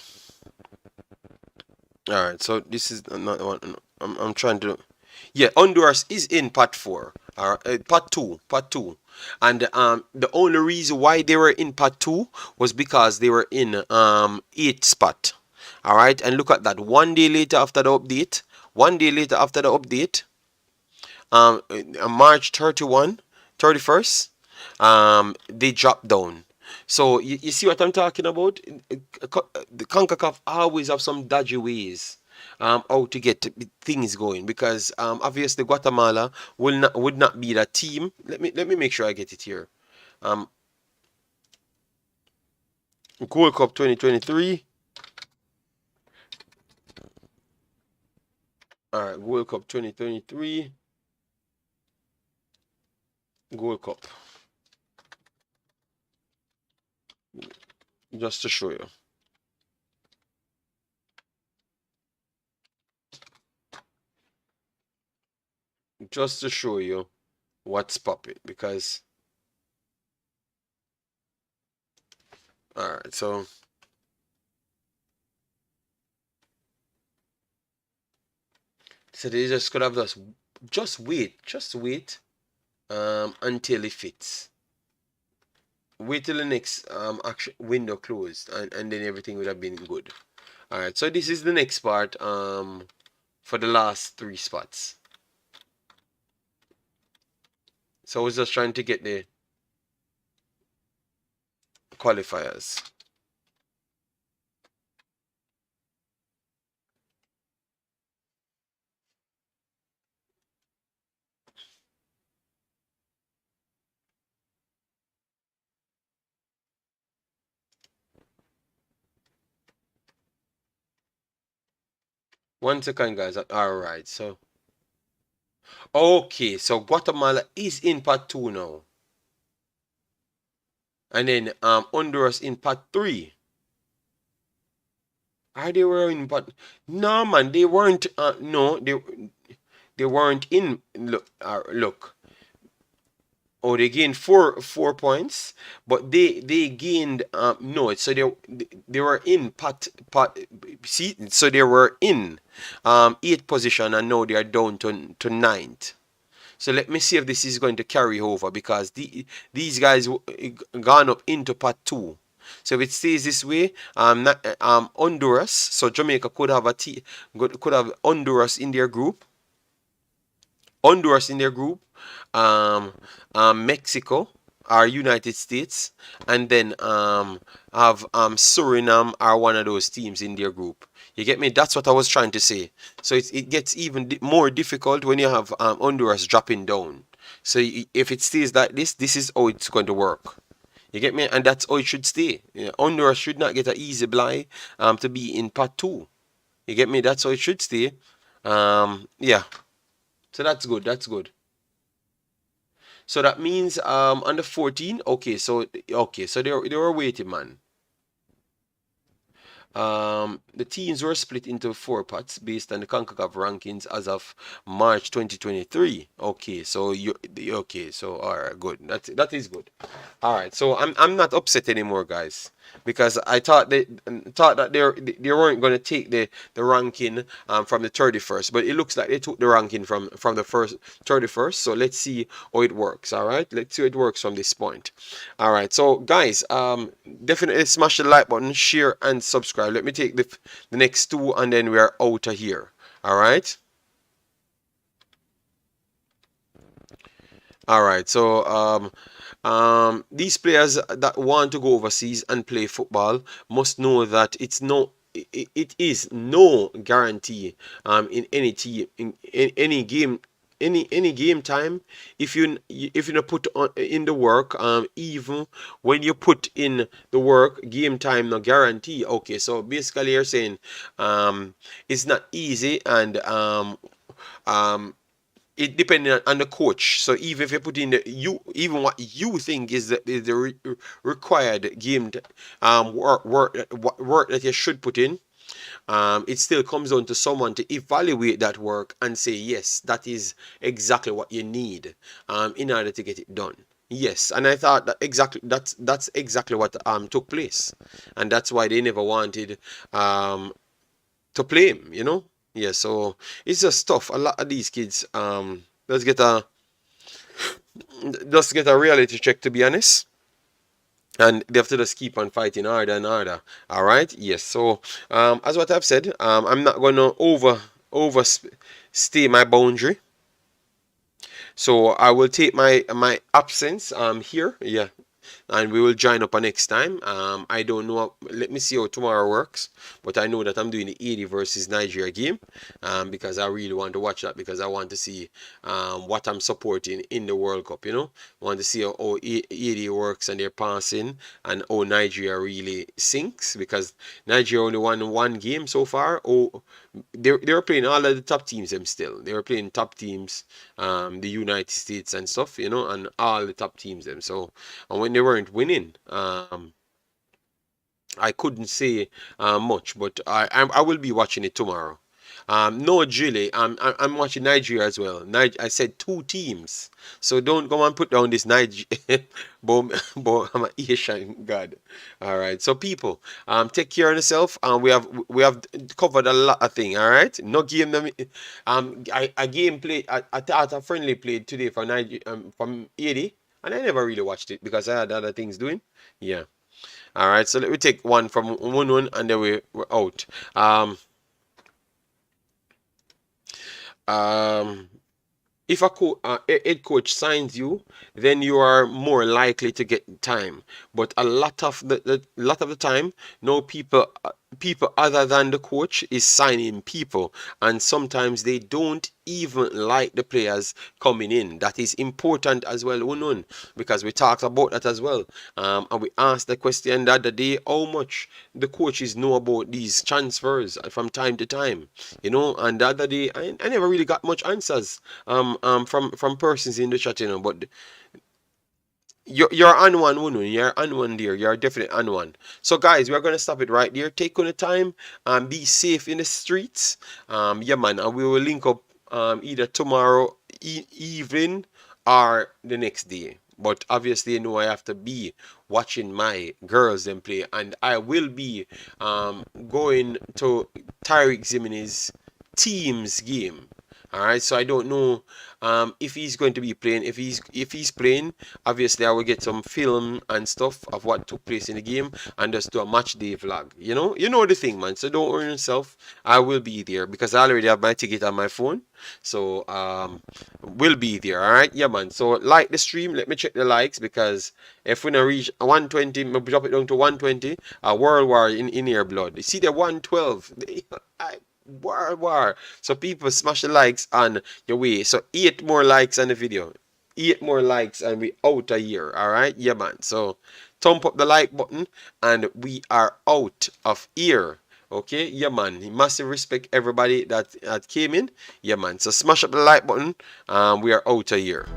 Speaker 1: All right, so this is not one. I'm trying to. Yeah, Honduras is in part four. All right, part two, and the only reason why they were in part two was because they were in eighth spot. All right, and look at that. One day later after the update, March 31, 31st, they dropped down. So you see what I'm talking about? The Concacaf always have some dodgy ways how to get things going, because obviously Guatemala would not be that team. Let me make sure I get it here. Gold Cup 2023. All right, Gold Cup 2023. Gold Cup. Just to show you. Just to show you what's popping, because all right, so they just could have just wait until it fits. Wait till the next action window closed, and then everything would have been good. All right, so this is the next part for the last 3 spots. So I was just trying to get the qualifiers. One second, guys. All right, so okay, so Guatemala is in part 2 now, and then Honduras in part 3. They were in part? No, man, they weren't. No, they weren't in. Look. Oh, they gained four points, but they gained no. So they were in part. See, so they were in 8th position, and now they are down to 9th. So let me see if this is going to carry over, because these guys gone up into part 2. So if it stays this way, Honduras. So Jamaica could have could have Honduras in their group. Mexico, are United States, and then have Suriname are one of those teams in their group. You get me? That's what I was trying to say. So it gets even more difficult when you have Honduras dropping down. So if it stays like this is how it's going to work. You get me? And that's how it should stay. Yeah, Honduras should not get an easy bye to be in part 2. You get me? That's how it should stay. Yeah. So that's good. That's good. So that means under 14. Okay, so they were waiting, man. The teams were split into 4 pots based on the Concacaf rankings as of March 2023. Okay, so all right, good. That is good. All right, so I'm not upset anymore, guys, because I thought that they weren't going to take the ranking from the 31st, but it looks like they took the ranking from the first 31st. So let's see how it works. All right, let's see how it works from this point. All right, so guys, definitely smash the like button, share, and subscribe. Let me take the next 2, and then we are out of here. All right. All right. So these players that want to go overseas and play football must know that it is no guarantee in any team in any game any game time if you not put in the work, even when you put in the work, game time no guarantee. Okay, so basically you're saying it's not easy, and um it depending on the coach. So even if you put in even what you think is the required work that you should put in, it still comes down to someone to evaluate that work and say, yes, that is exactly what you need in order to get it done. Yes, and I thought that that's exactly what took place, and that's why they never wanted to play him. Yeah, so it's just tough. A lot of these kids let's get a just get a reality check, to be honest, and they have to just keep on fighting harder and harder. All right, yes. So as what I've said, I'm not gonna overstay my boundary, so I will take my absence here. Yeah, and we will join up next time. I don't know. Let me see how tomorrow works, but I know that I'm doing the Haiti versus Nigeria game because I really want to watch that, because I want to see what I'm supporting in the World Cup. I want to see how Haiti works and their passing, and how Nigeria really sinks, because Nigeria only won one game so far. Oh, they were playing all of the top teams. Them still, they were playing top teams, the United States and stuff, and all the top teams. Them so, and when they weren't winning, I couldn't say much, but I will be watching it tomorrow. No, Julie, I'm watching Nigeria as well. I said 2 teams, so don't go and put down this Nigeria. But I'm an Asian god. All right, so people, take care of yourself. We have covered a lot of things. All right, no game. A game played. I thought a friendly played today for Nigeria, from 80, and I never really watched it because I had other things doing. Yeah. All right, so let me take one from one, and then we're out. Um, if a head coach signs you, then you are more likely to get time. But a lot of the time, no people other than the coach is signing people, and sometimes they don't even like the players coming in. That is important as well, Unun, because we talked about that as well. And we asked the question the other day, how much the coaches know about these transfers from time to time, and the other day I never really got much answers from persons in the chat, but you're on one, Wunu. You're on one there. You're definitely on one. So guys, we're gonna stop it right there. Take on the time and be safe in the streets. Yeah, man, and we will link up either tomorrow evening or the next day. But obviously, I have to be watching my girls them play, and I will be going to Tyreek Zimini's team's game. All right, so I don't know if he's going to be playing. If he's playing, obviously I will get some film and stuff of what took place in the game and just do a match day vlog. You know the thing, man. So don't worry yourself. I will be there because I already have my ticket on my phone. So we'll be there. All right, yeah, man. So like the stream. Let me check the likes because if we not reach 120, maybe drop it down to 120. A world war in your blood. You see the 112. War. So people smash the likes on your way. So 8 more likes on the video. 8 more likes and we out a year. Alright? Yeah man. So thump up the like button and we are out of here. Okay? Yeah man. Massive respect everybody that came in. Yeah man. So smash up the like button. We are out a year.